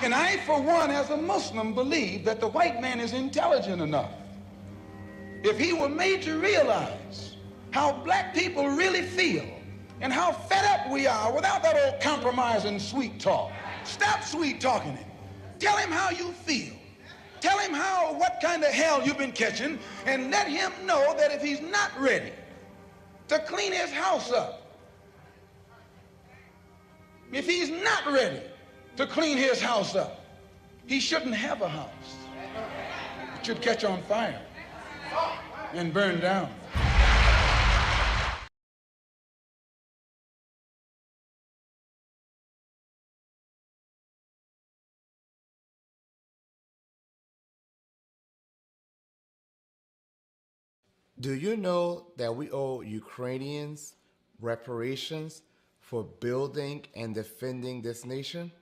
And I, for one, as a Muslim, believe that the white man is intelligent enough. If he were made to realize how black people really feel and how fed up we are without that old compromise and sweet talk. Stop sweet talking him. Tell him how you feel. Tell him what kind of hell you've been catching, and let him know that if he's not ready to clean his house up, if he's not ready to clean his house up, he shouldn't have a house. It should catch on fire and burn down. Do you know that we owe Ukrainians reparations for building and defending this nation?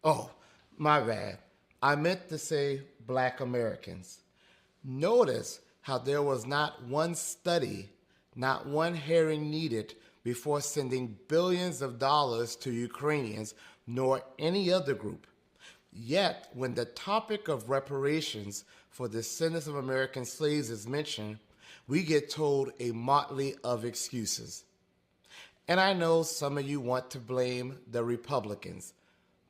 Oh, my bad. I meant to say Black Americans. Notice how there was not one study, not one hearing needed before sending billions of dollars to Ukrainians nor any other group. Yet, when the topic of reparations for the descendants of American slaves is mentioned, we get told a motley of excuses. And I know some of you want to blame the Republicans,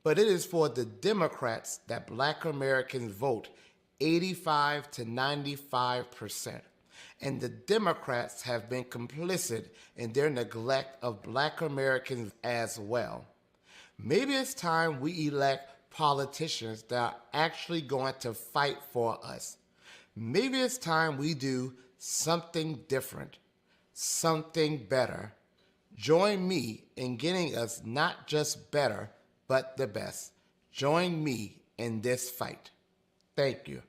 but it is for the Democrats that Black Americans vote 85 to 95%. And the Democrats have been complicit in their neglect of Black Americans as well. Maybe it's time we elect politicians that are actually going to fight for us. Maybe it's time we do something different, something better. Join me in getting us not just better, but the best. Join me in this fight. Thank you.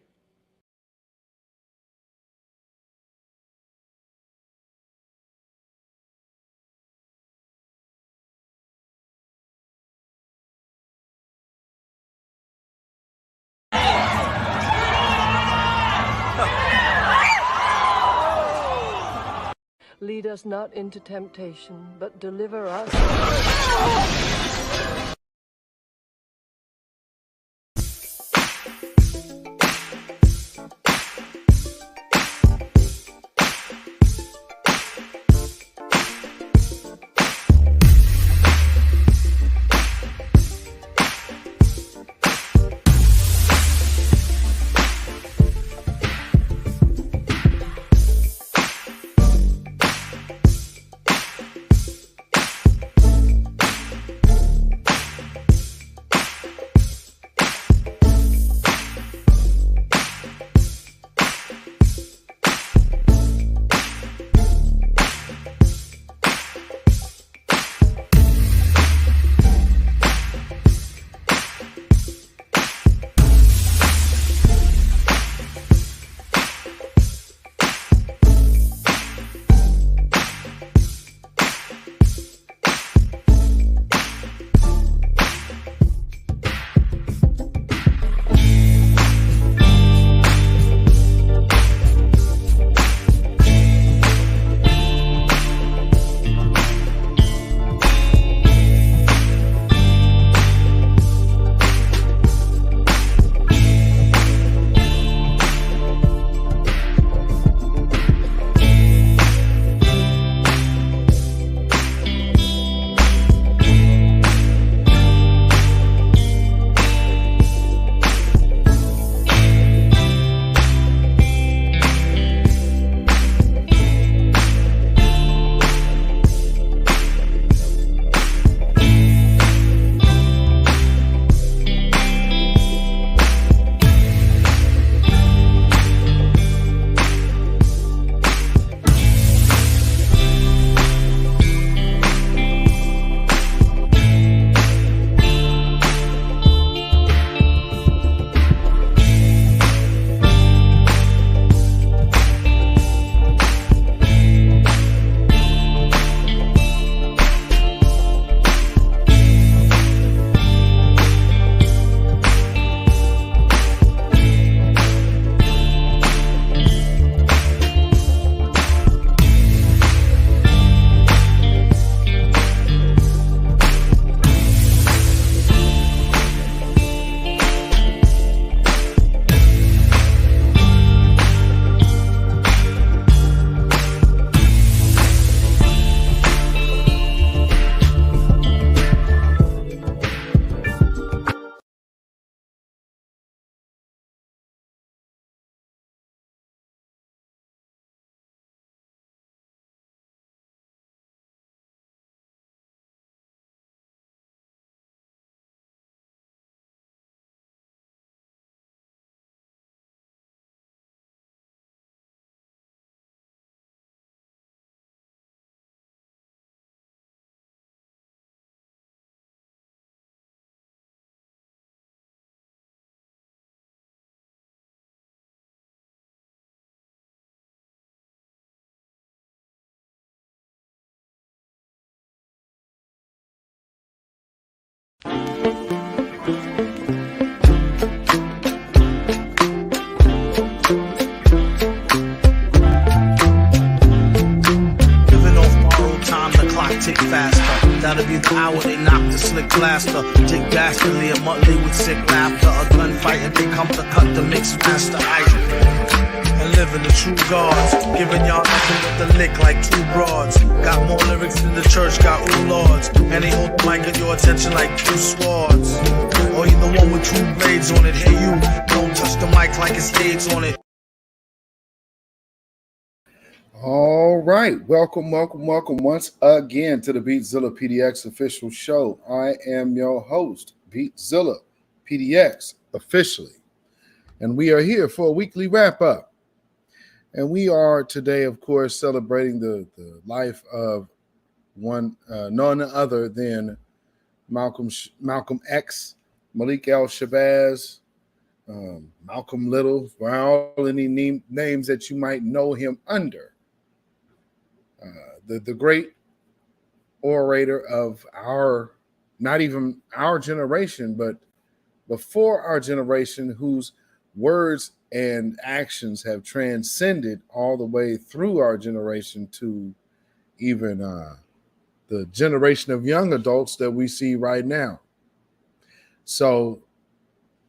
Lead us not into temptation, but deliver us. Tick faster, that'll be the hour they knock the slick blaster. Dick dastardly, a Muttley with sick laughter. A gunfight and they come to cut the mix master ice. And living the true gods, giving y'all nothing but the lick like two broads. Got more lyrics than the church got ooh lords. And they hold the mic at your attention like two swords. Or you the one with two blades on it. Hey you, don't touch the mic like it's AIDS on it. All right, welcome once again to the beatzillapdx official show. I am your host, beatzillapdx officially, and we are here for a weekly wrap-up. And we are today, of course, celebrating the life of none other than Malcolm X, Malik Shabazz, Malcolm Little, for all any names that you might know him under. The great orator of not even our generation, but before our generation, whose words and actions have transcended all the way through our generation to even the generation of young adults that we see right now. So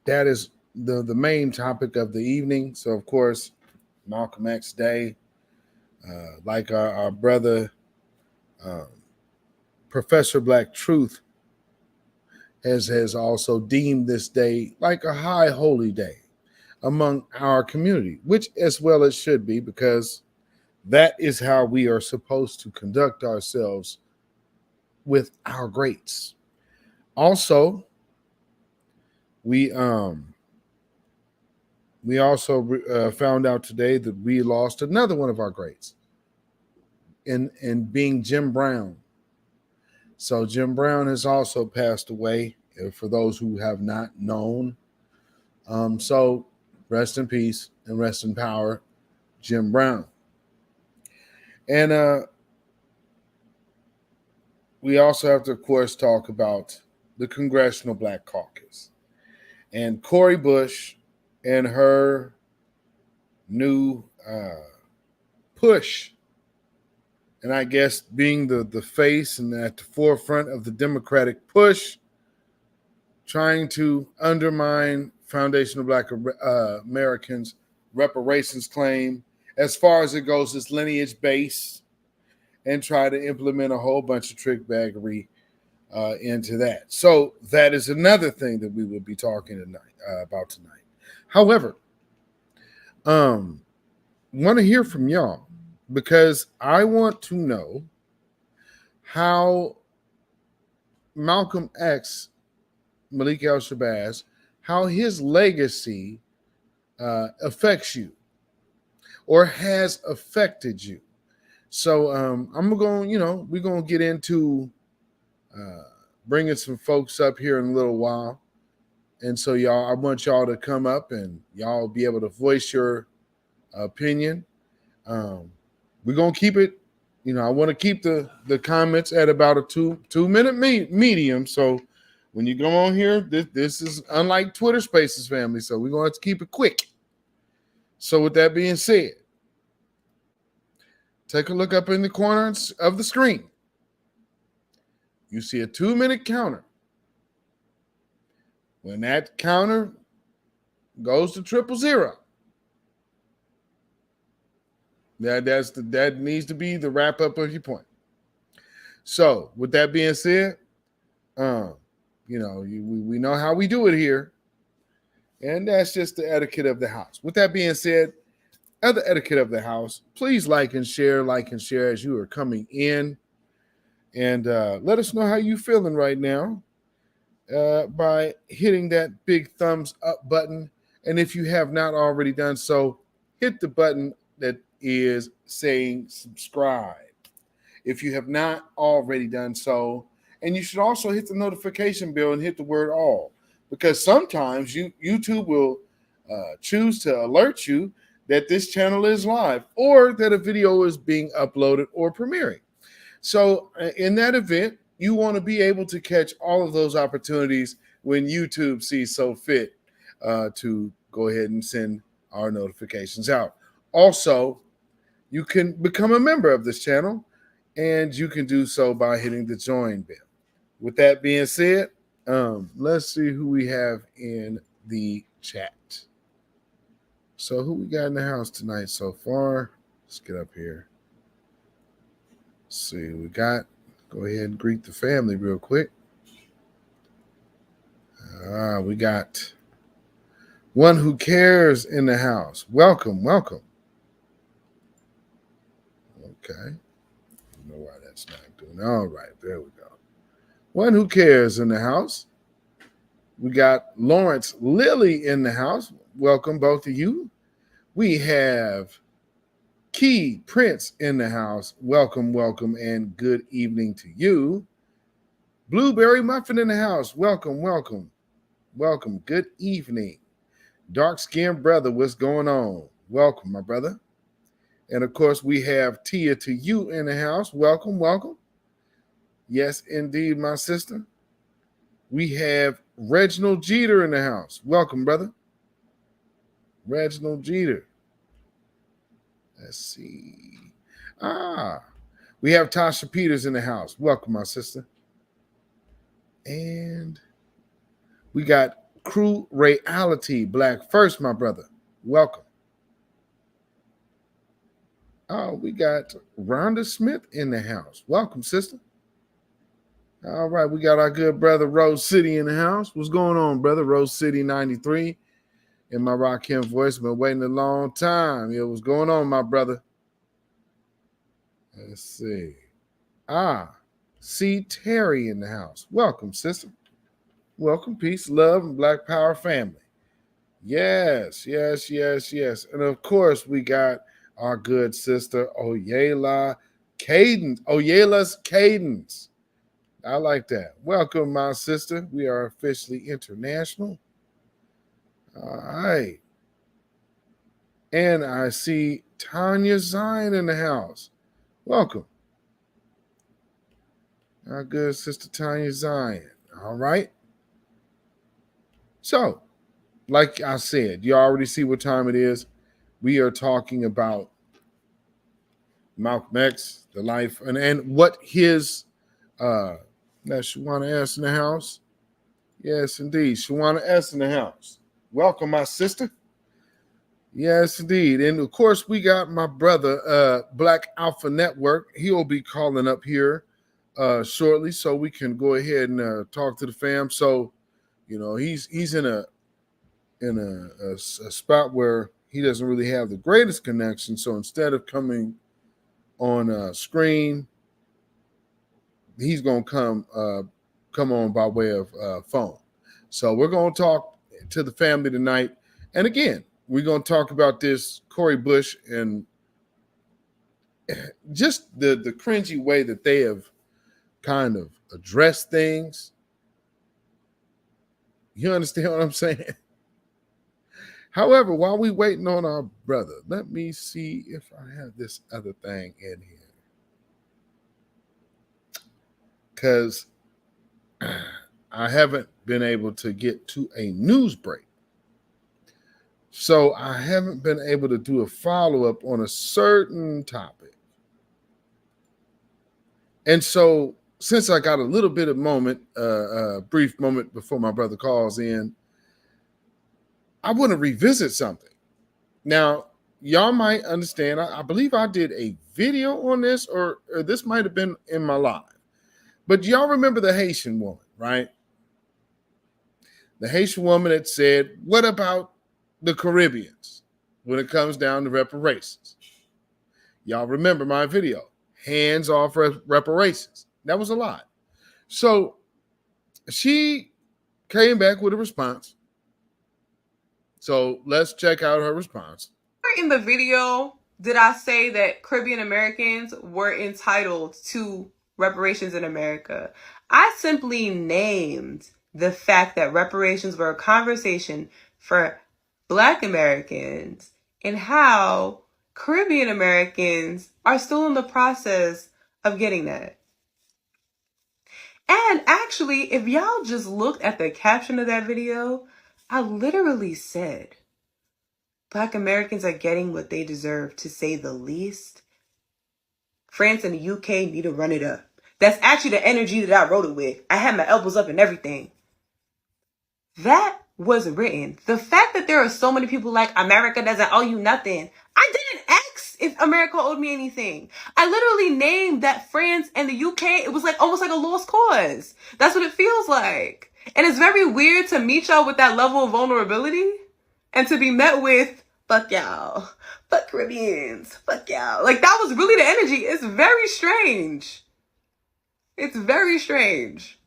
that is the main topic of the evening. So, of course, Malcolm X Day. Like our brother, Professor Black Truth, has also deemed this day like a high holy day among our community, which as well it should be, because that is how we are supposed to conduct ourselves with our greats. Also, we also found out today that we lost another one of our greats in being Jim Brown. So Jim Brown has also passed away, for those who have not known. So rest in peace and rest in power, Jim Brown. And we also have to, of course, talk about the Congressional Black Caucus and Cori Bush and her new push, and I guess being the face and at the forefront of the Democratic push, trying to undermine foundational Black Americans' reparations claim as far as it goes, it's lineage-based, and try to implement a whole bunch of trickbaggery into that. So that is another thing that we will be talking about tonight. However, want to hear from y'all, because I want to know how Malcolm X, Malik Shabazz, how his legacy affects you or has affected you. So I'm going, we're going to get into bringing some folks up here in a little while. And so, y'all, I want y'all to come up and y'all be able to voice your opinion. We're going to keep it, I want to keep the comments at about a two-minute medium. So when you go on here, this is unlike Twitter Spaces, family. So we're going to have to keep it quick. So with that being said, take a look up in the corner of the screen. You see a 2-minute counter. When that counter goes to 000, that needs to be the wrap up of your point. So, with that being said, we know how we do it here, and that's just the etiquette of the house. With that being said, other etiquette of the house, please like and share as you are coming in, and let us know how you feeling right now. By hitting that big thumbs up button. And if you have not already done so, hit the button that is saying subscribe. If you have not already done so, and you should also hit the notification bell and hit the word all, because sometimes YouTube will choose to alert you that this channel is live or that a video is being uploaded or premiering. So in that event, you want to be able to catch all of those opportunities when YouTube sees so fit to go ahead and send our notifications out. Also, you can become a member of this channel, and you can do so by hitting the join bell. With that being said, let's see who we have in the chat. So who we got in the house tonight so far? Let's get up here. Let's see who we got. Go ahead and greet the family real quick. We got One Who Cares in the house. Welcome, welcome. Okay. I don't know why that's not doing. All right, there we go. One Who Cares in the house. We got Lawrence Lilly in the house. Welcome, both of you. We have Key Prince in the house. Welcome, welcome, and good evening to you. Blueberry Muffin in the house. Welcome, welcome, welcome. Good evening. Dark Skinned Brother, what's going on? Welcome, my brother. And of course, we have Tia to you in the house. Welcome, welcome. Yes, indeed, my sister. We have Reginald Jeter in the house. Welcome, brother. Reginald Jeter. Let's see. We have Tasha Peters in the house. Welcome, my sister. And we got Crew Reality Black First, my brother. Welcome. Oh, we got Rhonda Smith in the house. Welcome, sister. All right, we got our good brother Rose City in the house. What's going on, brother? Rose City 93. In my Rakim voice, been waiting a long time. Yeah, what's going on, my brother? Let's see. C. Terry in the house. Welcome, sister. Welcome, peace, love, and Black Power family. Yes, yes, yes, yes. And of course, we got our good sister, Oyela Cadence. Oyela's Cadence. I like that. Welcome, my sister. We are officially international. All right. And I see Tanya Zion in the house. Welcome. Our good sister Tanya Zion. All right. So, like I said, you already see what time it is. We are talking about Malcolm X, the life, and what his that's Shawana S in the house. Yes, indeed. Shawana S in the house. Welcome, my sister. Yes, indeed. And of course, we got my brother, Black Alpha Network. He'll be calling up here shortly, so we can go ahead and talk to the fam. So, you know, he's in a spot where he doesn't really have the greatest connection. So instead of coming on screen, he's gonna come on by way of phone. So we're gonna talk to the family tonight, and again, we're gonna talk about this Cori Bush and just the cringy way that they have kind of addressed things. You understand what I'm saying? However, while we waiting on our brother, let me see if I have this other thing in here. Because I haven't been able to get to a news break. So I haven't been able to do a follow-up on a certain topic. And so since I got a little bit of moment, a brief moment before my brother calls in, I want to revisit something. Now, y'all might understand, I believe I did a video on this, or this might have been in my live. But y'all remember the Haitian woman, right? The Haitian woman that said, what about the Caribbeans when it comes down to reparations? Y'all remember my video, hands off reparations. That was a lot. So she came back with a response. So let's check out her response. In the video, did I say that Caribbean Americans were entitled to reparations in America? I simply named the fact that reparations were a conversation for Black Americans and how Caribbean Americans are still in the process of getting that. And actually, if y'all just looked at the caption of that video, I literally said, Black Americans are getting what they deserve, to say the least. France and the UK need to run it up. That's actually the energy that I wrote it with. I had my elbows up and everything. That was written. The fact that there are so many people like, America doesn't owe you nothing. I didn't ask if America owed me anything. I literally named that France and the UK, it was like almost like a lost cause. That's what it feels like. And it's very weird to meet y'all with that level of vulnerability and to be met with, fuck y'all, fuck Caribbeans, fuck y'all. Like, that was really the energy. It's very strange. It's very strange.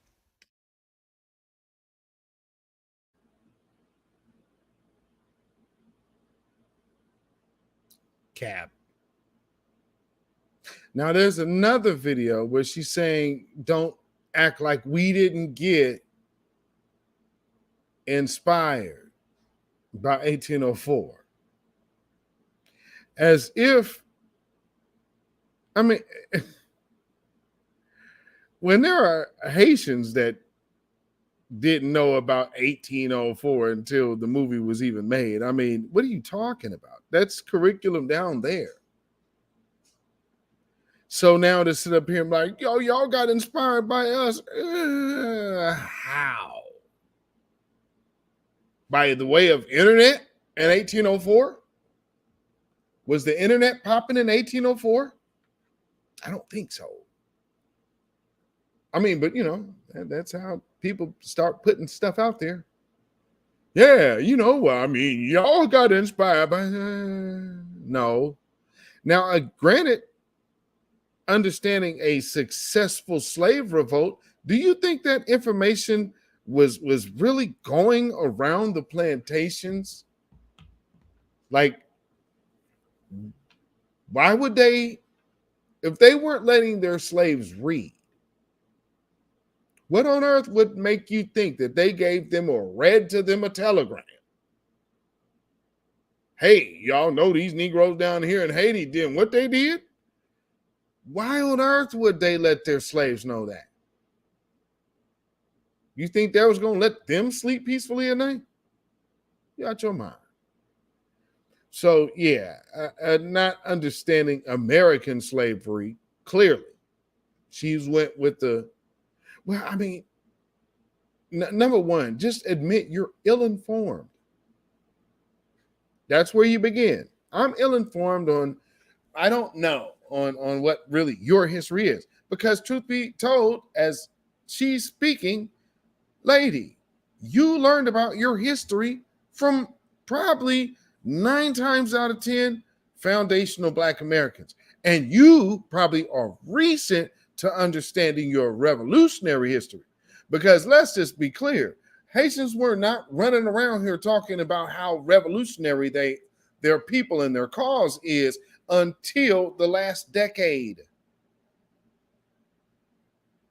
Cap. Now there's another video where she's saying, don't act like we didn't get inspired by 1804. As if, I mean, when there are Haitians that didn't know about 1804 until the movie was even made, I mean, what are you talking about? That's curriculum down there. So now to sit up here and be like, yo, y'all got inspired by us. How? By the way of internet in 1804? Was the internet popping in 1804? I don't think so. I mean, but you know, that's how people start putting stuff out there. Yeah, you know, I mean, y'all got inspired by no. Now, granted, understanding a successful slave revolt, do you think that information was really going around the plantations? Like, why would they, if they weren't letting their slaves read, what on earth would make you think that they gave them or read to them a telegram? Hey, y'all know these Negroes down here in Haiti did what they did? Why on earth would they let their slaves know that? You think they was going to let them sleep peacefully at night? You out your mind. So, yeah, not understanding American slavery, clearly. She's went with the, well, I mean, number one, just admit you're ill-informed. That's where you begin. I'm ill-informed on, I don't know, on what really your history is. Because truth be told, as she's speaking, lady, you learned about your history from probably 9 times out of 10 foundational Black Americans. And you probably are recent to understanding your revolutionary history. Because let's just be clear, Haitians were not running around here talking about how revolutionary their people and their cause is until the last decade.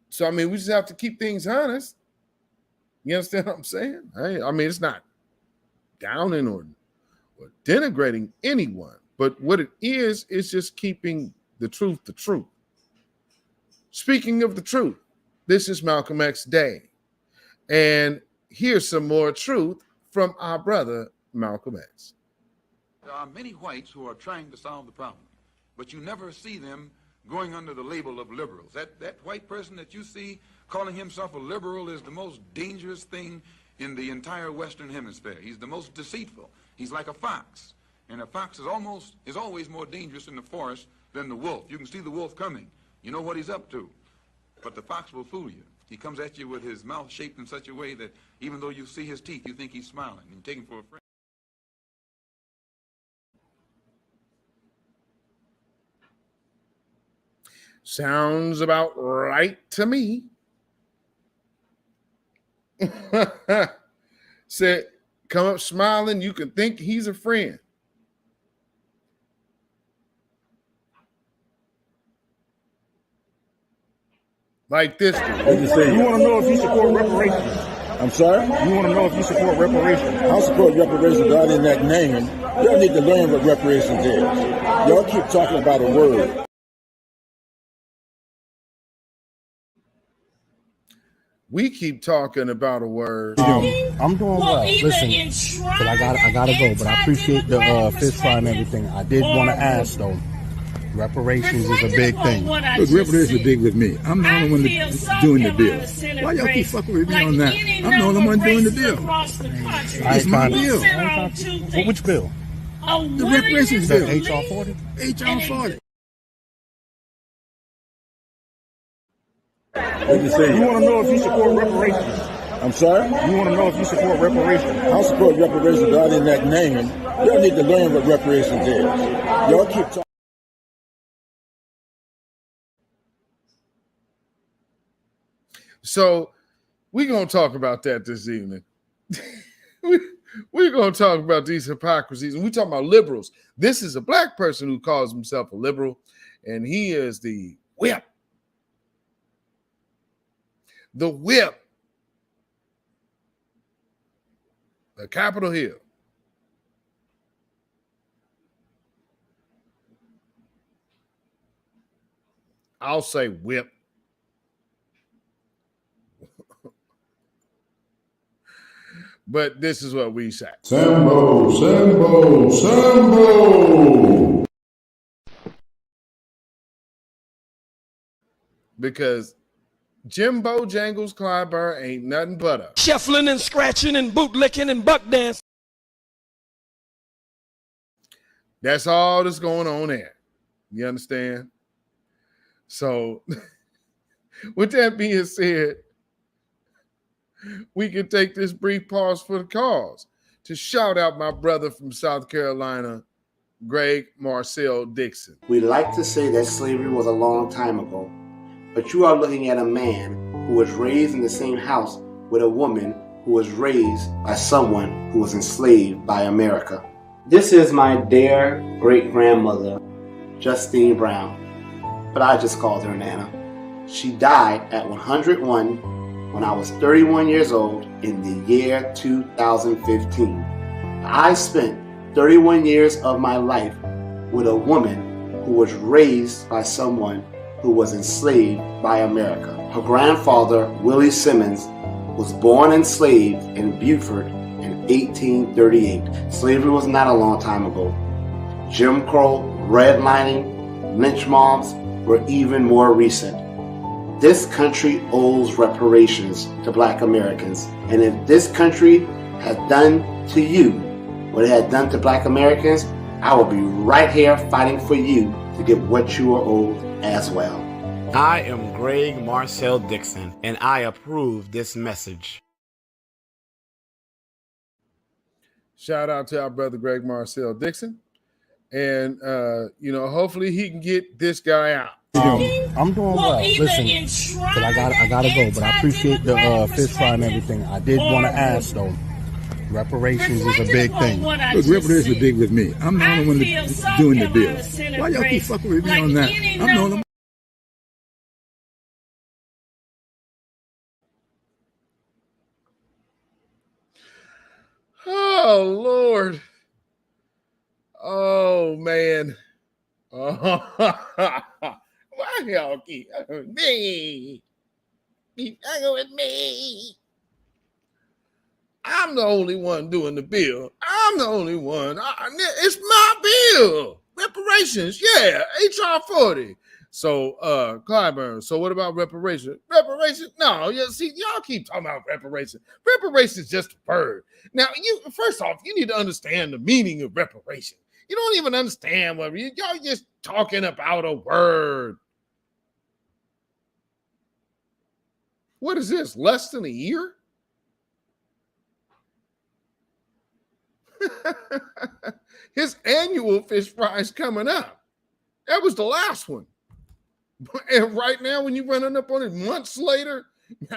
So, I mean, we just have to keep things honest. You understand what I'm saying? I mean, it's not downing or denigrating anyone, but what it is just keeping the truth the truth. Speaking of the truth, this is Malcolm X Day, and here's some more truth from our brother Malcolm X. There are many whites who are trying to solve the problem, but you never see them going under the label of liberals. That white person that you see calling himself a liberal is the most dangerous thing in the entire Western Hemisphere. He's the most deceitful. He's like a fox, and a fox is always more dangerous in the forest than the wolf. You can see the wolf coming. You know what he's up to, but the fox will fool you. He comes at you with his mouth shaped in such a way that even though you see his teeth, you think he's smiling. You take him for a friend. Sounds about right to me. Said, come up smiling, you can think he's a friend. Like this. You want to know if you support reparations? I'm sorry? You want to know if you support reparations? I support reparations, but other than that name, y'all need to learn what reparations is. Y'all keep talking about a word. We keep talking about a word. I'm doing well. Listen, because I gotta go, but I appreciate the fish fry and everything. I did want to ask though. Reparations is a big thing. Look, reparations is big with me. I'm the only one doing the deal. Why y'all keep fucking with me on that? I'm the only one doing the deal. It's my bill. Which bill? The reparations bill. HR 40? HR 40. What you say? You want to know if you support reparations? I'm sorry? You want to know if you support reparations? I support reparations, but other than that name, y'all need to learn what reparations is. Y'all keep talking. So we're going to talk about that this evening. We're going to talk about these hypocrisies. And we're talking about liberals. This is a black person who calls himself a liberal, and he is the whip. The whip. The Capitol Hill. I'll say whip. But this is what we say. Sambo, Sambo, Sambo. Because Jimbo Jangles Clyburn ain't nothing but a shuffling and scratching and bootlicking and buck dance. That's all that's going on there. You understand? So, with that being said, we can take this brief pause for the cause to shout out my brother from South Carolina, Greg Marcel Dixon. We like to say that slavery was a long time ago, but you are looking at a man who was raised in the same house with a woman who was raised by someone who was enslaved by America. This is my dear great-grandmother, Justine Brown, but I just called her Nana. She died at 101 when I was 31 years old in the year 2015. I spent 31 years of my life with a woman who was raised by someone who was enslaved by America. Her grandfather, Willie Simmons, was born enslaved in Beaufort in 1838. Slavery was not a long time ago. Jim Crow, redlining, lynch mobs were even more recent. This country owes reparations to Black Americans. And if this country has done to you what it had done to Black Americans, I will be right here fighting for you to get what you are owed as well. I am Greg Marcel Dixon, and I approve this message. Shout out to our brother Greg Marcel Dixon. And, hopefully he can get this guy out. I'm doing well. Listen, because I gotta go, but I appreciate the fish fry and everything. I did want to ask though. Reparations is a big thing. Look, reparations is big with me. I'm the only one doing the deal. Why y'all keep fucking with me on that? I'm the only one. Oh, Lord. Oh, man. Why y'all keep with me? Keep hanging with me. I'm the only one doing the bill. I'm the only one. It's my bill. Reparations, yeah. HR 40. So, Clyburn, so what about reparations? Reparations? No, see, y'all keep talking about reparations. Reparations is just a word. Now, first off, you need to understand the meaning of reparation. You don't even understand what y'all just talking about a word. What is this? Less than a year? His annual fish fry is coming up. That was the last one. And right now, when you're running up on it months later,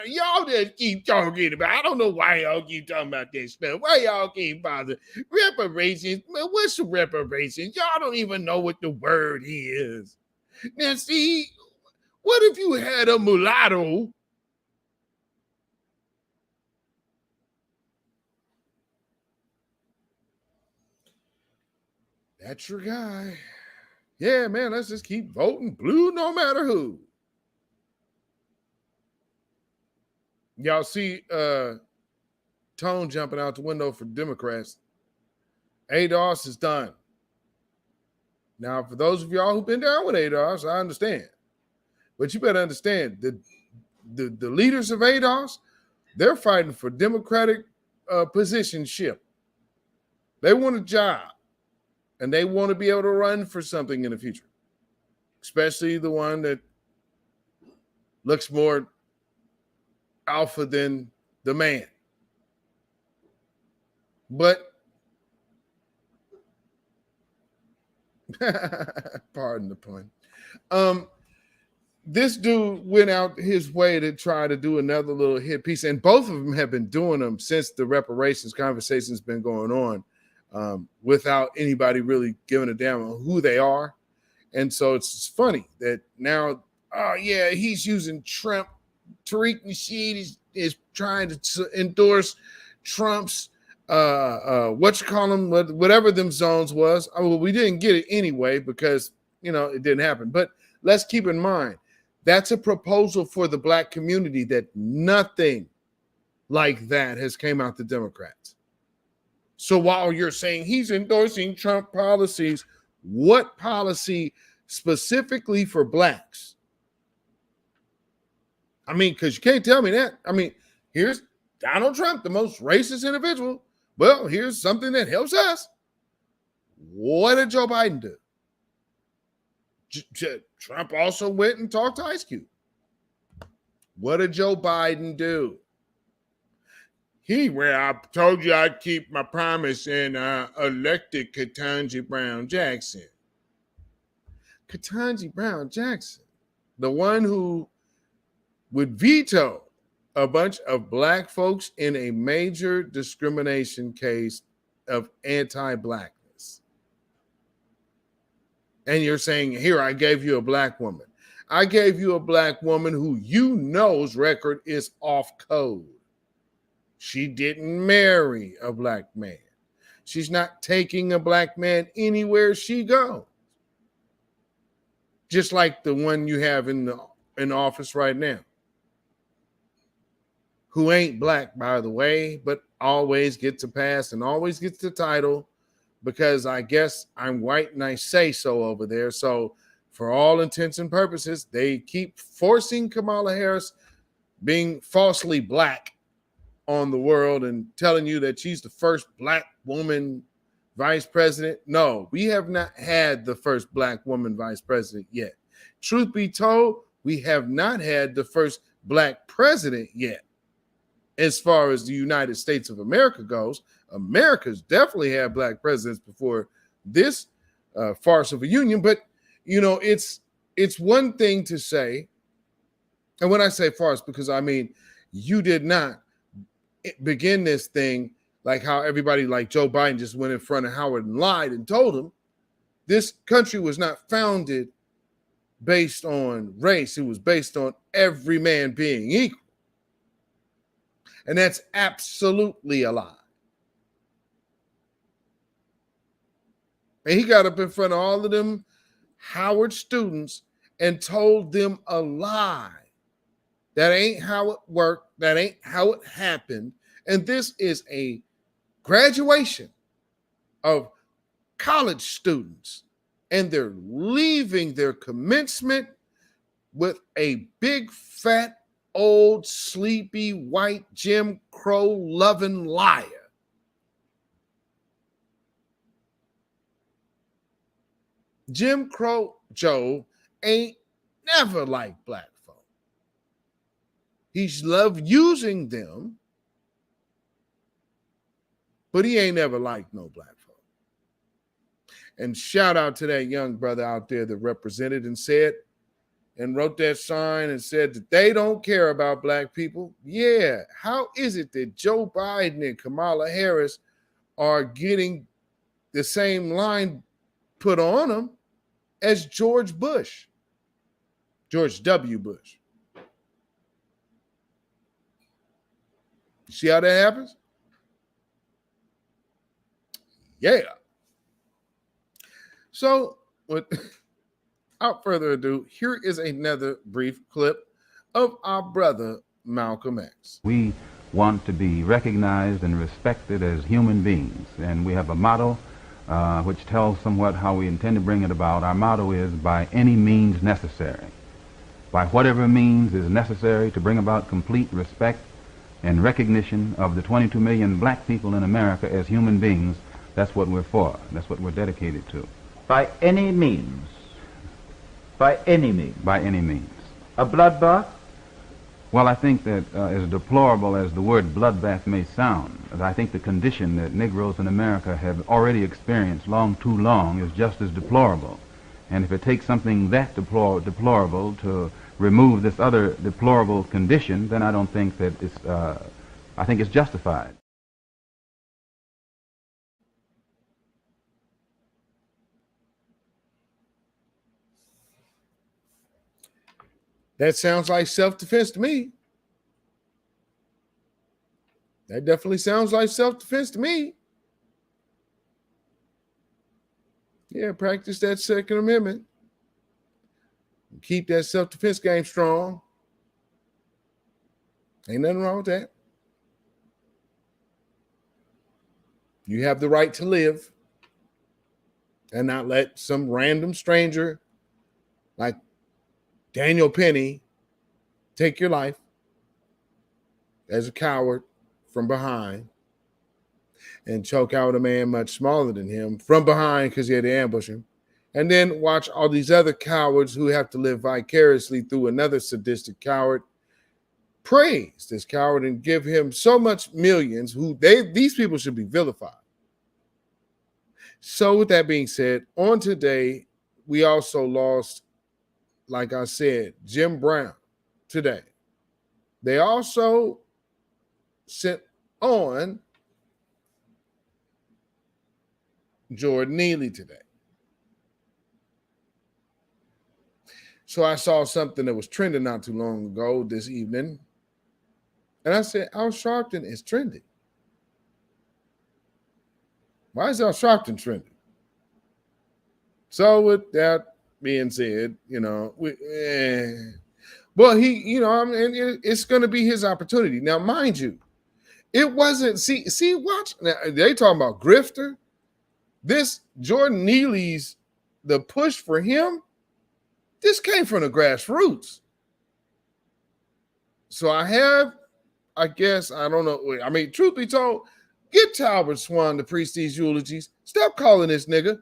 y'all just keep talking about, I don't know why y'all keep talking about this stuff. Why y'all keep bothering? Reparations, man, what's the reparations? Y'all don't even know what the word is. Now, see, what if you had a mulatto that's your guy. Yeah, man, let's just keep voting blue no matter who. Y'all see Tone jumping out the window for Democrats. ADOS is done. Now, for those of y'all who've been down with ADOS, I understand. But you better understand that the leaders of ADOS, they're fighting for Democratic positionship. They want a job, and they want to be able to run for something in the future, especially the one that looks more alpha than the man. But pardon the pun. This dude went out his way to try to do another little hit piece, and both of them have been doing them since the reparations conversation's been going on, without anybody really giving a damn on who they are. And so it's funny that now, oh yeah, he's using Trump. Tariq Nasheed is trying to endorse Trump's whatever them zones was. Well, we didn't get it anyway because it didn't happen. But let's keep in mind that's a proposal for the black community that nothing like that has came out the Democrats. So while you're saying he's endorsing Trump policies, what policy specifically for blacks? I mean, because you can't tell me that. I mean, here's Donald Trump, the most racist individual. Well, here's something that helps us. What did Joe Biden do? Trump also went and talked to Ice Cube. What did Joe Biden do? I told you I'd keep my promise and elected Ketanji Brown Jackson. Ketanji Brown Jackson, the one who would veto a bunch of black folks in a major discrimination case of anti-blackness. And you're saying, here, I gave you a black woman. I gave you a black woman who know's record is off code. She didn't marry a black man. She's not taking a black man anywhere she goes. Just like the one you have in office right now, who ain't black, by the way, but always gets a pass and always gets the title because I guess I'm white and I say so over there. So for all intents and purposes, they keep forcing Kamala Harris being falsely black on the world and telling you that she's the first black woman vice president. No, we have not had the first black woman vice president yet. Truth be told, we have not had the first black president yet. As far as the United States of America goes, America's definitely had black presidents before this farce of a union. But, it's one thing to say, and when I say farce, because I mean, you did not begin this thing like how everybody like Joe Biden just went in front of Howard and lied and told him this country was not founded based on race. It was based on every man being equal. And that's absolutely a lie. And he got up in front of all of them Howard students and told them a lie. That ain't how it worked. That ain't how it happened. And this is a graduation of college students. And they're leaving their commencement with a big, fat, old, sleepy, white, Jim Crow loving liar. Jim Crow Joe ain't never liked black folk. He's loved using them, but he ain't never liked no black folk. And shout out to that young brother out there that represented and said, and wrote that sign and said that they don't care about black people. Yeah, how is it that Joe Biden and Kamala Harris are getting the same line put on them as George W. Bush? See how that happens? Yeah. So, without further ado, here is another brief clip of our brother Malcolm X. We want to be recognized and respected as human beings, and we have a motto which tells somewhat how we intend to bring it about. Our motto is, by any means necessary. By whatever means is necessary to bring about complete respect and recognition of the 22 million black people in America as human beings, that's what we're for. That's what we're dedicated to. By any means. By any means. By any means. A bloodbath? Well, I think that as deplorable as the word bloodbath may sound, I think the condition that Negroes in America have already experienced long too long is just as deplorable. And if it takes something that deplorable to remove this other deplorable condition, then I don't think that it's, I think it's justified. That sounds like self-defense to me. That definitely sounds like self-defense to me. Yeah, practice that Second Amendment. Keep that self-defense game strong. Ain't nothing wrong with that. You have the right to live and not let some random stranger like Daniel Penny take your life as a coward from behind and choke out a man much smaller than him from behind because he had to ambush him. And then watch all these other cowards who have to live vicariously through another sadistic coward praise this coward and give him so much millions these people should be vilified. So with that being said, on today, we also lost, like I said, Jim Brown today. They also sent on Jordan Neely today. So I saw something that was trending not too long ago this evening. And I said, Al Sharpton is trending. Why is Al Sharpton trending? So with that being said, well, it's going to be his opportunity. Now, mind you, it wasn't, watch, now, they talking about grifter. This Jordan Neely's, the push for him, this came from the grassroots. So I guess, I don't know. I mean, truth be told, get Talbert Swan to preach these eulogies. Stop calling this nigga.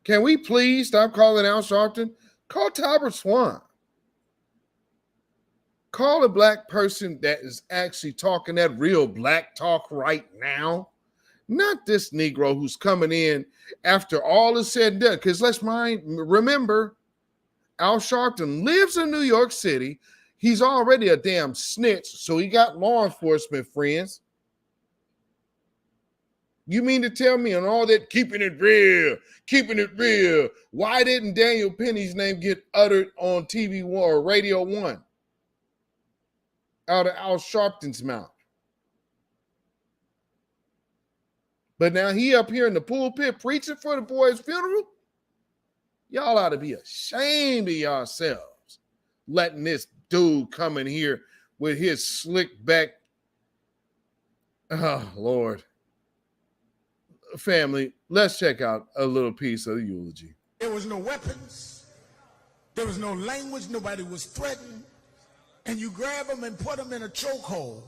Can we please stop calling Al Sharpton? Call Talbert Swan. Call a black person that is actually talking that real black talk right now. Not this Negro who's coming in after all is said and done. Because remember, Al Sharpton lives in New York City. He's already a damn snitch, so he got law enforcement friends. You mean to tell me on all that keeping it real, why didn't Daniel Penny's name get uttered on TV One or Radio One out of Al Sharpton's mouth? But now he up here in the pulpit preaching for the boy's funeral? Y'all ought to be ashamed of yourselves letting this dude come in here with his slick back. Oh, Lord. Family, let's check out a little piece of the eulogy. There was no weapons. There was no language. Nobody was threatened. And you grab them and put them in a chokehold.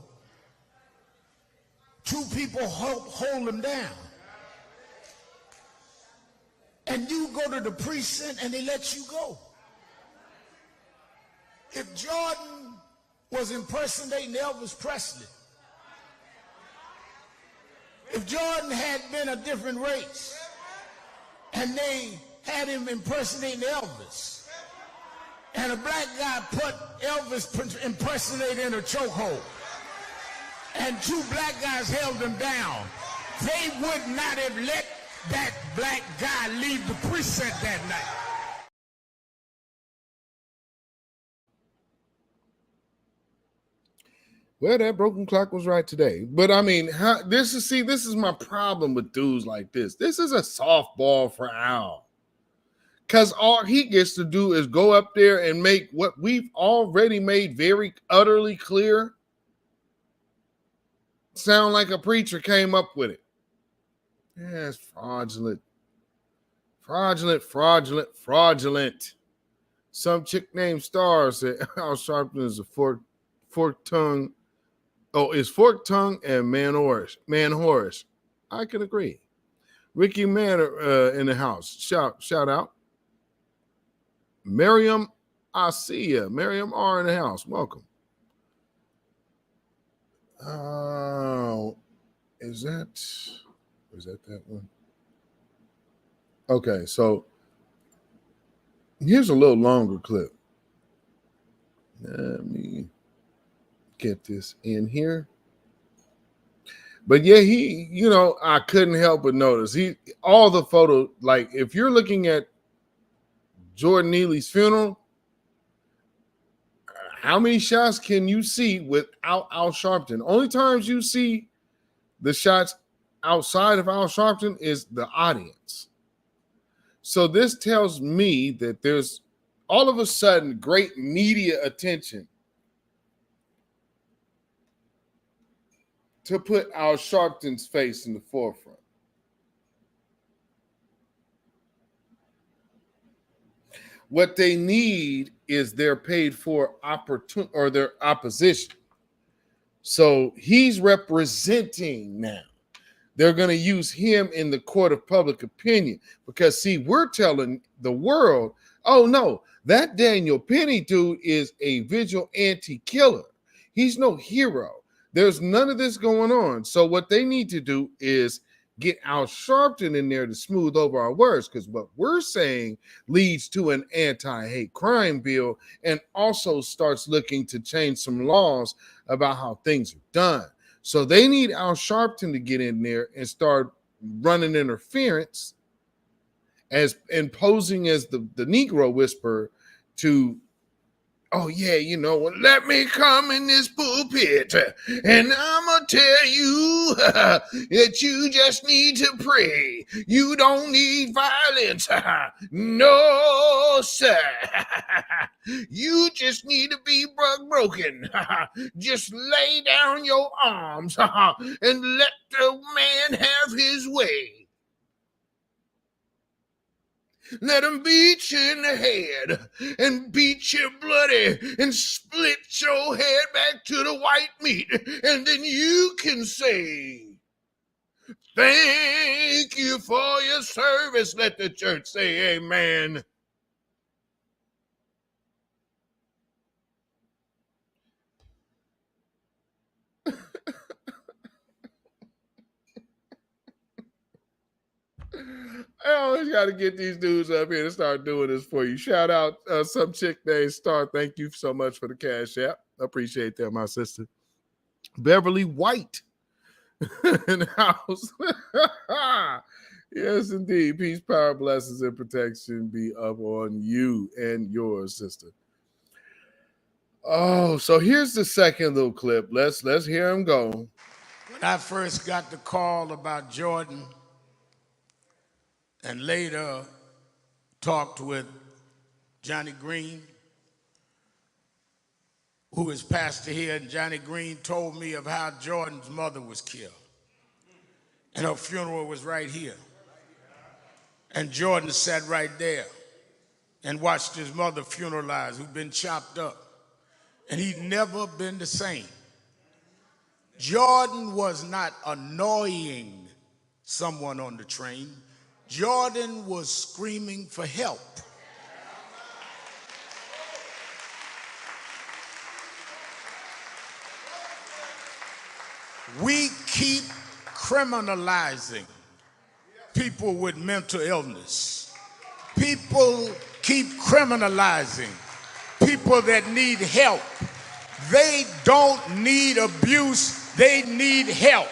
Two people hold them down. And you go to the precinct and they let you go. If Jordan was impersonating Elvis Presley, if Jordan had been a different race and they had him impersonating Elvis, and a black guy put Elvis impersonator in a chokehold, and two black guys held him down, they would not have let that black guy leave the precinct that night. Well, that broken clock was right today. But I mean, this is my problem with dudes like this. This is a softball for Al. because all he gets to do is go up there and make what we've already made very utterly clear sound like a preacher came up with it. Yeah, it's fraudulent. Fraudulent. Some chick named Star said Al Sharpton is a forked tongue. Oh, it's forked tongue and man horse. I can agree. Ricky Manor in the house. Shout out. Miriam, I see ya. Miriam R in the house. Welcome. Oh, is that one? Okay, so here's a little longer clip. Let me get this in here. But yeah, I couldn't help but notice all the photos, like if you're looking at Jordan Neely's funeral, how many shots can you see without Al Sharpton? Only times you see the shots outside of Al Sharpton is the audience. So this tells me that there's all of a sudden great media attention to put Al Sharpton's face in the forefront. What they need is their paid for opportunity or their opposition. So he's representing now. They're going to use him in the court of public opinion because, see, we're telling the world, oh, no, that Daniel Penny dude is a vigilante killer. He's no hero. There's none of this going on. So what they need to do is get Al Sharpton in there to smooth over our words, because what we're saying leads to an anti-hate crime bill and also starts looking to change some laws about how things are done. So they need Al Sharpton to get in there and start running interference as imposing as the Negro whisperer to, oh yeah, let me come in this pulpit and I'm going to tell you that you just need to pray. You don't need violence. No, sir. You just need to be broken. Just lay down your arms and let the man have his way. Let him beat you in the head and beat you bloody and split your head back to the white meat. And then you can say, thank you for your service. Let the church say amen. I always got to get these dudes up here to start doing this for you. Shout out some chick named Star. Thank you so much for the cash app. Appreciate that, my sister. Beverly White in the house. Yes, indeed. Peace, power, blessings, and protection be up on you and yours, sister. Oh, so here's the second little clip. Let's hear him go. When I first got the call about Jordan and later talked with Johnny Green, who is pastor here, and Johnny Green told me of how Jordan's mother was killed. And her funeral was right here. And Jordan sat right there and watched his mother funeralized, who'd been chopped up. And he'd never been the same. Jordan was not annoying someone on the train. Jordan was screaming for help. We keep criminalizing people with mental illness. People keep criminalizing people that need help. They don't need abuse, they need help.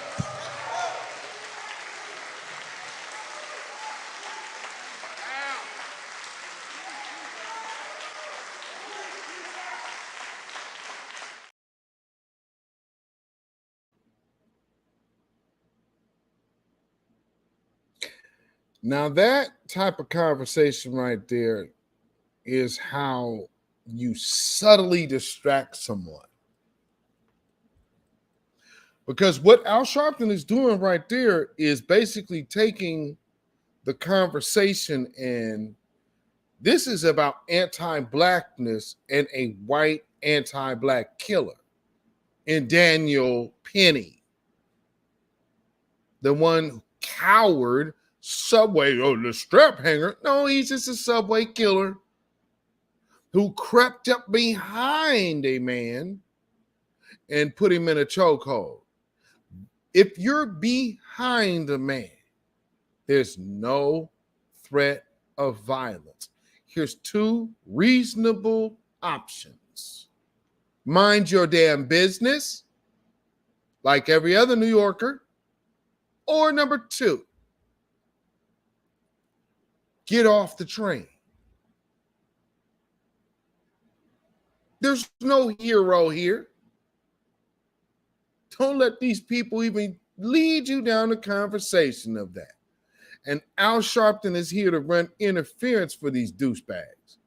Now, that type of conversation right there is how you subtly distract someone. Because what Al Sharpton is doing right there is basically taking the conversation, and this is about anti-blackness and a white anti-black killer in Daniel Penny, the one coward subway, the strap hanger. No, he's just a subway killer who crept up behind a man and put him in a chokehold. If you're behind a man, there's no threat of violence. Here's two reasonable options. Mind your damn business, like every other New Yorker. Or number two, get off the train. There's no hero here. Don't let these people even lead you down the conversation of that. And Al Sharpton is here to run interference for these douchebags.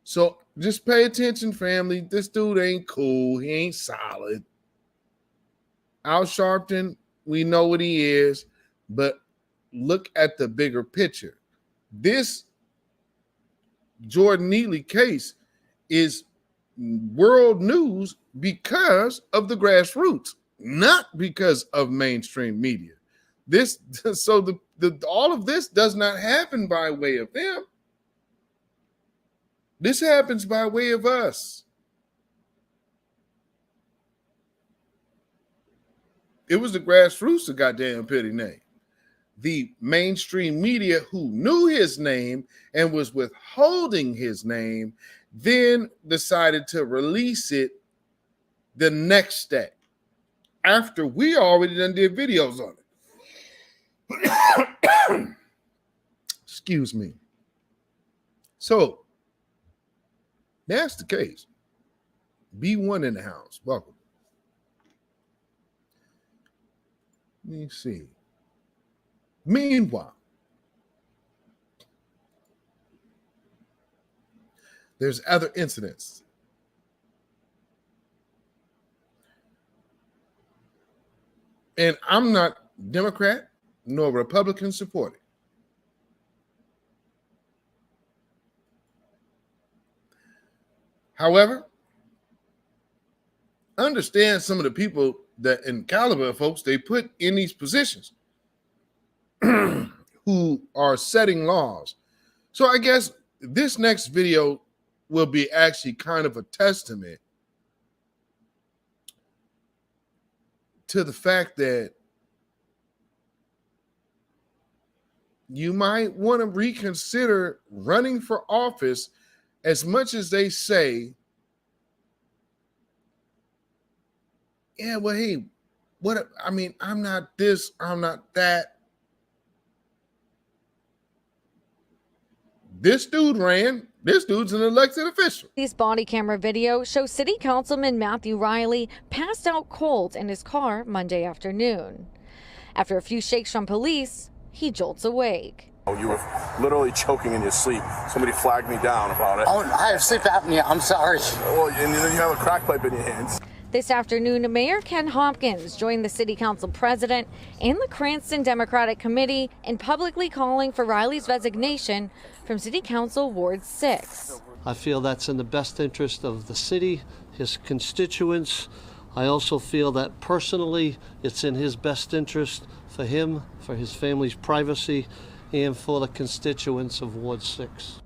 So just pay attention, family. This dude ain't cool. He ain't solid. Al Sharpton, we know what he is, but look at the bigger picture. This Jordan Neely case is world news because of the grassroots, not because of mainstream media. All of this does not happen by way of them. This happens by way of us. It was the grassroots that goddamn Petty name. The mainstream media who knew his name and was withholding his name then decided to release it the next day after we already done did videos on it. Excuse me. So that's the case. B1 in the house. Welcome. Let me see. Meanwhile, there's other incidents. And I'm not Democrat nor Republican supporting. However, understand some of the people that in caliber of folks they put in these positions who are setting laws. So I guess this next video will be actually kind of a testament to the fact that you might want to reconsider running for office, as much as they say, yeah, well, hey, I'm not this, I'm not that. This dude ran. This dude's an elected official. This body camera video shows City Councilman Matthew Riley passed out cold in his car Monday afternoon. After a few shakes from police, he jolts awake. You were literally choking in your sleep. Somebody flagged me down about it. Oh, I have sleep apnea. I'm sorry. Well, and then you have a crack pipe in your hands. This afternoon, Mayor Ken Hopkins joined the City Council President and the Cranston Democratic Committee in publicly calling for Riley's resignation from City Council Ward 6. I feel that's in the best interest of the city, his constituents. I also feel that personally it's in his best interest for him, for his family's privacy, and for the constituents of Ward 6.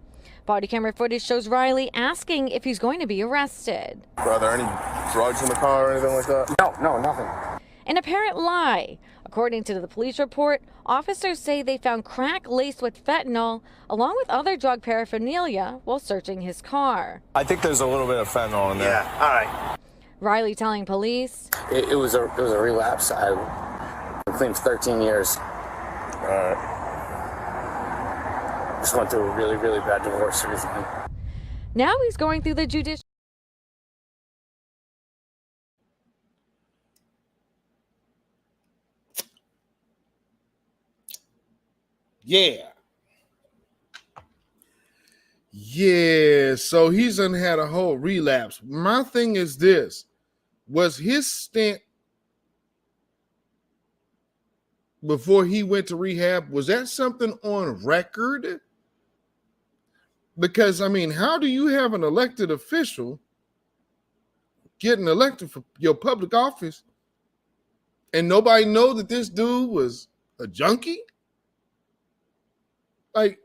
Body camera footage shows Riley asking if he's going to be arrested. Are there any drugs in the car or anything like that? No, nothing. An apparent lie. According to the police report, officers say they found crack laced with fentanyl along with other drug paraphernalia while searching his car. I think there's a little bit of fentanyl in there. Yeah, all right. Riley telling police, It was a relapse. I claimed 13 years. All right. Just went through a really, really bad divorce recently. now he's going through the judicial. Yeah. Yeah. So he's done had a whole relapse. My thing is this. Was his stint before he went to rehab, was that something on record? Because, I mean, how do you have an elected official getting elected for your public office and nobody know that this dude was a junkie? Like,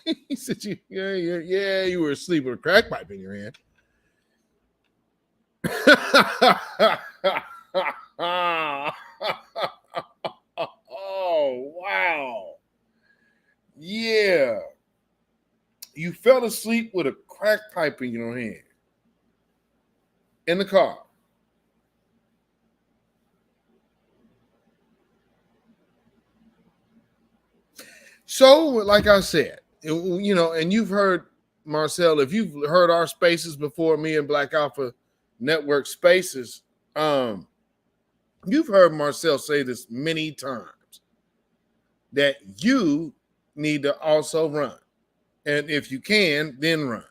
he said, yeah, you were asleep with a crack pipe in your hand. Oh, wow. Yeah. You fell asleep with a crack pipe in your hand in the car. So, like I said, you know, and you've heard, Marcel, if you've heard our spaces before, me and Black Alpha Network spaces, you've heard Marcel say this many times, that you need to also run. And if you can, then run.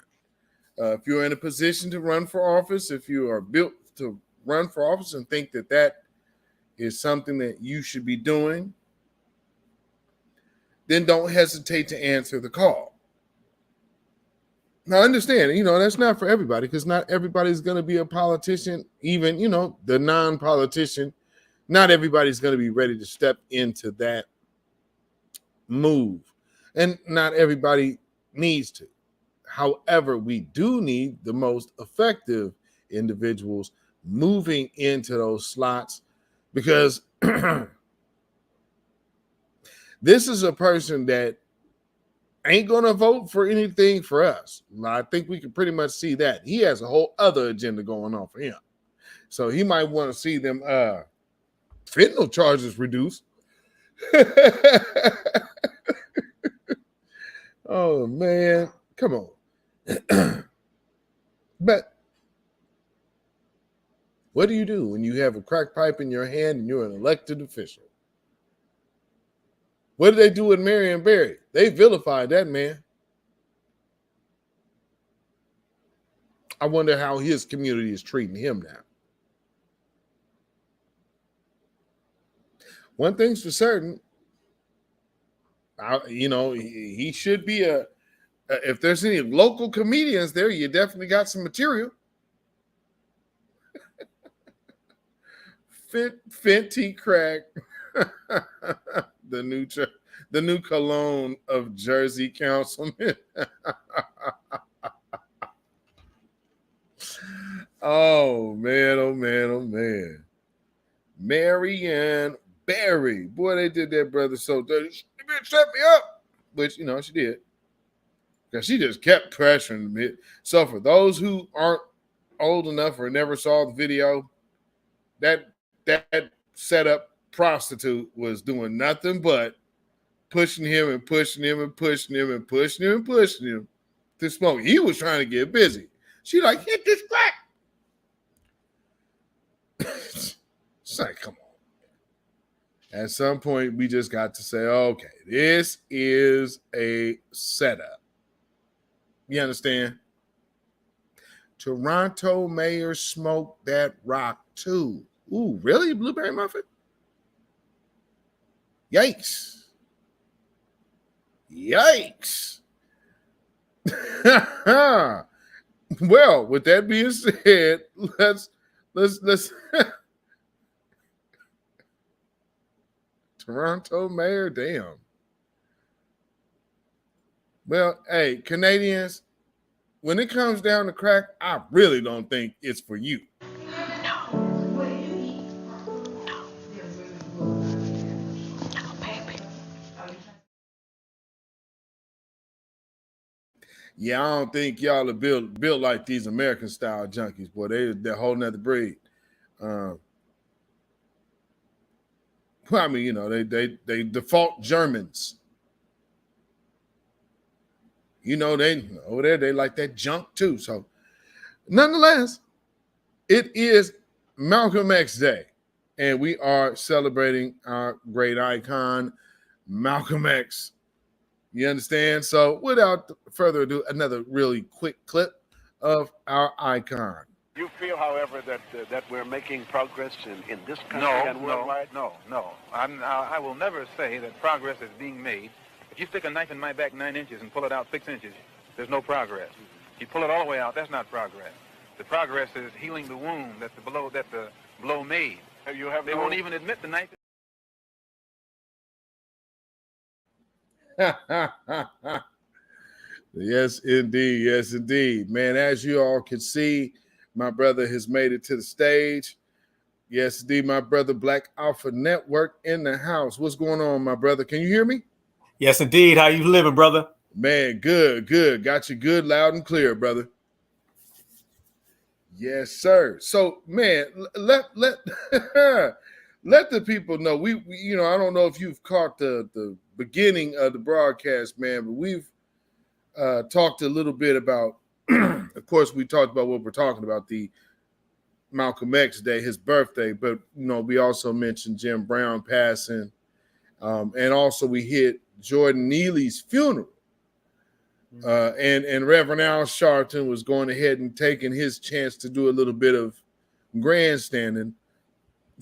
If you're in a position to run for office, if you are built to run for office and think that that is something that you should be doing, then don't hesitate to answer the call. Now, understand, you know, that's not for everybody, because not everybody's going to be a politician, even, you know, the non-politician. Not everybody's going to be ready to step into that move. And not everybody needs to. However, we do need the most effective individuals moving into those slots, because this is a person that ain't going to vote for anything for us. I think we can pretty much see that. He has a whole other agenda going on for him. So he might want to see them fentanyl charges reduced. Oh, man. Come on. But what do you do when you have a crack pipe in your hand and you're an elected official? What did they do with Marion Barry? They vilified that man. I wonder how his community is treating him now. One thing's for certain, you know, he should be if there's any local comedians there, you definitely got some material. Fenty crack, the new cologne of Jersey councilmen. Oh man, oh man, oh man. Marianne Barry. Boy, they did that brother so dirty. She set me up. Which, you know, she did. Because she just kept pressuring me. So for those who aren't old enough or never saw the video, that setup prostitute was doing nothing but pushing him and pushing him and pushing him and pushing him and pushing him to smoke. He was trying to get busy. She like, hit this crack. It's like, come on. At some point, we just got to say, okay, this is a setup. You understand? Toronto mayor smoked that rock too. Ooh, really? Blueberry muffin? Yikes. Yikes. Well, with that being said, let's Toronto mayor, damn. Well, hey, Canadians, when it comes down to crack, I really don't think it's for you. Yeah, I don't think y'all are built like these American style junkies, boy. They're a whole nother breed. Well, I mean, you know, they default Germans. You know, they over there, they like that junk too. So nonetheless, it is Malcolm X Day, and we are celebrating our great icon, Malcolm X, You understand? So without further ado, another really quick clip of our icon. You feel, however, that we're making progress in this country and worldwide? No. I will never say that progress is being made. If you stick a knife in my back 9 inches and pull it out 6 inches, there's no progress. If you pull it all the way out, that's not progress. The progress is healing the wound that the blow made. They won't even admit the knife. Yes, indeed. Yes, indeed. Man, as you all can see, my brother has made it to the stage. Yes, indeed, my brother, Black Alpha Network in the house. What's going on, my brother? Can you hear me? Yes, indeed. How you living, brother? Man, good. Got you good, loud and clear, brother. Yes, sir. So, man, let let the people know. We I don't know if you've caught the beginning of the broadcast, man, but we've talked a little bit about, of course, we talked about what we're talking about, the Malcolm X Day, his birthday, but we also mentioned Jim Brown passing, and also we hit Jordan Neely's funeral, and Reverend Al Sharpton was going ahead and taking his chance to do a little bit of grandstanding.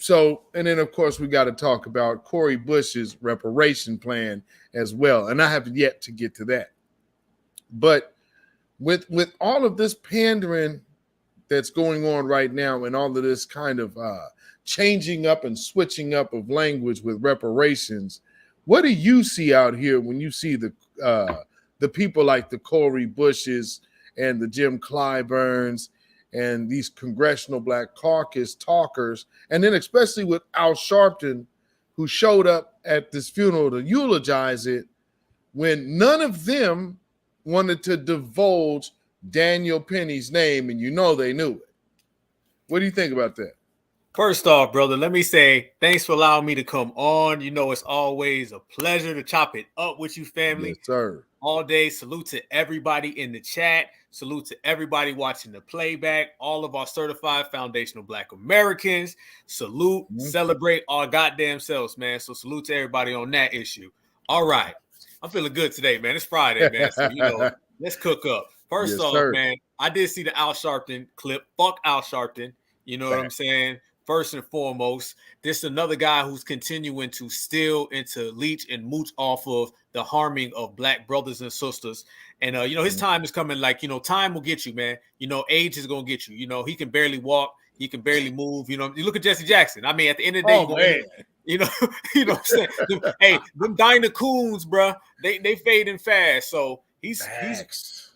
So, and then of course we got to talk about Cori Bush's reparation plan as well, and I have yet to get to that. But with all of this pandering that's going on right now, and all of this kind of changing up and switching up of language with reparations, what do you see out here when you see the people like the Cori Bushes and the Jim Clyburns and these Congressional Black Caucus talkers, and then especially with Al Sharpton, who showed up at this funeral to eulogize it, when none of them wanted to divulge Daniel Penny's name, and they knew it. What do you think about that? First off, brother, let me say thanks for allowing me to come on. It's always a pleasure to chop it up with you, family. Yes, sir. All day. Salute to everybody in the chat. Salute to everybody watching the playback. All of our certified foundational Black Americans. Salute, celebrate our goddamn selves, man. So salute to everybody on that issue. All right. I'm feeling good today, man. It's Friday, man. So, let's cook up. First off, sir, man, I did see the Al Sharpton clip. Fuck Al Sharpton. You know what I'm saying? First and foremost, this is another guy who's continuing to steal and to leech and mooch off of the harming of Black brothers and sisters. And, his time is coming. Like, time will get you, man. Age is going to get you. He can barely walk. He can barely move. You look at Jesse Jackson. I mean, at the end of the day, what I'm saying? Hey, them Dinah Coons, bro, they fading fast. So he's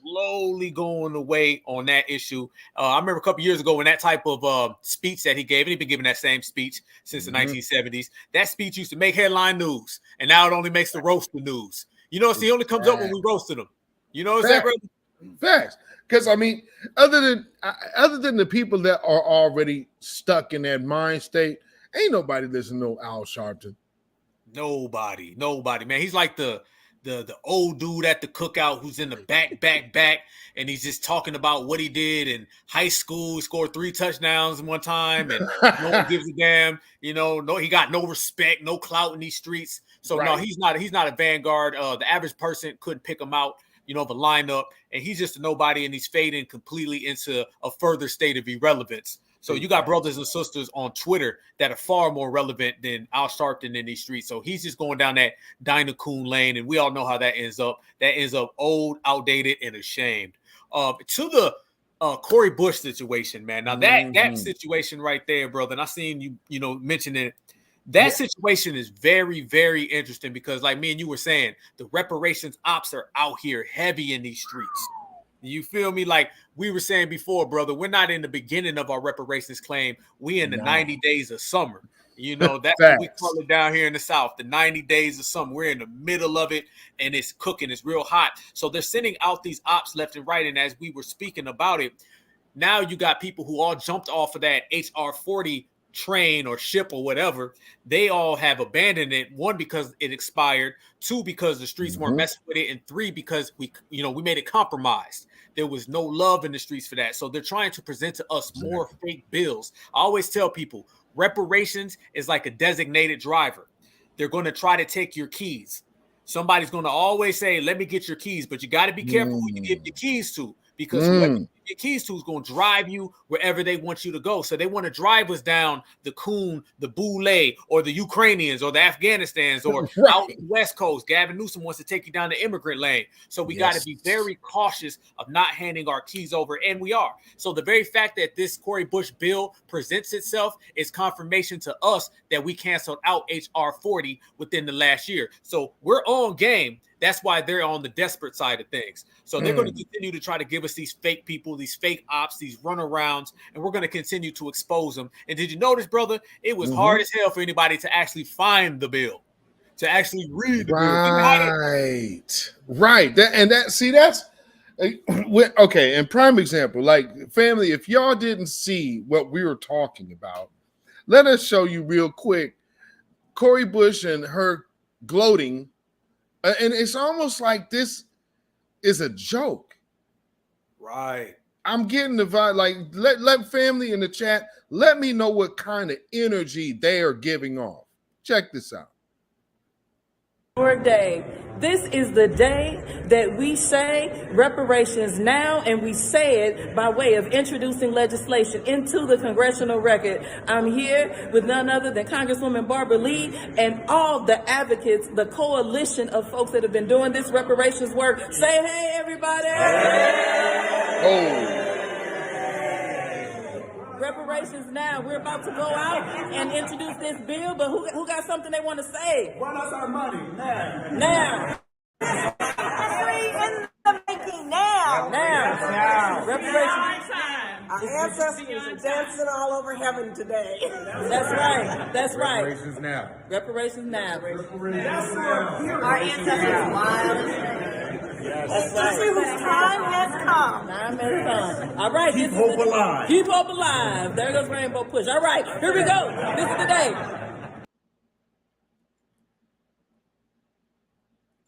slowly going away on that issue. I remember a couple years ago when that type of speech that he gave, and he's been giving that same speech since the 1970s. That speech used to make headline news, and now it only makes the roast the news. He only comes up when we roasted him. Is that right? Facts. Because I mean, other than the people that are already stuck in that mind state, ain't nobody listening to Al Sharpton. Nobody, man. He's like the old dude at the cookout who's in the back, and he's just talking about what he did in high school. He scored 3 touchdowns in one time, and no one gives a damn. No, he got no respect, no clout in these streets. So right. No, he's not a vanguard. The average person couldn't pick him out, the lineup, and he's just a nobody, and he's fading completely into a further state of irrelevance. So you got brothers and sisters on Twitter that are far more relevant than Al Sharpton in these streets. So he's just going down that Dinah Coon lane, and we all know how that ends up. That ends up old, outdated, and ashamed. To the Cori Bush situation, man. Now that situation right there, brother, and I seen you mention it. That situation is very, very interesting because, like me and you were saying, the reparations ops are out here heavy in these streets. You feel me? Like we were saying before, brother, we're not in the beginning of our reparations claim. We in the 90 days of summer. That's what we call it down here in the South, the 90 days of summer. We're in the middle of it, and it's cooking. It's real hot. So they're sending out these ops left and right. And as we were speaking about it, now you got people who all jumped off of that HR 40 train or ship or whatever. They all have abandoned it. 1, because it expired. 2, because the streets weren't messing with it. And 3, because we made it compromised. There was no love in the streets for that. So they're trying to present to us more fake bills. I always tell people reparations is like a designated driver. They're going to try to take your keys. somebody's going to always say, let me get your keys, but you got to be careful who you give your keys to, because whoever you give your keys to is going to drive you wherever they want you to go. So they want to drive us down the Coon, the Boule, or the Ukrainians, or the Afghanistans, or out the West Coast. Gavin Newsom wants to take you down the immigrant lane. So we got to be very cautious of not handing our keys over, and we are. So the very fact that this Cori Bush bill presents itself is confirmation to us that we canceled out H.R. 40 within the last year. So we're on game. That's why they're on the desperate side of things. So they're going to continue to try to give us these fake people, these fake ops, these runarounds, and we're going to continue to expose them. And did you notice, brother, it was hard as hell for anybody to actually find the bill, to actually read the bill. Right. That's okay. And prime example, like, family, if y'all didn't see what we were talking about, let us show you real quick Cori Bush and her gloating. And it's almost like this is a joke. Right. I'm getting the vibe. Like, let family in the chat, let me know what kind of energy they are giving off. Check this out. Day. This is the day that we say reparations now, and we say it by way of introducing legislation into the congressional record. I'm here with none other than Congresswoman Barbara Lee and all the advocates, the coalition of folks that have been doing this reparations work. Say hey, everybody. Oh. Reparations now. We're about to go out and introduce this bill, but who got something they want to say? Run us our money now. Now. In the making now. Now. Reparations. Our ancestors are dancing all over heaven today. That's right. That's right. Reparations now. Reparations now. Our ancestors wild. That's right. Time has come. Time has come. All right. Keep hope alive. Keep hope alive. There goes Rainbow Push. All right. Here we go. This is the day.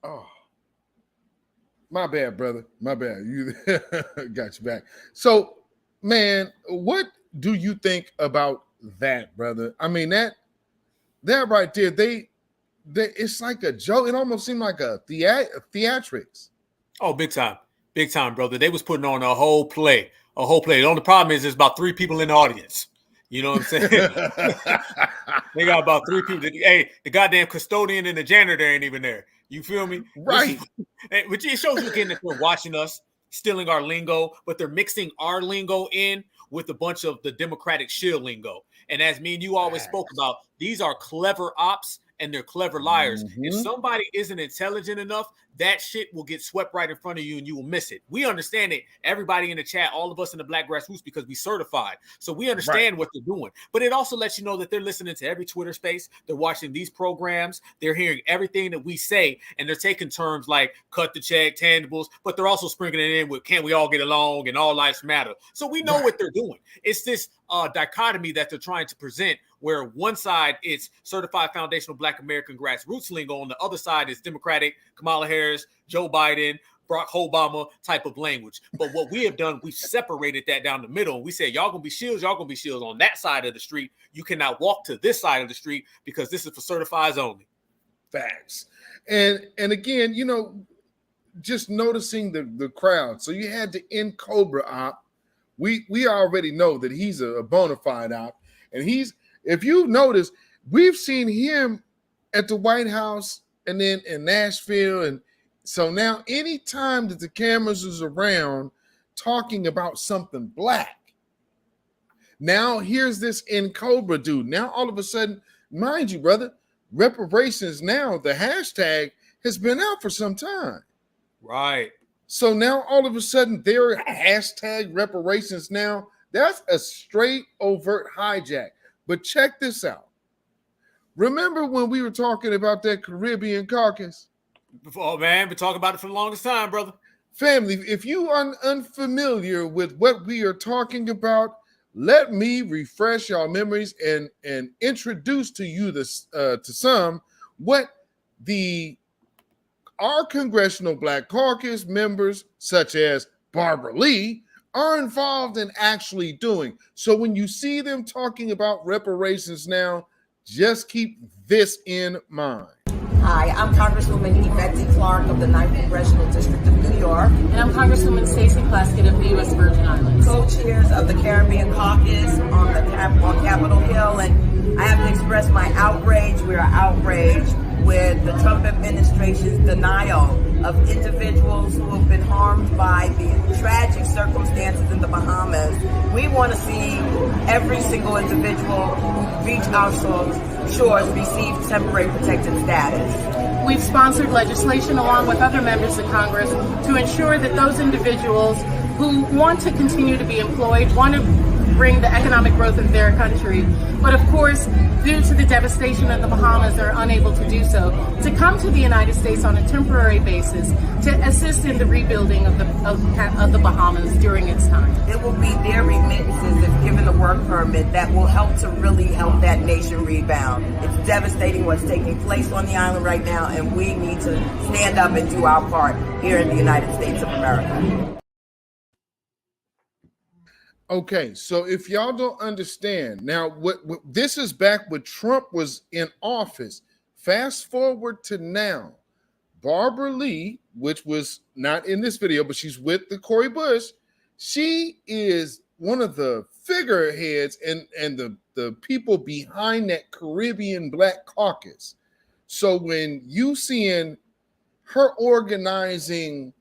Oh. My bad, brother. My bad. You got you back. So, man, what do you think about that, brother? I mean, that right there, they it's like a joke. It almost seemed like a theatrics. Oh, big time, brother. They was putting on a whole play. The only problem is there's about 3 people in the audience. You know what I'm saying? They got about 3 people. Hey, the goddamn custodian and the janitor ain't even there. You feel me? Right. Which it shows you again that they're watching us, stealing our lingo, but they're mixing our lingo in with a bunch of the Democratic shield lingo. And as me and you always spoke about, these are clever ops and they're clever liars. If somebody isn't intelligent enough, that shit will get swept right in front of you and you will miss it. We understand it. Everybody in the chat, all of us in the Black Grassroots, because we certified. So we understand what they're doing. But it also lets you know that they're listening to every Twitter space. They're watching these programs. They're hearing everything that we say. And they're taking terms like cut the check, tangibles, but they're also sprinkling it in with can we all get along and all lives matter. So we know what they're doing. It's this dichotomy that they're trying to present, where one side it's certified foundational Black American grassroots lingo, on the other side is Democratic, Kamala Harris, Joe Biden, Barack Obama type of language. But what we have done, we've separated that down the middle. We said, y'all gonna be shields on that side of the street. You cannot walk to this side of the street because this is for certifieds only. Facts. And again, you know, just noticing the crowd. So you had the Cobra op. We already know that he's a bona fide op. And if you notice, we've seen him at the White House and then in Nashville. And so now anytime that the cameras is around talking about something Black, now here's this Cobra dude. Now all of a sudden, mind you, brother, reparations now, the hashtag has been out for some time. Right. So now all of a sudden they're hashtag reparations now. That's a straight overt hijack. But check this out. Remember when we were talking about that Caribbean caucus? Oh, man, been talking about it for the longest time, brother. Family, if you are unfamiliar with what we are talking about, let me refresh your memories and introduce to you this to some what our Congressional Black Caucus members, such as Barbara Lee, are involved in actually doing. So when you see them talking about reparations now, just keep this in mind. Hi, I'm Congresswoman Yvette D. Clark of the 9th Congressional District of New York. And I'm Congresswoman Stacey Plaskett of the U.S. Virgin Islands. Co-chairs of the Caribbean Caucus on Capitol Hill, and I have to express my outrage. We are outraged with the Trump administration's denial of individuals who have been harmed by the tragic circumstances in the Bahamas. We want to see every single individual who reach our shores receive temporary protected status. We've sponsored legislation along with other members of Congress to ensure that those individuals who want to continue to be employed, want to bring the economic growth of their country, but of course, due to the devastation of the Bahamas, are unable to do so, to come to the United States on a temporary basis to assist in the rebuilding of the Bahamas during its time. It will be their remittances, if given a work permit, that will help to really help that nation rebound. It's devastating what's taking place on the island right now, and we need to stand up and do our part here in the United States of America. Okay, so if y'all don't understand, now what this is back when Trump was in office. Fast forward to now, Barbara Lee, which was not in this video, but she's with the Cori Bush. She is one of the figureheads and the people behind that Caribbean Black Caucus. So when you seeing her organizing,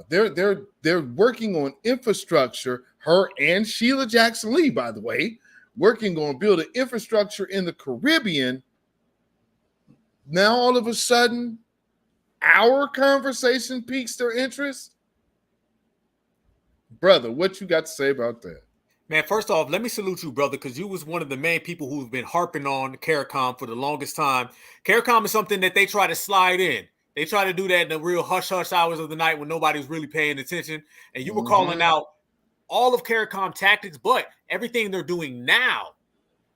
they're working on infrastructure. Her and Sheila Jackson Lee, by the way, working on building infrastructure in the Caribbean. Now, all of a sudden, our conversation piques their interest. Brother, what you got to say about that? Man, first off, let me salute you, brother, because you was one of the main people who've been harping on CARICOM for the longest time. CARICOM is something that they try to slide in. They try to do that in the real hush-hush hours of the night when nobody's really paying attention. And you were calling out all of CARICOM tactics, but everything they're doing now,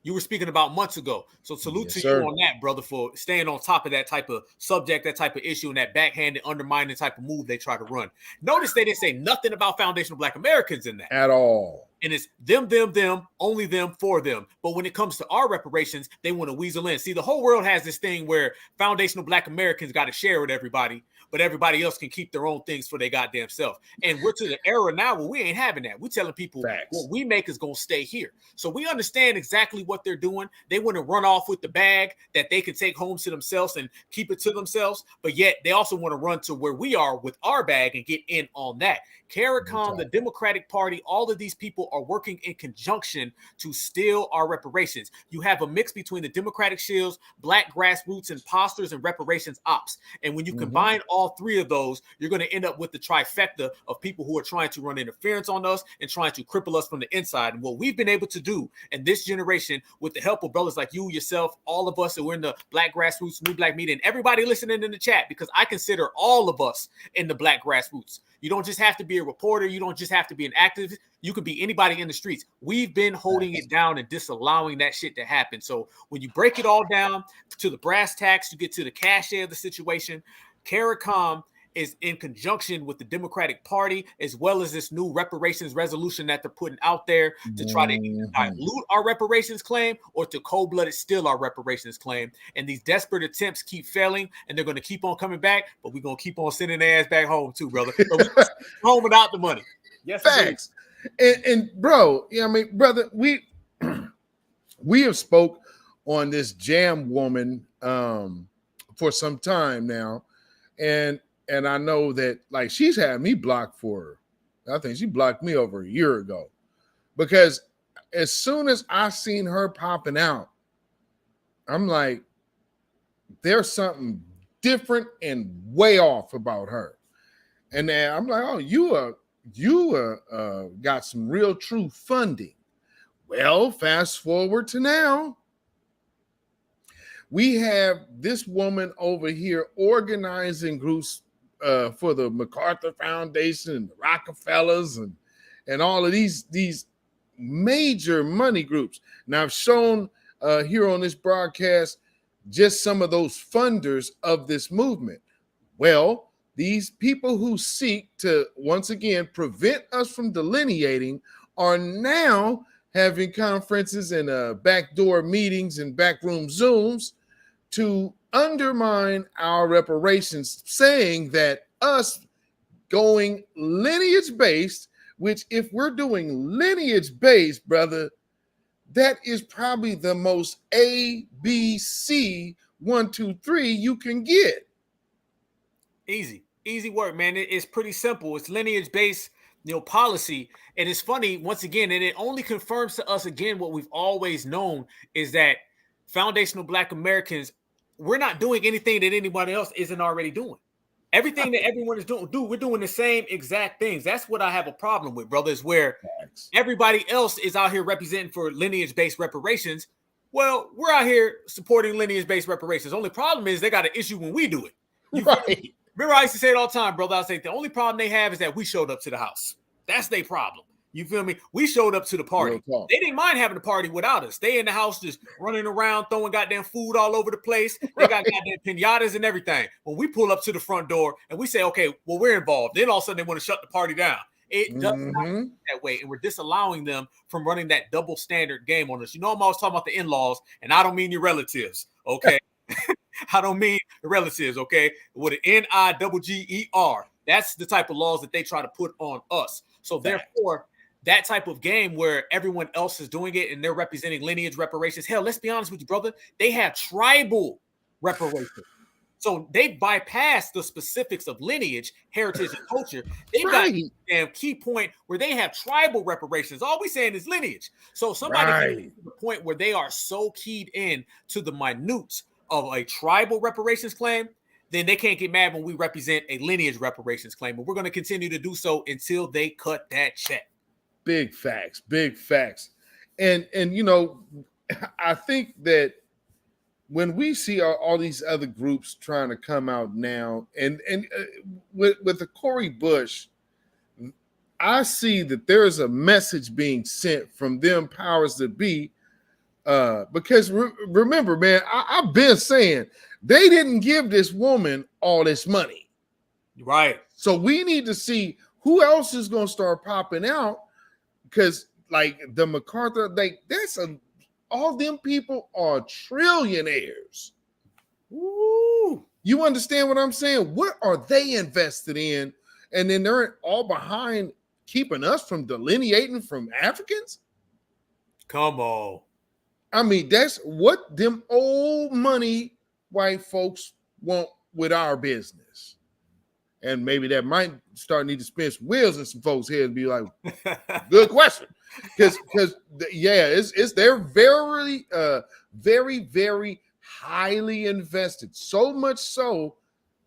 you were speaking about months ago. So salute to you on that, brother, for staying on top of that type of subject, that type of issue, and that backhanded, undermining type of move they try to run. Notice they didn't say nothing about foundational Black Americans in that. At all. And it's them, only them, for them. But when it comes to our reparations, they want to weasel in. See, the whole world has this thing where foundational Black Americans got to share with everybody, but everybody else can keep their own things for their goddamn self. And we're to the era now where we ain't having that. We're telling people what we make is going to stay here. So we understand exactly what they're doing. They want to run off with the bag that they can take home to themselves and keep it to themselves. But yet they also want to run to where we are with our bag and get in on that. CARICOM, the Democratic Party, all of these people are working in conjunction to steal our reparations. You have a mix between the Democratic shills, Black grassroots imposters, and reparations ops. And when you combine all three of those, you're going to end up with the trifecta of people who are trying to run interference on us and trying to cripple us from the inside. And what we've been able to do in this generation, with the help of brothers like you, yourself, all of us who are in the Black grassroots, New Black Media, and everybody listening in the chat, because I consider all of us in the Black grassroots. You don't just have to be a reporter. You don't just have to be an activist. You could be anybody in the streets. We've been holding it down and disallowing that shit to happen. So when you break it all down to the brass tacks, you get to the cachet of the situation. CARICOM is in conjunction with the Democratic Party, as well as this new reparations resolution that they're putting out there to try to either dilute our reparations claim or to cold-blooded steal our reparations claim. And these desperate attempts keep failing, and they're going to keep on coming back, but we're going to keep on sending their ass back home too, brother. So we're home without the money. Yes, facts. And bro, I mean, brother, we have spoke on this jam woman for some time now, and I know that, like, she's had me blocked for her. I think she blocked me over a year ago, because as soon as I seen her popping out, I'm like, there's something different and way off about her. And then I'm like, oh, you got some real true funding. Well, fast forward to now. We have this woman over here organizing groups for the MacArthur Foundation and the Rockefellers and all of these major money groups. Now, I've shown here on this broadcast just some of those funders of this movement. Well, these people who seek to, once again, prevent us from delineating are now having conferences and backdoor meetings and backroom Zooms to undermine our reparations, saying that us going lineage-based, which if we're doing lineage-based, brother, that is probably the most ABC 1, 2, 3 you can get. Easy work, man. It's pretty simple. It's lineage-based, policy. And it's funny, once again, and it only confirms to us again what we've always known is that foundational Black Americans, we're not doing anything that anybody else isn't already doing. Everything that everyone is doing, we're doing the same exact things. That's what I have a problem with, brother, is where everybody else is out here representing for lineage-based reparations. Well, we're out here supporting lineage-based reparations. Only problem is they got an issue when we do it. Right. Remember, I used to say it all the time, brother. I say the only problem they have is that we showed up to the house. That's their problem. You feel me? We showed up to the party. They didn't mind having a party without us. They in the house just running around, throwing goddamn food all over the place. They got goddamn pinatas and everything. When we pull up to the front door and we say, okay, well, we're involved. Then all of a sudden they want to shut the party down. It does not work that way. And we're disallowing them from running that double standard game on us. I'm always talking about the in-laws, and I don't mean your relatives, okay? I don't mean the relatives, okay? With an N-I-double-G-E-R. That's the type of laws that they try to put on us. So therefore, that type of game where everyone else is doing it and they're representing lineage reparations. Hell, let's be honest with you, brother. They have tribal reparations. So they bypass the specifics of lineage, heritage, and culture. They've got a damn key point where they have tribal reparations. All we saying is lineage. So somebody gets to the point where they are so keyed in to the minutes of a tribal reparations claim, then they can't get mad when we represent a lineage reparations claim. But we're going to continue to do so until they cut that check. Big facts, big facts. And I think that when we see all these other groups trying to come out now, and with the Cori Bush, I see that there is a message being sent from them powers that be. Because remember, man, I've been saying they didn't give this woman all this money. Right. So we need to see who else is going to start popping out. Because like the MacArthur, all them people are trillionaires. Ooh. You understand what I'm saying? What are they invested in? And then they're all behind keeping us from delineating from Africans? Come on. I mean, that's what them old money white folks want with our business. And maybe that might need to spin some wheels in some folks' heads and be like, good question. Because they're very, very, very highly invested. So much so,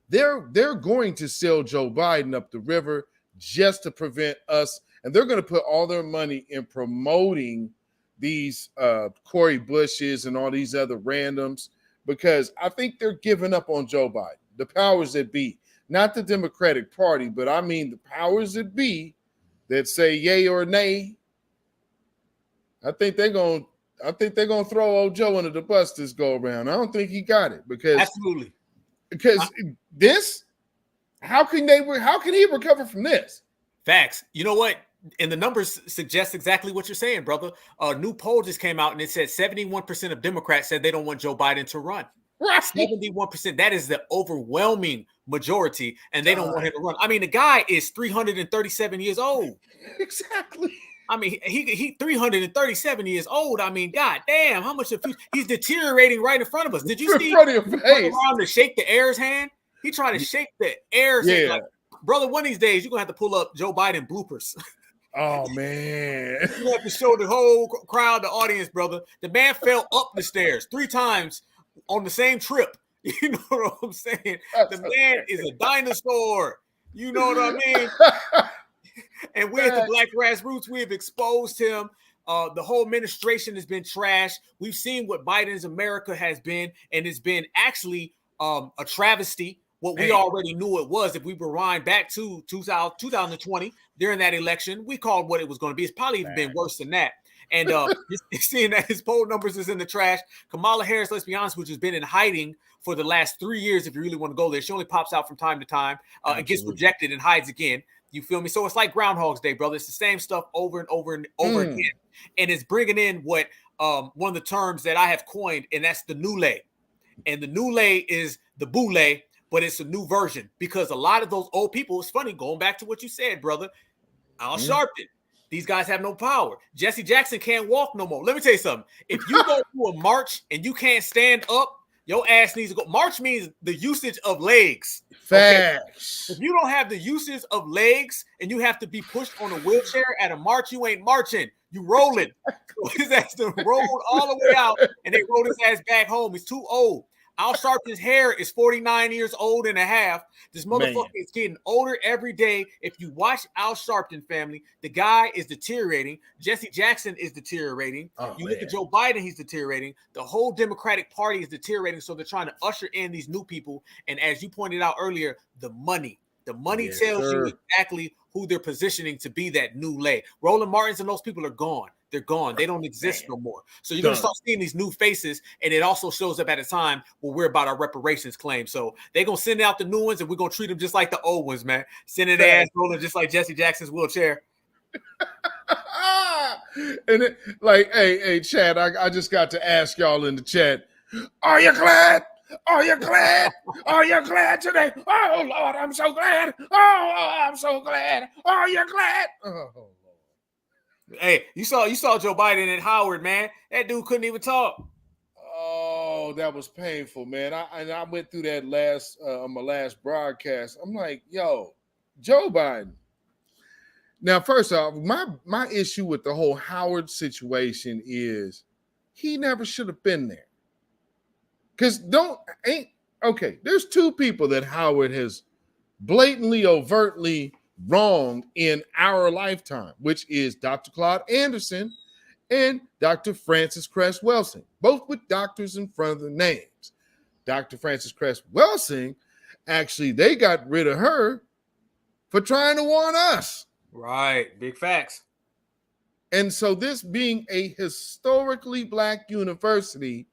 they're going to sell Joe Biden up the river just to prevent us. And they're going to put all their money in promoting these Cori Bushes and all these other randoms, because I think they're giving up on Joe Biden. The powers that be. Not the Democratic Party, but I mean the powers that be that say yay or nay. I think they're gonna throw old Joe under the bus this go around. I don't think he got it because this. How can he recover from this? Facts. You know what? And the numbers suggest exactly what you're saying, brother. A new poll just came out and it said 71% of Democrats said they don't want Joe Biden to run. Right. 71%. That is the overwhelming majority, and they don't want him to run. I mean, the guy is 337 years old. Exactly. I mean, he 337 years old. I mean, god damn, how much of he's deteriorating right in front of us. Did you see him around to shake the heir's hand? He tried to shake the heir's hand. Like, brother, one of these days you're gonna have to pull up Joe Biden bloopers. Oh man. You have to show the whole crowd, the audience, brother. The man fell up the stairs 3 times on the same trip. You know what I'm saying? The man is a dinosaur. You know what I mean? And we at the Black Grassroots, we have exposed him. The whole administration has been trashed. We've seen what Biden's America has been, and it's been actually a travesty. What we already knew it was. If we rewind back to 2020, during that election, we called what it was going to be. It's probably even been worse than that. And seeing that his poll numbers is in the trash. Kamala Harris, let's be honest, which has been in hiding for the last 3 years, if you really want to go there. She only pops out from time to time and gets rejected and hides again. You feel me? So it's like Groundhog's Day, brother. It's the same stuff over and over and over again. And it's bringing in what one of the terms that I have coined, and that's the noule. and the new lay is the boule, but it's a new version because a lot of those old people, it's funny, going back to what you said, brother, Al Sharpton, these guys have no power. Jesse Jackson can't walk no more. Let me tell you something. If you go to a march and you can't stand up, your ass needs to go. March means the usage of legs. Facts. Okay? If you don't have the usage of legs and you have to be pushed on a wheelchair at a march, you ain't marching. You rolling. So his ass to roll all the way out, and they rolled his ass back home. He's too old. Al Sharpton's hair is 49 years old and a half. This motherfucker is getting older every day. If you watch Al Sharpton, family, the guy is deteriorating. Jesse Jackson is deteriorating. Look at Joe Biden, he's deteriorating. The whole Democratic Party is deteriorating, so they're trying to usher in these new people. And as you pointed out earlier, the money tells you exactly who they're positioning to be that new lay. Roland Martins and those people are gone. They're gone. They don't exist no more. So you're going to start seeing these new faces, and it also shows up at a time where we're about our reparations claim. So they're going to send out the new ones, and we're going to treat them just like the old ones, man. Sending their ass rolling just like Jesse Jackson's wheelchair. And it, like, hey, Chad, I just got to ask y'all in the chat, are you glad? Are you glad? Are you glad today? Oh, Lord, I'm so glad. Oh, I'm so glad. Are you glad? Oh. Hey, you saw Joe Biden and Howard, man. That dude couldn't even talk. Oh, that was painful, man. I went through that on my last broadcast. I'm like, yo, Joe Biden. Now, first off, my issue with the whole Howard situation is he never should have been there. Because there's two people that Howard has blatantly, overtly wronged in our lifetime, which is Dr. Claude Anderson and Dr. Frances Cress Welsing, both with doctors in front of their names. Dr. Frances Cress Welsing, actually, they got rid of her for trying to warn us. Right, big facts. And so this being a historically Black university,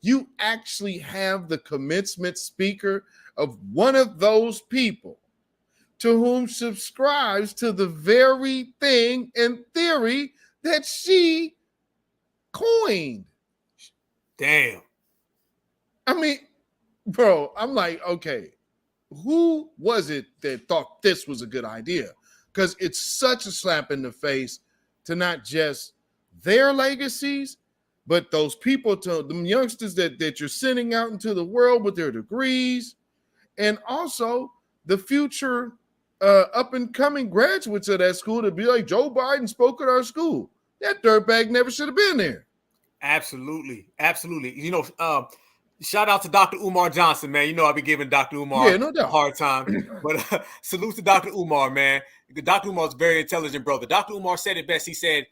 you actually have the commencement speaker of one of those people to whom subscribes to the very thing and theory that she coined. Damn. I mean, bro, I'm like, okay, who was it that thought this was a good idea? Because it's such a slap in the face to not just their legacies, but those people, to them youngsters that you're sending out into the world with their degrees, and also the future up and coming graduates of that school to be like, Joe Biden spoke at our school. That dirtbag never should have been there. Absolutely. You know, shout out to Dr. Umar Johnson, man. You know, I've been giving Dr. Umar a hard time, but salute to Dr. Umar, man. Dr. Umar's a very intelligent brother. Dr. Umar said it best. He said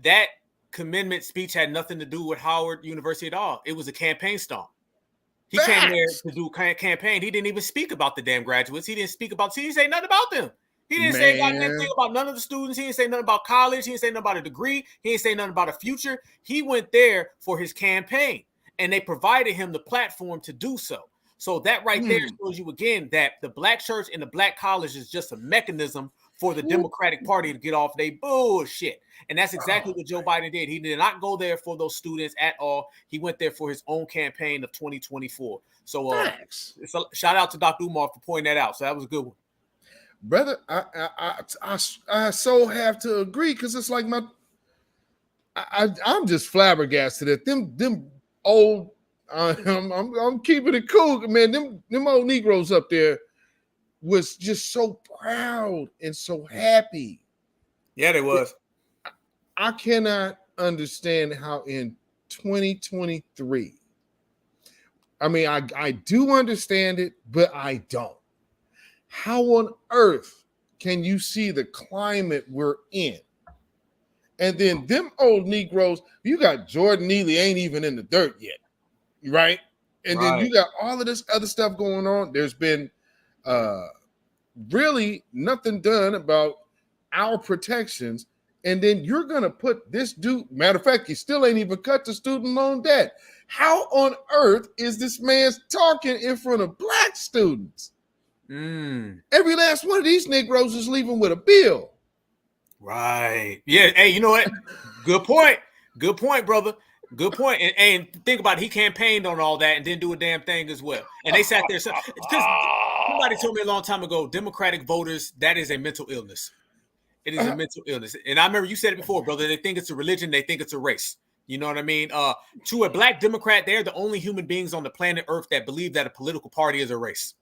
that commencement speech had nothing to do with Howard University at all. It was a campaign stomp. He came there to do campaign. He didn't even speak about the damn graduates. He didn't say nothing about them. He didn't say anything about none of the students. He didn't say nothing about college. He didn't say nothing about a degree. He didn't say nothing about a future. He went there for his campaign, and they provided him the platform to do so. So that right there shows you again that the Black church and the Black college is just a mechanism for the Democratic Party to get off their bullshit. And that's exactly what Joe Biden did. He did not go there for those students at all. He went there for his own campaign of 2024. So shout out to Dr. Umar for pointing that out. So that was a good one. Brother, I so have to agree, because it's like I'm just flabbergasted at them old, I'm keeping it cool, man. Them old Negroes up there was just so proud and so happy. Yeah, they was. I cannot understand how in 2023, I mean, I do understand it, but I don't. How on earth can you see the climate we're in? And then them old Negroes, you got Jordan Neely ain't even in the dirt yet, right? And then you got all of this other stuff going on. There's been really nothing done about our protections. And then you're going to put this dude, matter of fact, he still ain't even cut the student loan debt. How on earth is this man talking in front of Black students? Every last one of these Negroes is leaving with a bill. Right. Yeah. Hey, you know what? Good point. Good point, brother. Good point. And think about it. He campaigned on all that and didn't do a damn thing as well. And they sat there. Because somebody told me a long time ago, Democratic voters, that is a mental illness. It is a mental illness. And I remember you said it before, brother. They think it's a religion. They think it's a race. You know what I mean? To a black Democrat, they're the only human beings on the planet Earth that believe that a political party is a race.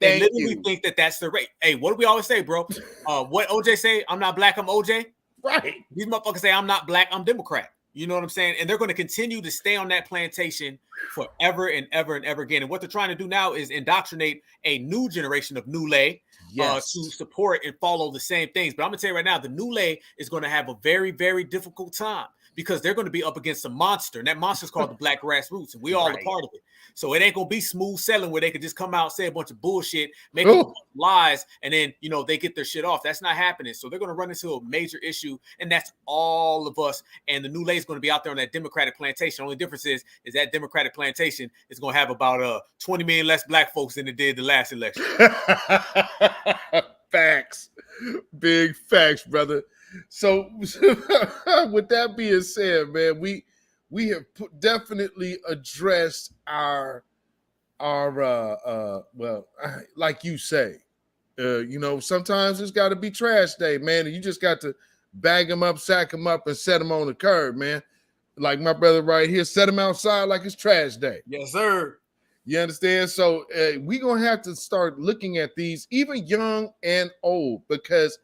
They literally think that that's the race. Hey, what do we always say, bro? What OJ say? I'm not black, I'm OJ. Right. These motherfuckers say I'm not black, I'm Democrat. You know what I'm saying? And they're going to continue to stay on that plantation forever and ever and ever again. And what they're trying to do now is indoctrinate a new generation of New to support and follow the same things. But I'm going to tell you right now, the New is going to have a very, very difficult time because they're going to be up against a monster. And that monster is called the Black Grassroots. And we all a part of it. So it ain't going to be smooth selling where they could just come out and say a bunch of bullshit, make up lies, and then, they get their shit off. That's not happening. So they're going to run into a major issue. And that's all of us. And the New is going to be out there on that Democratic plantation. The only difference is that Democratic plantation is going to have about 20 million less black folks than it did the last election. Facts. Big facts, brother. So with that being said, man, we have definitely addressed our like you say, sometimes it's got to be trash day, man, and you just got to bag them up, sack them up, and set them on the curb, man. Like my brother right here, set them outside like it's trash day. Yes, sir. You understand? So we're going to have to start looking at these, even young and old, because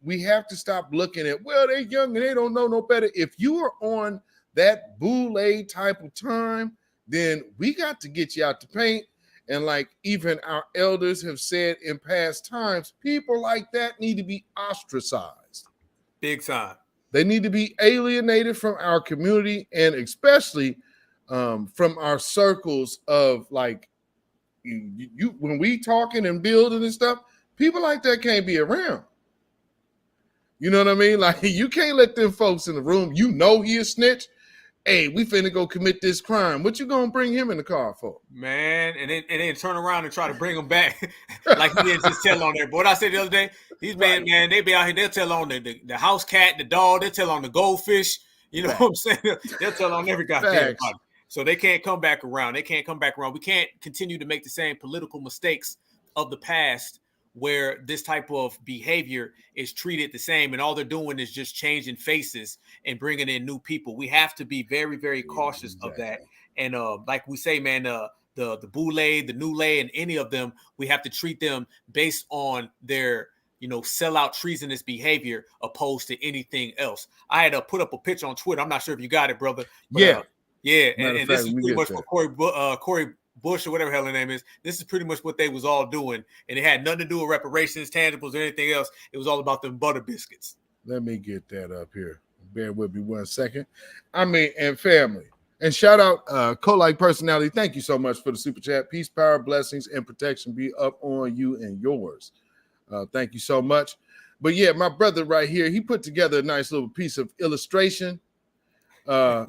we have to stop looking at, well, they're young and they don't know no better. If you are on that boule type of time, then we got to get you out the paint. And like even our elders have said in past times, people like that need to be ostracized. Big time. They need to be alienated from our community, and especially from our circles of like you when we talking and building and stuff, people like that can't be around. You know what I mean? Like you can't let them folks in the room. He a snitch. Hey, we finna go commit this crime. What you gonna bring him in the car for? Man, and then turn around and try to bring him back like he didn't just tell on there. But what I said the other day, these man, they be out here, they'll tell on the house cat, the dog, they'll tell on the goldfish. You know what I'm saying? They'll tell on every goddamn body. So they can't come back around. We can't continue to make the same political mistakes of the past where this type of behavior is treated the same and all they're doing is just changing faces and bringing in new people. We have to be very, very cautious of that. And like we say, man, the boule, the New, and any of them, we have to treat them based on their, sellout treasonous behavior opposed to anything else. I had put up a picture on Twitter. I'm not sure if you got it, brother. But, and this is pretty much for Corey Bush or whatever the hell her name is. This is pretty much what they was all doing, and it had nothing to do with reparations, tangibles, or anything else. It was all about them butter biscuits. Let me get that up here. Bear with me 1 second. And family. And shout out Co-Like Personality. Thank you so much for the super chat. Peace, power, blessings, and protection be up on you and yours. Thank you so much. But yeah, my brother right here, he put together a nice little piece of illustration. Boy,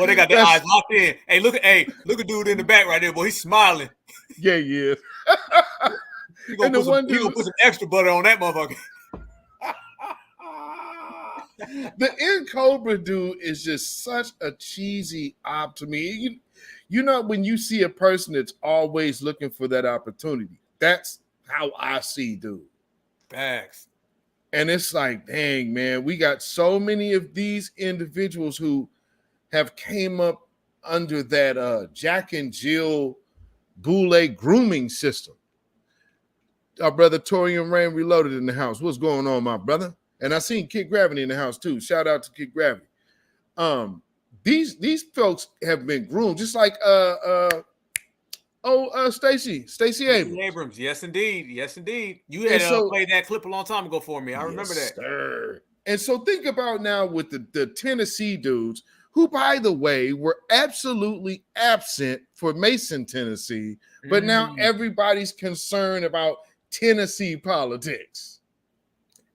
they got their eyes locked in. Hey, look at dude in the back right there, boy. He's smiling. Yeah, he is. He gonna put some extra butter on that motherfucker. The N Cobra dude is just such a cheesy op to me. When you see a person that's always looking for that opportunity, that's how I see dude. Facts. And it's like, dang, man, we got so many of these individuals who have came up under that Jack and Jill Boule grooming system. Our brother Torian Rain Reloaded in the house. What's going on, my brother? And I seen Kid Gravity in the house too. Shout out to Kid Gravity. These folks have been groomed, just like Stacey Abrams. Yes, indeed. You had played that clip a long time ago for me. I remember that. Sir. And so think about now with the Tennessee dudes, who, by the way, were absolutely absent for Mason, Tennessee, but now everybody's concerned about Tennessee politics.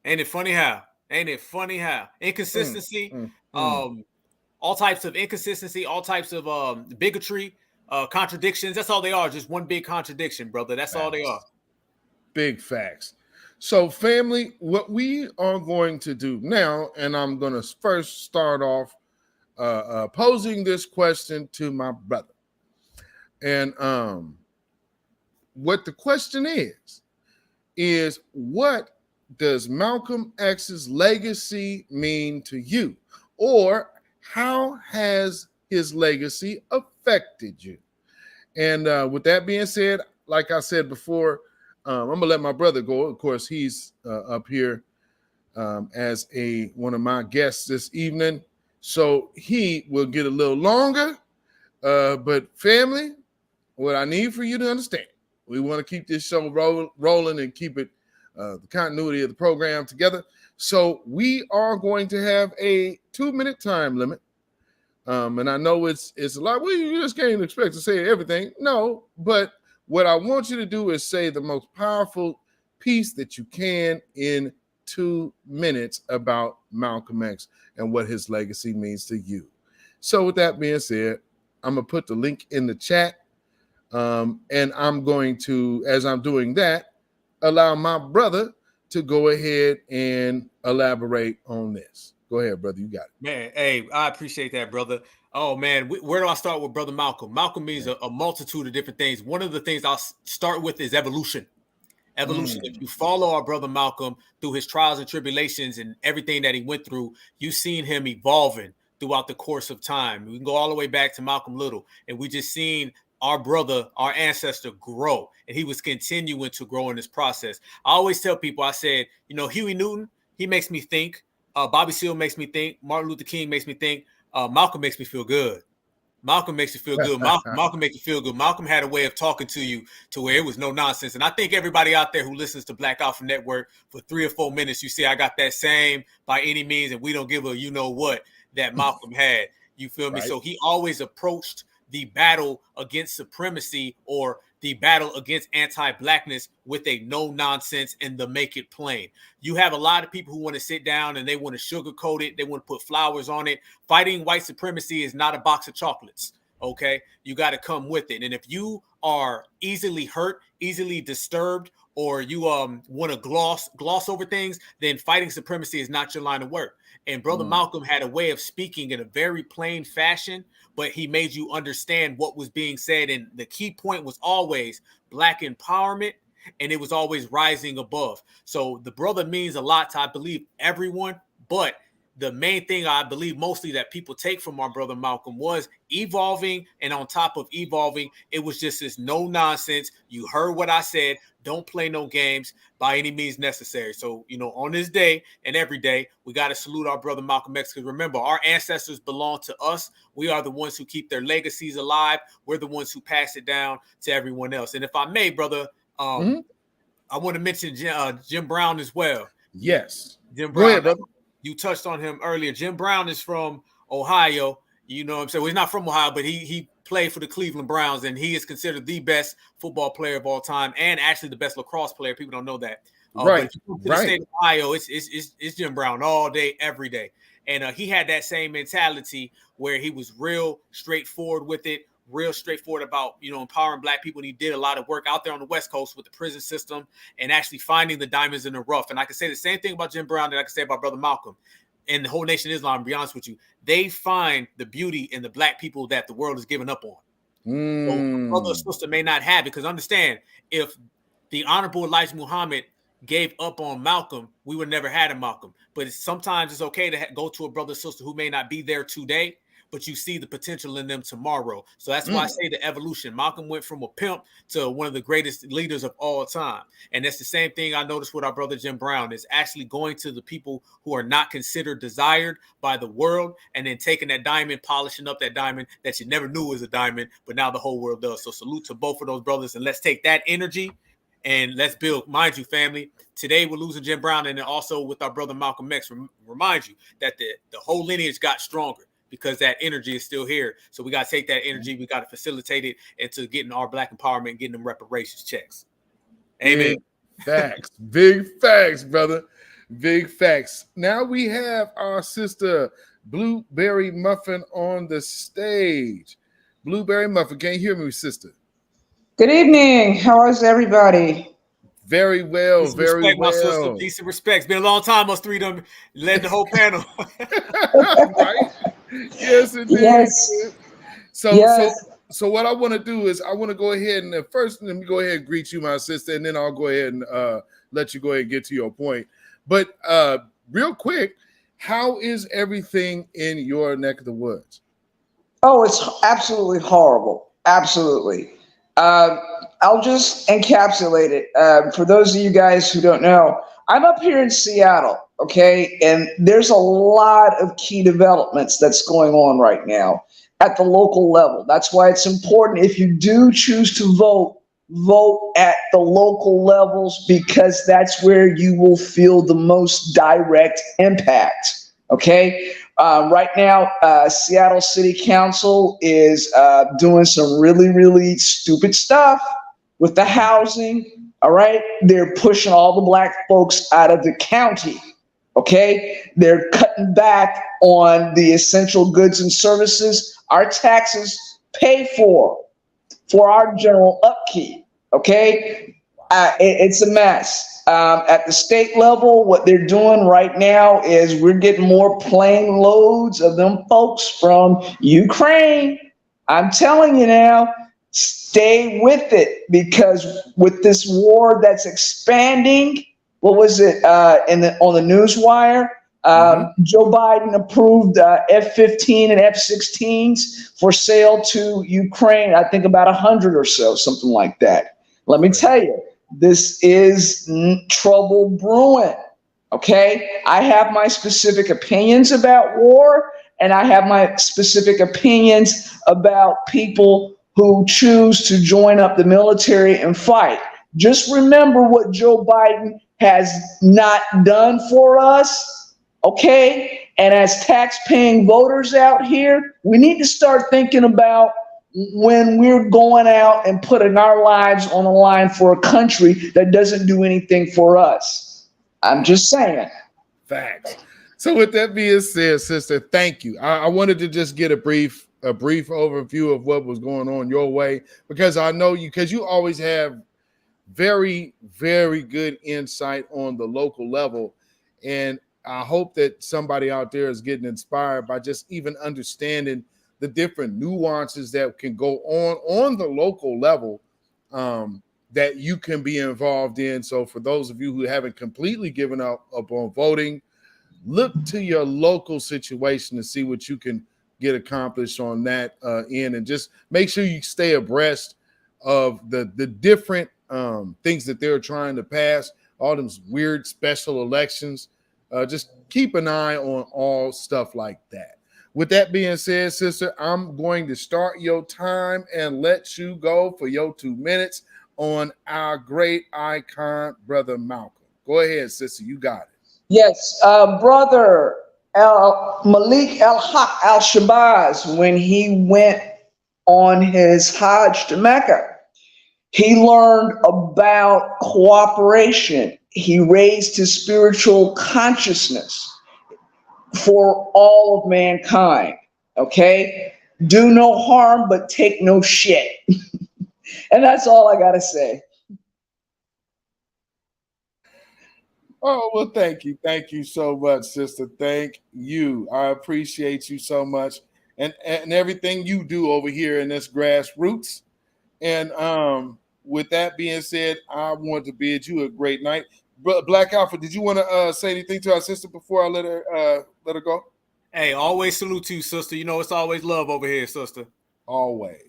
Ain't it funny how? Inconsistency, all types of inconsistency, all types of bigotry, contradictions. That's all they are. Just one big contradiction, brother. That's all they are. Big facts. So, family, what we are going to do now, and I'm going to first start off posing this question to my brother. And what the question is what does Malcolm X's legacy mean to you? Or how has his legacy affected you? And with that being said, like I said before, I'm gonna let my brother go. Of course, he's up here as one of my guests this evening, so he will get a little longer. But family, what I need for you to understand, we want to keep this show rolling and keep it the continuity of the program together. So we are going to have a 2-minute time limit. And I know it's a lot. Well, you just can't expect to say everything. No, but what I want you to do is say the most powerful piece that you can in 2 minutes about Malcolm X and what his legacy means to you. So with that being said, I'm going to put the link in the chat. And I'm going to, as I'm doing that, allow my brother to go ahead and elaborate on this. Go ahead, brother. You got it. Man, hey, I appreciate that, brother. Oh, man, where do I start with Brother Malcolm? Malcolm means a multitude of different things. One of the things I'll start with is evolution. Evolution. If you follow our brother Malcolm through his trials and tribulations and everything that he went through, you've seen him evolving throughout the course of time. We can go all the way back to Malcolm Little, and we just seen our brother, our ancestor, grow, and he was continuing to grow in this process. I always tell people, I said, Huey Newton, he makes me think. Bobby Seale makes me think. Martin Luther King makes me think. Malcolm makes me feel good. Malcolm makes you feel good. Malcolm makes you feel good. Malcolm had a way of talking to you to where it was no nonsense. And I think everybody out there who listens to Black Alpha Network for 3 or 4 minutes, you see I got that same by any means, and we don't give a you-know-what that Malcolm had. You feel me? Right. So he always approached the battle against supremacy or the battle against anti-blackness with a no nonsense and the make it plain. You have a lot of people who want to sit down and they want to sugarcoat it. They want to put flowers on it. Fighting white supremacy is not a box of chocolates. Okay. You got to come with it. And if you are easily hurt, easily disturbed, or you want to gloss over things, then fighting supremacy is not your line of work. And Brother Malcolm had a way of speaking in a very plain fashion, but he made you understand what was being said. And the key point was always Black empowerment, and it was always rising above. So the brother means a lot to, I believe, everyone. But the main thing I believe mostly that people take from our brother Malcolm was evolving. And on top of evolving, it was just this no nonsense. You heard what I said. Don't play no games by any means necessary. So, on this day and every day, we got to salute our brother Malcolm X, because remember, our ancestors belong to us. We are the ones who keep their legacies alive. We're the ones who pass it down to everyone else. And if I may, brother, I want to mention Jim Brown as well. Yes. Jim Brown. Go ahead, brother. You touched on him earlier. Jim Brown is from Ohio. You know what I'm saying? Well, he's not from Ohio, but he played for the Cleveland Browns, and he is considered the best football player of all time, and actually the best lacrosse player. People don't know that. Right. But if you go to the state of Ohio, it's Jim Brown all day, every day. And he had that same mentality where he was real straightforward with it, real straightforward about, empowering Black people. And he did a lot of work out there on the West Coast with the prison system and actually finding the diamonds in the rough. And I can say the same thing about Jim Brown that I can say about Brother Malcolm. And the whole Nation of Islam, to be honest with you, they find the beauty in the Black people that the world has given up on. So brother or sister may not have it, because understand, if the Honorable Elijah Muhammad gave up on Malcolm, we would never had a Malcolm. But sometimes it's okay to go to a brother or sister who may not be there today, but you see the potential in them tomorrow. So that's why I say the evolution. Malcolm went from a pimp to one of the greatest leaders of all time. And that's the same thing I noticed with our brother Jim Brown, is actually going to the people who are not considered desired by the world, and then taking that diamond, polishing up that diamond that you never knew was a diamond, but now the whole world does. So salute to both of those brothers, and let's take that energy and let's build. Mind you, family, today we're losing Jim Brown, and then also with our brother Malcolm X, remind you that the whole lineage got stronger, because that energy is still here. So we got to take that energy. We got to facilitate it into getting our Black empowerment, getting them reparations checks. Amen. Big facts. Big facts, brother. Big facts. Now we have our sister Blueberry Muffin on the stage. Blueberry Muffin, can you hear me, sister? Good evening. How is everybody? Very well, Peace and very respect, my sister. well. Peace and respect. It's been a long time. Us three done led the whole panel. Right? Yes, indeed. Yes. So Yes. so what I want to do is I want to go ahead and first let me go ahead and greet you, my sister, and then I'll go ahead and let you go ahead and get to your point. But real quick, how is everything in your neck of the woods? Oh, it's absolutely horrible. Absolutely. I'll just encapsulate it. For those of you guys who don't know, I'm up here in Seattle, okay? And there's a lot of key developments that's going on right now at the local level. That's why it's important, if you do choose to vote, vote at the local levels, because that's where you will feel the most direct impact, okay? Right now, Seattle City Council is doing some really, really stupid stuff with the housing. All right. They're pushing all the black folks out of the county. Okay. They're cutting back on the essential goods and services our taxes pay for our general upkeep. Okay. It's a mess. At the state level, what they're doing right now is we're getting more plane loads of them folks from Ukraine. I'm telling you now, stay with it, because with this war that's expanding, what was it on the news wire? Joe Biden approved F-15 and F-16s for sale to Ukraine. I think about 100 or so, something like that. Let me tell you, this is trouble brewing. Okay, I have my specific opinions about war, and I have my specific opinions about people who choose to join up the military and fight. Just remember what Joe Biden has not done for us, okay? And as tax-paying voters out here, we need to start thinking about when we're going out and putting our lives on the line for a country that doesn't do anything for us. I'm just saying. Facts. So with that being said, sister, thank you. I wanted to just get a brief overview of what was going on your way, because I know you, because you always have very, very good insight on the local level. And I hope that somebody out there is getting inspired by just even understanding the different nuances that can go on the local level that you can be involved in. So for those of you who haven't completely given up on voting, look to your local situation to see what you can get accomplished on that end, and just make sure you stay abreast of the different things that they're trying to pass, all them weird special elections. Just keep an eye on all stuff like that. With that being said, sister, I'm going to start your time and let you go for your 2 minutes on our great icon, Brother Malcolm. Go ahead, sister. You got it. Yes, brother Malik al-Haq al-Shabazz, when he went on his Hajj to Mecca, he learned about cooperation. He raised his spiritual consciousness for all of mankind. Okay? Do no harm, but take no shit. And that's all I got to say. Oh, well, thank you. Thank you so much, sister. Thank you. I appreciate you so much, and everything you do over here in this grassroots. And with that being said, I want to bid you a great night. Black Alpha, did you want to say anything to our sister before I let her go? Hey, always salute to you, sister. You know it's always love over here, sister. Always.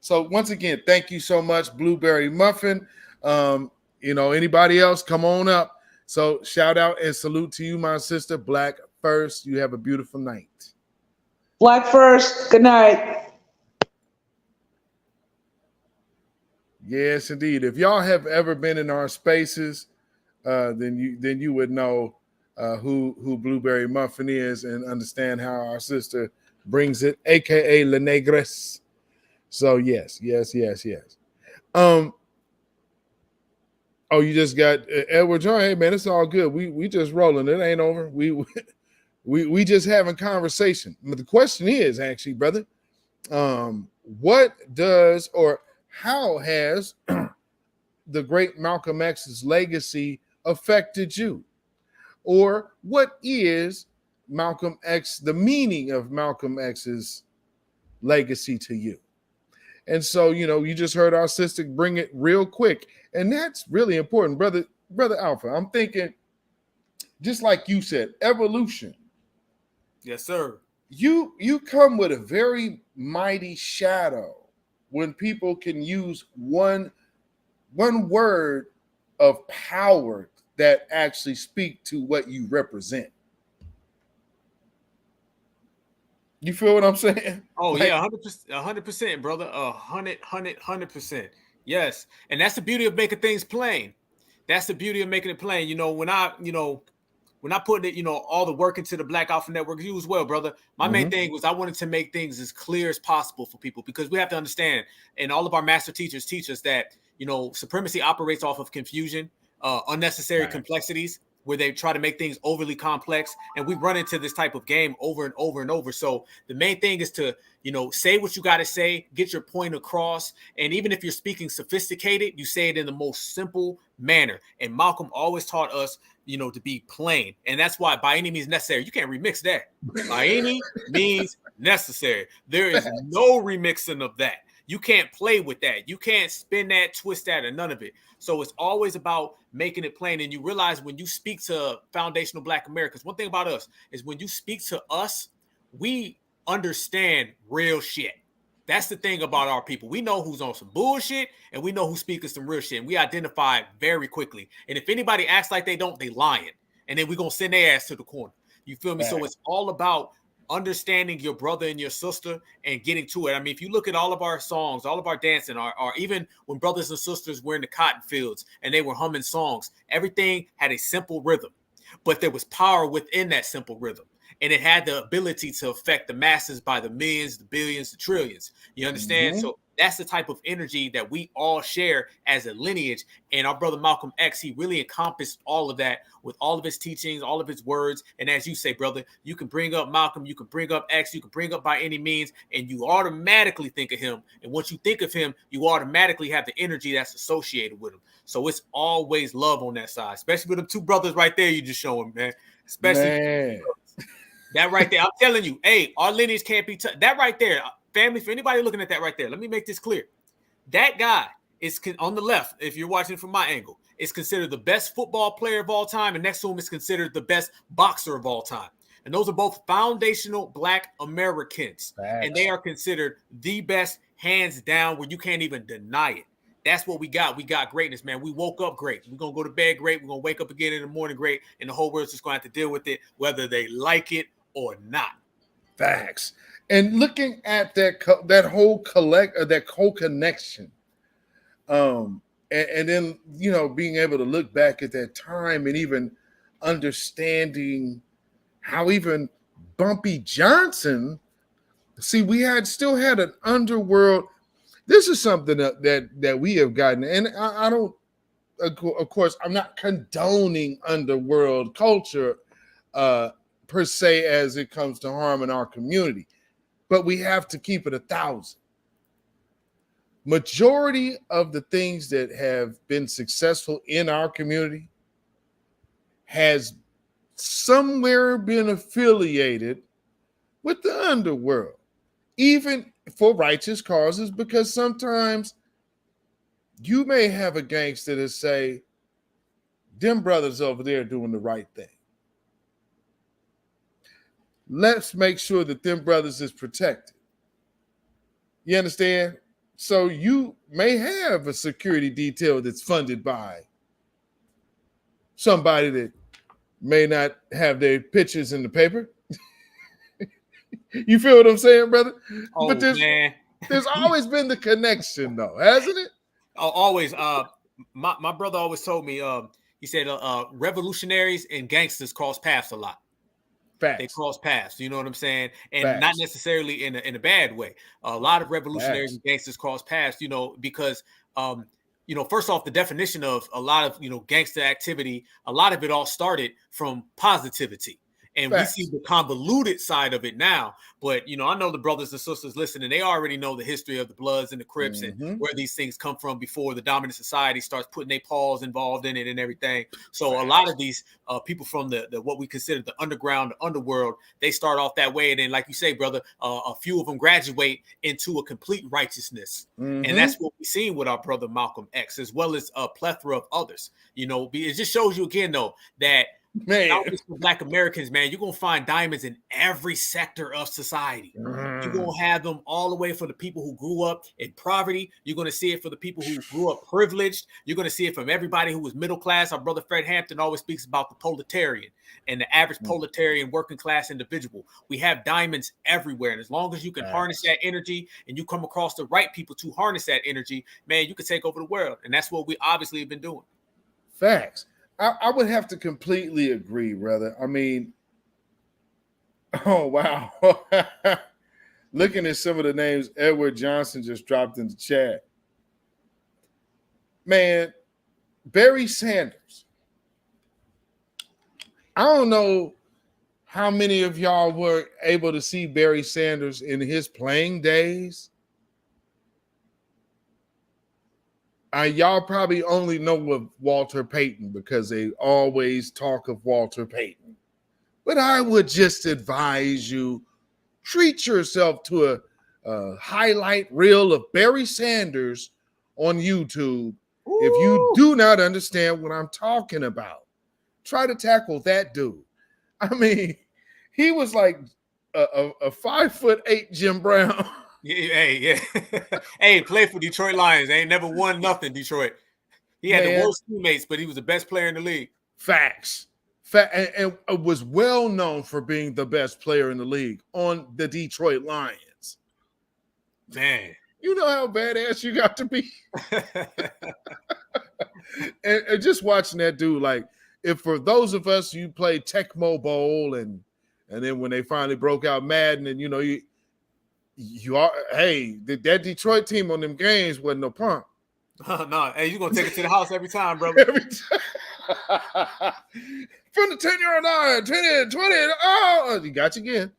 So once again, thank you so much, Blueberry Muffin. Anybody else, come on up. So shout out and salute to you, my sister. Black first. You have a beautiful night. Black first. Good night. Yes, indeed. If y'all have ever been in our spaces, then you would know who Blueberry Muffin is and understand how our sister brings it, aka La Negress. So yes. Oh, you just got Edward John. Hey man, it's all good. We just rolling. It ain't over. We just having conversation. But the question is actually, brother, what does or how has the great Malcolm X's legacy affected you? Or what is Malcolm X, the meaning of Malcolm X's legacy to you? And so, you just heard our sister bring it real quick. And that's really important, brother Alpha. I'm thinking, just like you said, evolution. Yes, sir. You come with a very mighty shadow when people can use one word of power that actually speak to what you represent. You feel what I'm saying? Oh, yeah, 100%, brother. 100%. Yes. And that's the beauty of making things plain. That's the beauty of making it plain. When I put it, all the work into the Black Alpha Network, you as well, brother. My main thing was I wanted to make things as clear as possible for people, because we have to understand, and all of our master teachers teach us that, supremacy operates off of confusion, unnecessary complexities, where they try to make things overly complex. And we run into this type of game over and over and over. So the main thing is to, say what you got to say, get your point across. And even if you're speaking sophisticated, you say it in the most simple manner. And Malcolm always taught us, to be plain. And that's why by any means necessary, you can't remix that. By any means necessary. There is no remixing of that. You can't play with that. You can't spin that, twist that, or none of it. So it's always about making it plain. And you realize when you speak to foundational Black Americans, one thing about us is when you speak to us, we understand real shit. That's the thing about our people. We know who's on some bullshit, and we know who's speaking some real shit. And we identify it very quickly. And if anybody acts like they don't, they lying. And then we're going to send their ass to the corner. You feel me? So it's all about understanding your brother and your sister and getting to it. I mean, if you look at all of our songs, all of our dancing, or even when brothers and sisters were in the cotton fields and they were humming songs, everything had a simple rhythm, but there was power within that simple rhythm. And it had the ability to affect the masses by the millions, the billions, the trillions. You understand? So that's the type of energy that we all share as a lineage. And our brother Malcolm X, he really encompassed all of that with all of his teachings, all of his words. And as you say, brother, you can bring up Malcolm, you can bring up X, you can bring up by any means, and you automatically think of him. And once you think of him, you automatically have the energy that's associated with him. So it's always love on that side, especially with them two brothers right there you just showing, man. Especially that right there. I'm telling you, hey, our lineage can't be touched. That right there, family, for anybody looking at that right there, let me make this clear. That guy is on the left, if you're watching from my angle, is considered the best football player of all time, and next to him is considered the best boxer of all time. And those are both foundational Black Americans. And they are considered the best, hands down, where you can't even deny it. That's what we got. We got greatness, man. We woke up great. We're going to go to bed great. We're going to wake up again in the morning great. And the whole world's just going to have to deal with it, whether they like it or not. Facts. And looking at that whole connection, and then being able to look back at that time and even understanding how even Bumpy Johnson, see, we still had an underworld. This is something that we have gotten, and I don't, of course, I'm not condoning underworld culture per se as it comes to harming our community, but we have to keep it 1,000. Majority of the things that have been successful in our community has somewhere been affiliated with the underworld, even for righteous causes, because sometimes you may have a gangster that say, them brothers over there doing the right thing. Let's make sure that them brothers is protected. You understand? So you may have a security detail that's funded by somebody that may not have their pictures in the paper. You feel what I'm saying, brother? Oh, but there's always been the connection, though, hasn't it? Oh, always. My brother always told me, he said, revolutionaries and gangsters cross paths a lot. Facts. They cross paths, you know what I'm saying? And not necessarily in a bad way. A lot of revolutionaries and gangsters cross paths, because first off, the definition of a lot of gangster activity, a lot of it all started from positivity. And Facts. we see the convoluted side of it now. But, you know, I know the brothers and sisters listening, they already know the history of the Bloods and the Crips and where these things come from before the dominant society starts putting their paws involved in it and everything. So a lot of these people from the what we consider the underground, the underworld, they start off that way. And then, like you say, brother, a few of them graduate into a complete righteousness. And that's what we've seen with our brother Malcolm X, as well as a plethora of others. You know, it just shows you again, though, that not just for Black Americans, man, you're going to find diamonds in every sector of society. You're going to have them all the way for the people who grew up in poverty. You're going to see it for the people who grew up privileged. You're going to see it from everybody who was middle class. Our brother Fred Hampton always speaks about the proletarian and the average proletarian working class individual. We have diamonds everywhere. And as long as you can harness that energy and you come across the right people to harness that energy, man, you can take over the world. And that's what we obviously have been doing. Facts. I would have to completely agree, brother. I mean, oh, wow. Looking at some of the names Edward Johnson just dropped in the chat. Man, Barry Sanders. I don't know how many of y'all were able to see Barry Sanders in his playing days. Y'all probably only know of Walter Payton because they always talk of Walter Payton. But I would just advise you, treat yourself to a highlight reel of Barry Sanders on YouTube. Ooh. If you do not understand what I'm talking about. Try to tackle that dude. I mean, he was like a 5'8" Jim Brown. Yeah. Hey, played for Detroit Lions. They ain't never won nothing, Detroit. He had the worst teammates, but he was the best player in the league. Facts. And was well known for being the best player in the league on the Detroit Lions. Man. You know how badass you got to be. and just watching that dude, like, if for those of us you played Tecmo Bowl and then when they finally broke out Madden and, you know, you are, hey, that Detroit team on them games wasn't no punk. No, hey, you're going to take it to the house every time, brother. Every time. From the 10-yard line, 10, 20, oh, you got you again.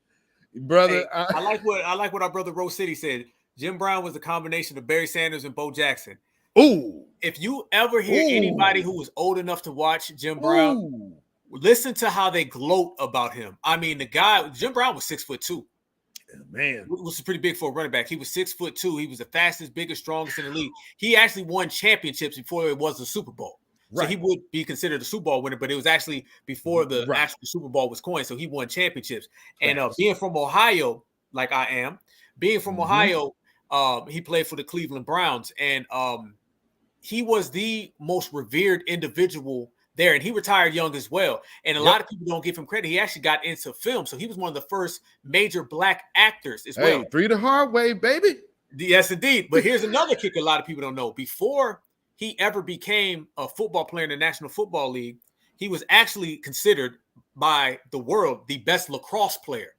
Brother. Hey, I like what our brother Rose City said. Jim Brown was a combination of Barry Sanders and Bo Jackson. Ooh. If you ever hear anybody who was old enough to watch Jim Brown, listen to how they gloat about him. I mean, Jim Brown was 6'2". Man, which is pretty big for a running back. He was 6'2". He was the fastest, biggest, strongest in the league. He actually won championships before it was the Super Bowl. Right. So he would be considered a Super Bowl winner, but it was actually before the actual Super Bowl was coined. So he won championships. And being from Ohio, like I am, Ohio, he played for the Cleveland Browns, and he was the most revered individual there, and he retired young as well. And a lot of people don't give him credit. He actually got into film, so he was one of the first major Black actors as well. Three the hard way, baby. Yes, indeed. But here's another kicker a lot of people don't know. Before he ever became a football player in the National Football League, he was actually considered by the world the best lacrosse player.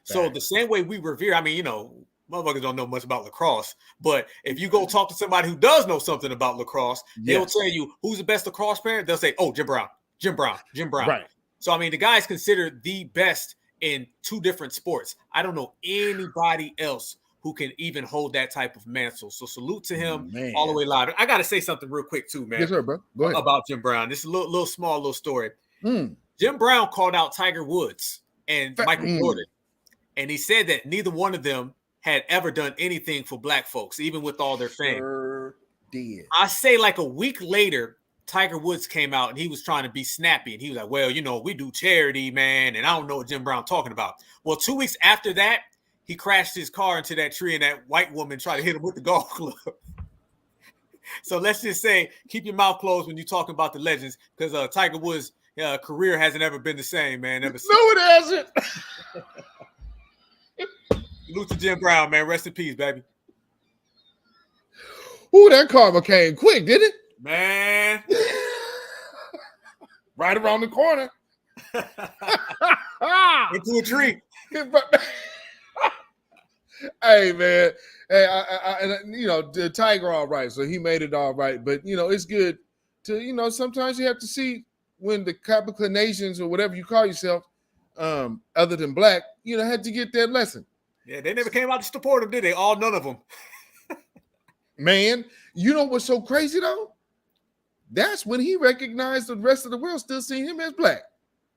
So the same way we revere, I mean, you know, motherfuckers don't know much about lacrosse, but if you go talk to somebody who does know something about lacrosse, they'll tell you who's the best lacrosse player. They'll say, "Oh, Jim Brown." Right. So I mean, the guy's considered the best in two different sports. I don't know anybody else who can even hold that type of mantle. So salute to him all the way live. I got to say something real quick too, man. Yes, sir, bro. Go ahead. About Jim Brown. This is a small story. Jim Brown called out Tiger Woods and Michael Jordan, and he said that neither one of them had ever done anything for Black folks, even with all their fame. I say like a week later, Tiger Woods came out and he was trying to be snappy. And he was like, well, you know, we do charity, man. And I don't know what Jim Brown talking about. Well, 2 weeks after that, he crashed his car into that tree and that white woman tried to hit him with the golf club. So let's just say, keep your mouth closed when you're talking about the legends, because Tiger Woods' career hasn't ever been the same, man. Ever since. No, it hasn't. Salute to Jim Brown, man. Rest in peace, baby. Ooh, that karma came quick, didn't it? Man. Right around the corner. Into a tree. Hey, man. Hey, I you know, the Tiger all right, so he made it all right. But, you know, it's good to, you know, sometimes you have to see when the Capricornations or whatever you call yourself other than black, had to get that lesson. Yeah, they never came out to support him, did they? None of them. Man, you know what's so crazy though? That's when he recognized the rest of the world still seeing him as black.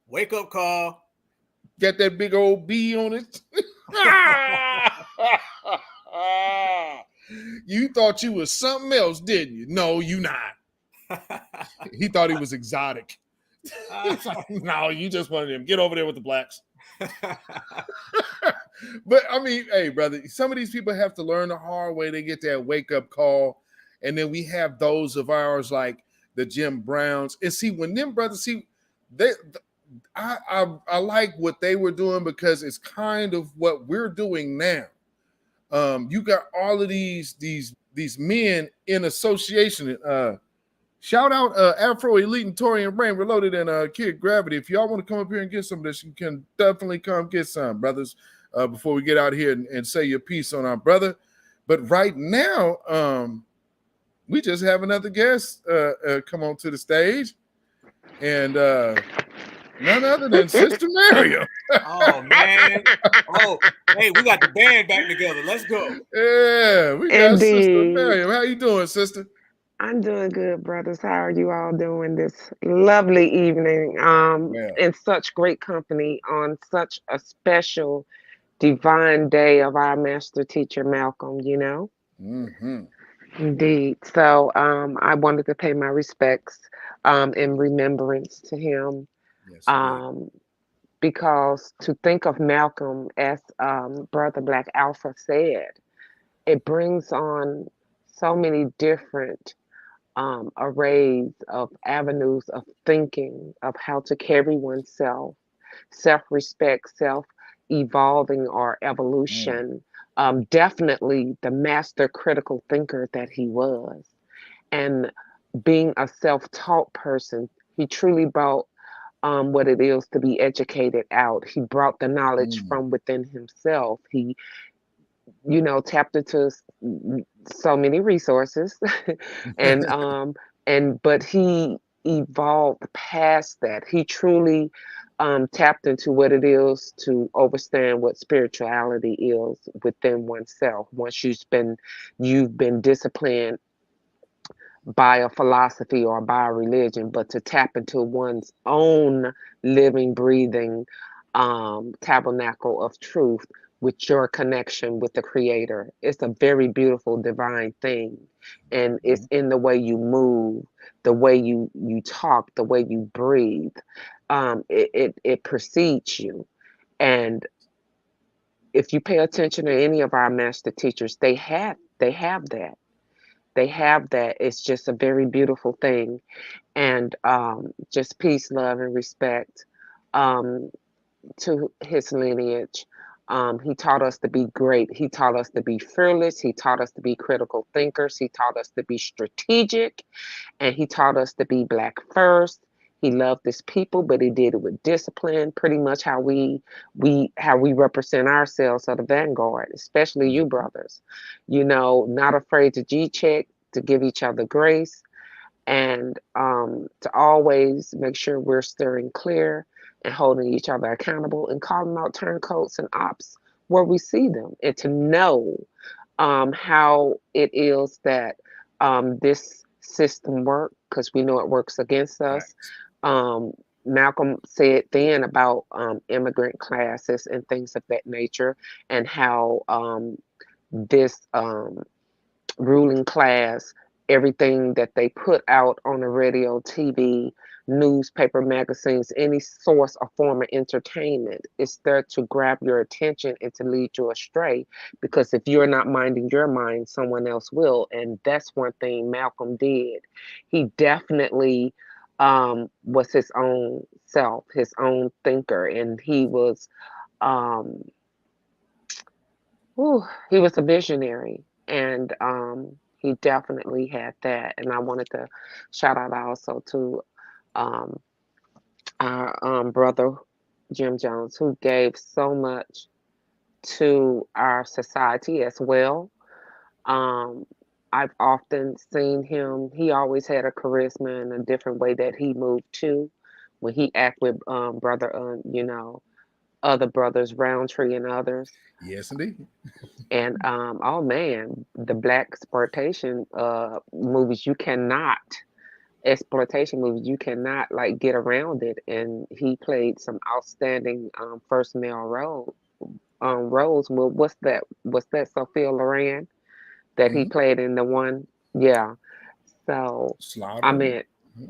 Wake up call. Got that big old B on it. You thought you was something else, didn't you? No, you not. He thought he was exotic. No, you just wanted him. Get over there with the blacks. But I mean, hey, brother, some of these people have to learn the hard way. They get that wake-up call. And then we have those of ours like the Jim Browns. And see, when them brothers I like what they were doing because it's kind of what we're doing now. You got all of these men in association. Shout out Afro Elite and Torian Brain Reloaded and Kid Gravity. If y'all want to come up here and get some of this, you can definitely come get some, brothers, before we get out here and say your piece on our brother. But right now, we just have another guest come on to the stage. And none other than Sister Miriam. Oh, man. Oh, hey, we got the band back together. Let's go. Yeah, we got Indeed. Sister Miriam. How you doing, sister? I'm doing good, brothers. How are you all doing this lovely evening? In such great company on such a special divine day of our master teacher, Malcolm, Mm-hmm. Indeed. So I wanted to pay my respects in remembrance to him. Yes, because to think of Malcolm, as Brother Black Alpha said, it brings on so many different arrays of avenues of thinking of how to carry oneself, self-respect, self-evolving or evolution. Definitely the master critical thinker that he was. And being a self-taught person, he truly brought what it is to be educated out. He brought the knowledge from within himself. He tapped into so many resources but he evolved past that. He truly tapped into what it is to understand what spirituality is within oneself. Once you've been disciplined by a philosophy or by a religion, but to tap into one's own living, breathing tabernacle of truth with your connection with the creator. It's a very beautiful divine thing. And it's in the way you move, the way you talk, the way you breathe. It precedes you. And if you pay attention to any of our master teachers, they have that. They have that. It's just a very beautiful thing. And just peace, love, and respect to his lineage. He taught us to be great. He taught us to be fearless. He taught us to be critical thinkers. He taught us to be strategic. And he taught us to be black first. He loved his people, but he did it with discipline. Pretty much how we represent ourselves at the vanguard, especially you brothers. Not afraid to G-check, to give each other grace, and to always make sure we're steering clear and holding each other accountable and calling out turncoats and ops where we see them, and to know how it is that this system works, because we know it works against us. Malcolm said then about immigrant classes and things of that nature, and how this ruling class, everything that they put out on the radio, TV, newspaper, magazines, any source or form of entertainment is there to grab your attention and to lead you astray. Because if you're not minding your mind, someone else will. And that's one thing Malcolm did. He definitely was his own self, his own thinker, and he was a visionary. And he definitely had that. And I wanted to shout out also to our brother Jim Jones, who gave so much to our society as well. I've often seen him. He always had a charisma and a different way that he moved too. When he act with brother, other brothers, Roundtree and others. Yes, indeed. And oh man, the black exploitation movies, exploitation movies, you cannot like get around it. And he played some outstanding first male roles. Well, what's that? What's that? Sophia Loren that he played in the one? Yeah. So I Slaughter. mean,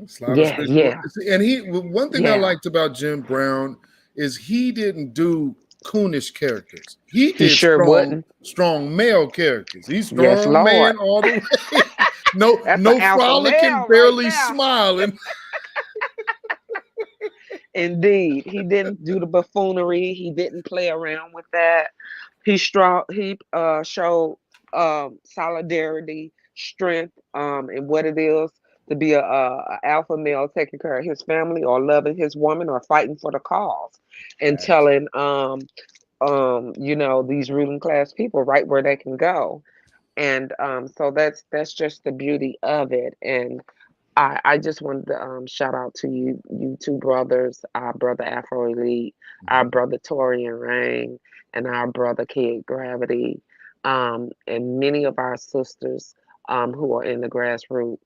Slaughter's yeah, Christian. yeah, And one thing I yeah. liked about Jim Brown is he didn't do coonish characters. He He did sure wouldn't. strong male characters. He's Yes, strong Lord. man all the way. No, That's no an alpha frolicking, male right barely there. smiling. Indeed, he didn't do the buffoonery. He didn't play around with that. He strong. He showed solidarity, strength, and what it is to be a alpha male taking care of his family or loving his woman or fighting for the cause, and telling these ruling class people right where they can go. And so that's just the beauty of it. And I just wanted to shout out to you two brothers, our brother Afro Elite, our brother Torian Rain, and our brother Kid Gravity, and many of our sisters who are in the grassroots.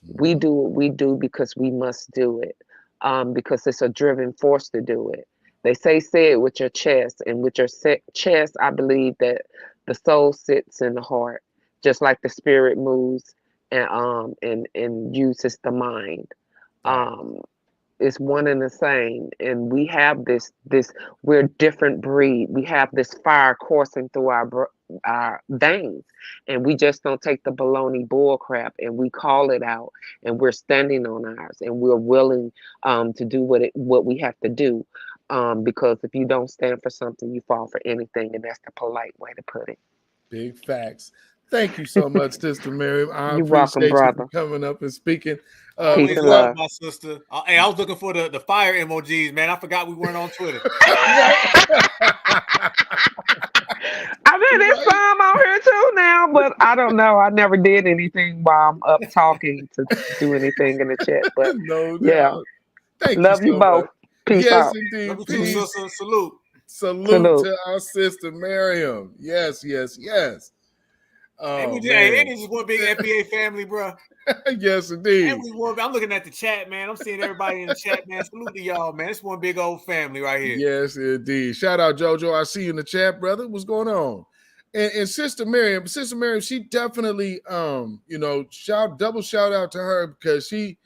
We do what we do because we must do it, because it's a driven force to do it. They say it with your chest, and with your chest, I believe that the soul sits in the heart, just like the spirit moves and uses the mind. It's one and the same. And we have this we're a different breed. We have this fire coursing through our veins, and we just don't take the baloney bull crap, and we call it out, and we're standing on ours, and we're willing to do what we have to do. Because if you don't stand for something, you fall for anything, and that's the polite way to put it. Big facts. Thank you so much, Sister Miriam. I You're welcome, appreciate you for brother. coming up and speaking. Always love my sister. Hey, I was looking for the fire emojis, man. I forgot we weren't on Twitter. I mean, there's some on here too now, but I don't know. I never did anything while I'm up talking to do anything in the chat. But no yeah, doubt. Thank love you so both. much. Peace Yes, out. indeed. Love you too, sister. Salute. Salute to our sister Miriam. Yes, yes, yes. And it's just one big FBA family, bro. Yes, indeed. I'm looking at the chat, man. I'm seeing everybody in the chat, man. Salute to y'all, man. It's one big old family right here. Yes, indeed. Shout out, JoJo. I see you in the chat, brother. What's going on? And Sister Miriam, she definitely, double shout out to her because she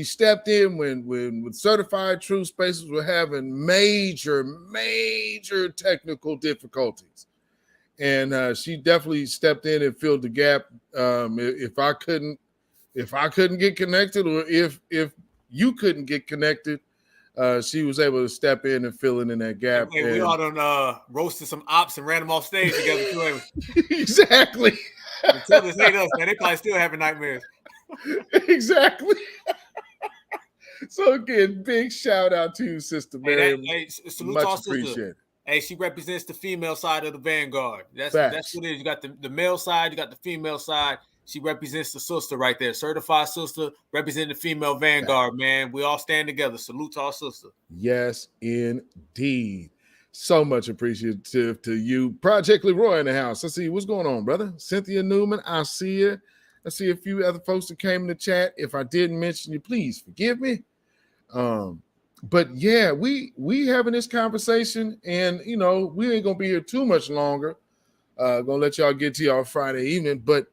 stepped in when Certified Truth Spaces were having major technical difficulties. And she definitely stepped in and filled the gap. If I couldn't get connected, or if you couldn't get connected, she was able to step in and fill in that gap. Hey, we all done roasted some ops and ran them off stage together too. Exactly. Until this hate us, man. They probably still having nightmares. Exactly. So again, big shout out to you, Sister Miriam. Salute Much to our sister. appreciated. Hey, she represents the female side of the vanguard. That's what it is. You got the male side, you got the female side. She represents the sister right there. Certified sister representing the female vanguard, man. We all stand together. Salute to our sister. Yes, indeed. So much appreciative to you. Project Leroy in the house. Let's see what's going on, brother. Cynthia Newman, I see you. I see a few other folks that came in the chat. If I didn't mention you, please forgive me. But yeah, we having this conversation, and we ain't gonna be here too much longer. Gonna let y'all get to y'all Friday evening, but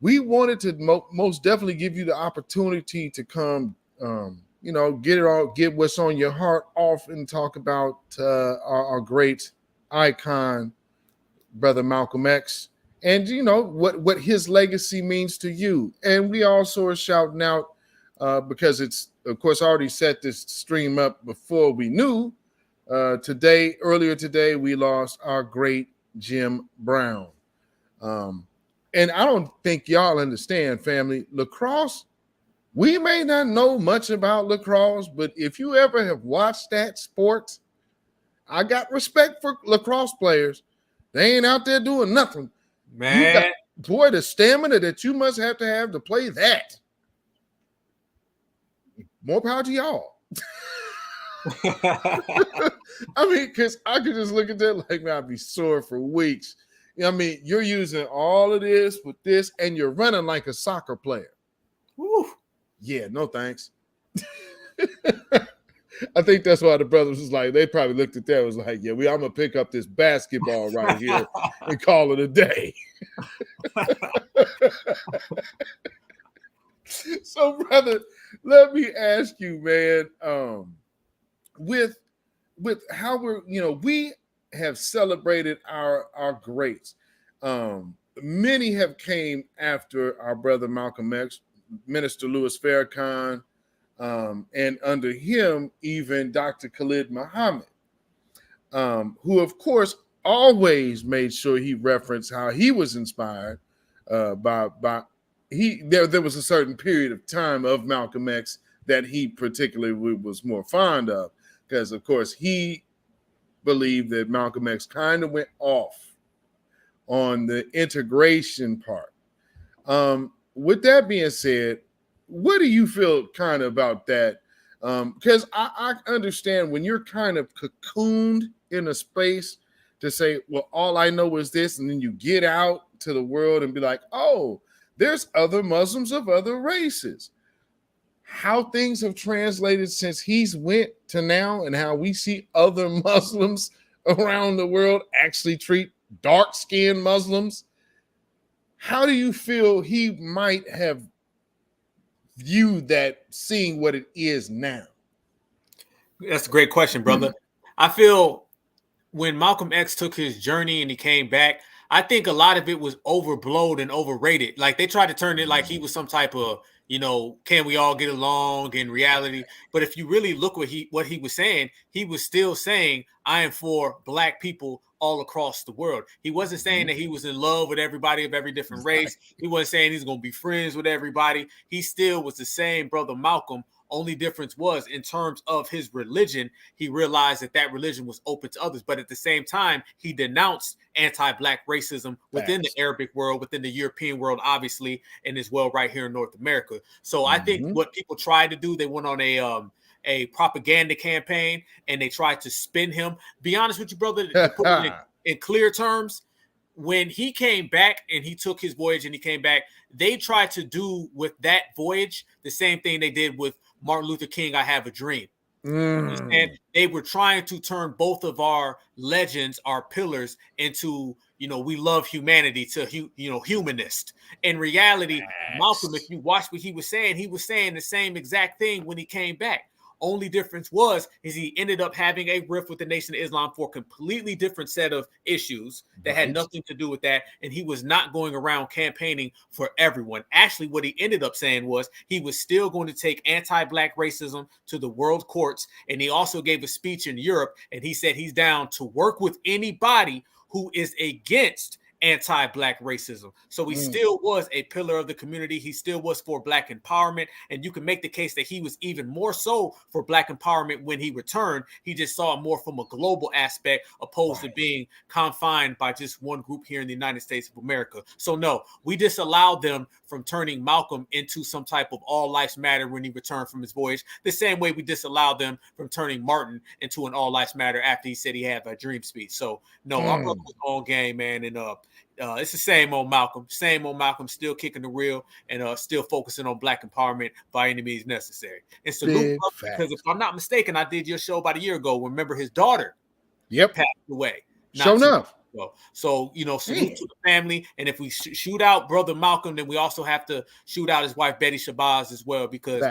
we wanted to most definitely give you the opportunity to come, get what's on your heart off and talk about our great icon, Brother Malcolm X, and what his legacy means to you. And we also are shouting out because it's, of course, I already set this stream up before we knew. Earlier today, we lost our great Jim Brown. And I don't think y'all understand, family. Lacrosse, we may not know much about lacrosse, but if you ever have watched that sport, I got respect for lacrosse players. They ain't out there doing nothing. Man. The stamina that you must have to play that. More power to y'all. I mean, because I could just look at that like, man, I'd be sore for weeks. You know what I mean? You're using all of this with this, and you're running like a soccer player. Woo. Yeah, no thanks. I think that's why the brothers was like, they probably looked at that and was like, yeah, I'm going to pick up this basketball right here and call it a day. So, brother, let me ask you, man, with how we have celebrated our greats. Many have came after our brother Malcolm X, Minister Louis Farrakhan, and under him, even Dr. Khalid Muhammad, who, of course, always made sure he referenced how he was inspired by there was a certain period of time of Malcolm X that he particularly was more fond of, because, of course, he believed that Malcolm X kind of went off on the integration part. With that being said, what do you feel kind of about that? Because I understand when you're kind of cocooned in a space to say, well, all I know is this, and then you get out to the world and be like, oh, there's other Muslims of other races. How things have translated since he's went to now, and how we see other Muslims around the world actually treat dark-skinned Muslims. How do you feel he might have viewed that, seeing what it is now? That's a great question, brother. I feel when Malcolm X took his journey and he came back, I think a lot of it was overblown and overrated. Like, they tried to turn it like he was some type of, can we all get along in reality? But if you really look what he was saying, he was still saying, I am for Black people all across the world. He wasn't saying that he was in love with everybody of every different race. He wasn't saying he's going to be friends with everybody. He still was the same brother Malcolm. Only difference was, in terms of his religion, he realized that religion was open to others. But at the same time, he denounced anti-Black racism within the Arabic world, within the European world, obviously, and as well right here in North America. So I think what people tried to do, they went on a propaganda campaign and they tried to spin him. Be honest with you, brother, to put it in clear terms, when he came back and he took his voyage and he came back, they tried to do with that voyage the same thing they did with Martin Luther King, I Have a Dream. And they were trying to turn both of our legends, our pillars, into, we love humanity, to, humanist. In reality, Malcolm, if you watch what he was saying the same exact thing when he came back. Only difference is he ended up having a rift with the Nation of Islam for a completely different set of issues that had nothing to do with that. And he was not going around campaigning for everyone. Actually, what he ended up saying was he was still going to take anti-Black racism to the world courts. And he also gave a speech in Europe, and he said he's down to work with anybody who is against anti-Black racism. So he still was a pillar of the community. He still was for Black empowerment. And you can make the case that he was even more so for Black empowerment when he returned. He just saw it more from a global aspect, opposed to being confined by just one group here in the United States of America. So no, we disallowed them from turning Malcolm into some type of all lives matter when he returned from his voyage, the same way we disallowed them from turning Martin into an all lives matter after he said he had a dream speech. So no, our brother was on game, man. And it's the same old Malcolm, still kicking the reel and still focusing on Black empowerment by any means necessary. And salute, because if I'm not mistaken, I did your show about a year ago. Remember, his daughter passed away. Sure enough. So, salute to the family. And if we shoot out brother Malcolm, then we also have to shoot out his wife, Betty Shabazz, as well, because,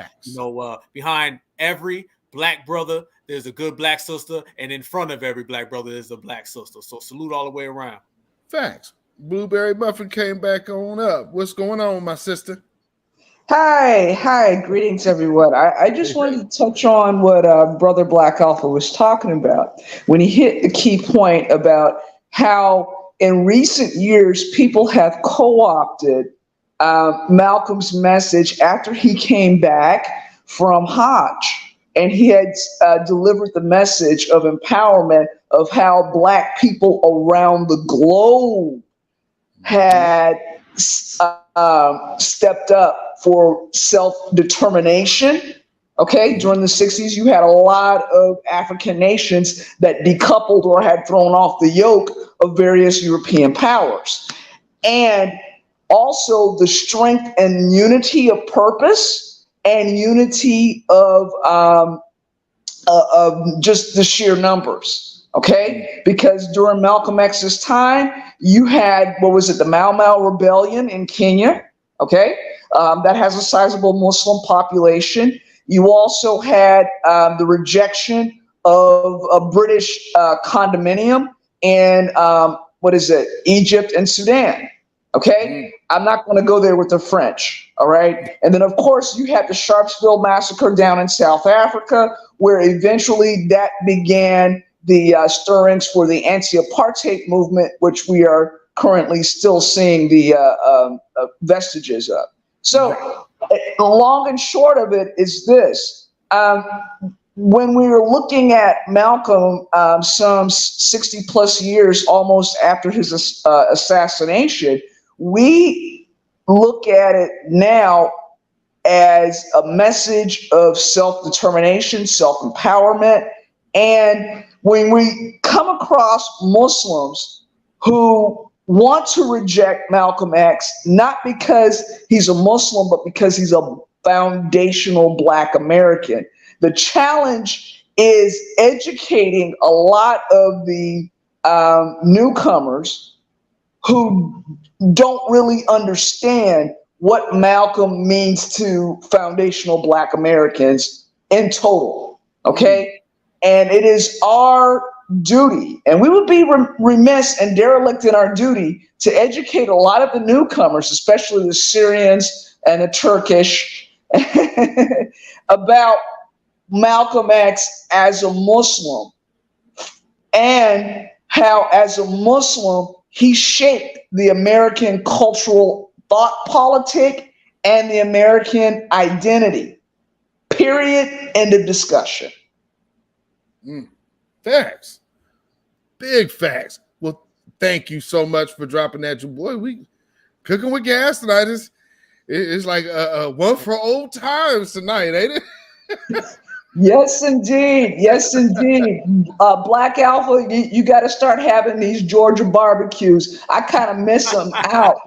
behind every Black brother, there's a good Black sister. And in front of every Black brother, there's a Black sister. So salute all the way around. Facts. Blueberry Muffin came back on up. What's going on, my sister? Hi. Greetings, everyone. I just wanted to touch on what Brother Black Alpha was talking about when he hit the key point about how in recent years people have co-opted Malcolm's message after he came back from Hajj. And he had delivered the message of empowerment of how Black people around the globe had stepped up for self-determination, Okay, during the 60s, you had a lot of African nations that decoupled or had thrown off the yoke of various European powers. And also the strength and unity of purpose and unity of just the sheer numbers. Okay, because during Malcolm X's time, you had, what was it, the Mau Mau Rebellion in Kenya. Okay, that has a sizable Muslim population. You also had the rejection of a British condominium in what is it, Egypt and Sudan. Okay, I'm not going to go there with the French. All right, and then of course you had the Sharpsville massacre down in South Africa, where eventually that began the stirrings for the anti-apartheid movement, which we are currently still seeing the vestiges of. So, long and short of it is this. When we were looking at Malcolm some 60 plus years almost after his assassination, we look at it now as a message of self-determination, self-empowerment. And when we come across Muslims who want to reject Malcolm X, not because he's a Muslim, but because he's a foundational Black American, the challenge is educating a lot of the newcomers who don't really understand what Malcolm means to foundational Black Americans in total. Okay. And it is our duty, and we would be remiss and derelict in our duty to educate a lot of the newcomers, especially the Syrians and the Turkish, about Malcolm X as a Muslim and how, as a Muslim, he shaped the American cultural thought politic and the American identity. Period. End of discussion. Facts. Big facts. Well, thank you so much for dropping that. Boy, we cooking with gas tonight. It's like one for old times tonight, ain't it? Yes, indeed. Yes, indeed. Black Alpha, you got to start having these Georgia barbecues. I kind of miss them out.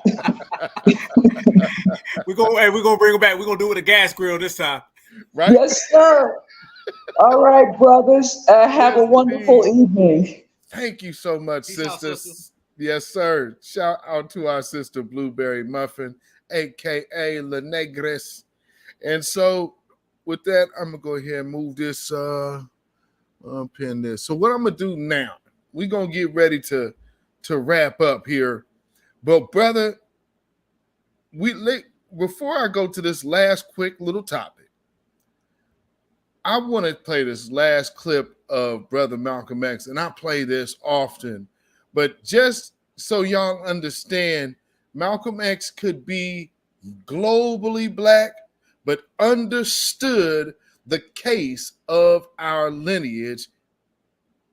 We're gonna bring them back. We're gonna do it with a gas grill this time. Right? Yes, sir. All right, brothers. Have a wonderful evening. Thank you so much, sisters. Yes, sir. Shout out to our sister Blueberry Muffin, aka La Negres. And so with that, I'm gonna go ahead and move this pin this. So what I'm gonna do now, we're gonna get ready to wrap up here. But brother, before I go to this last quick little topic, I want to play this last clip of Brother Malcolm X, and I play this often, but just so y'all understand, Malcolm X could be globally Black, but understood the case of our lineage.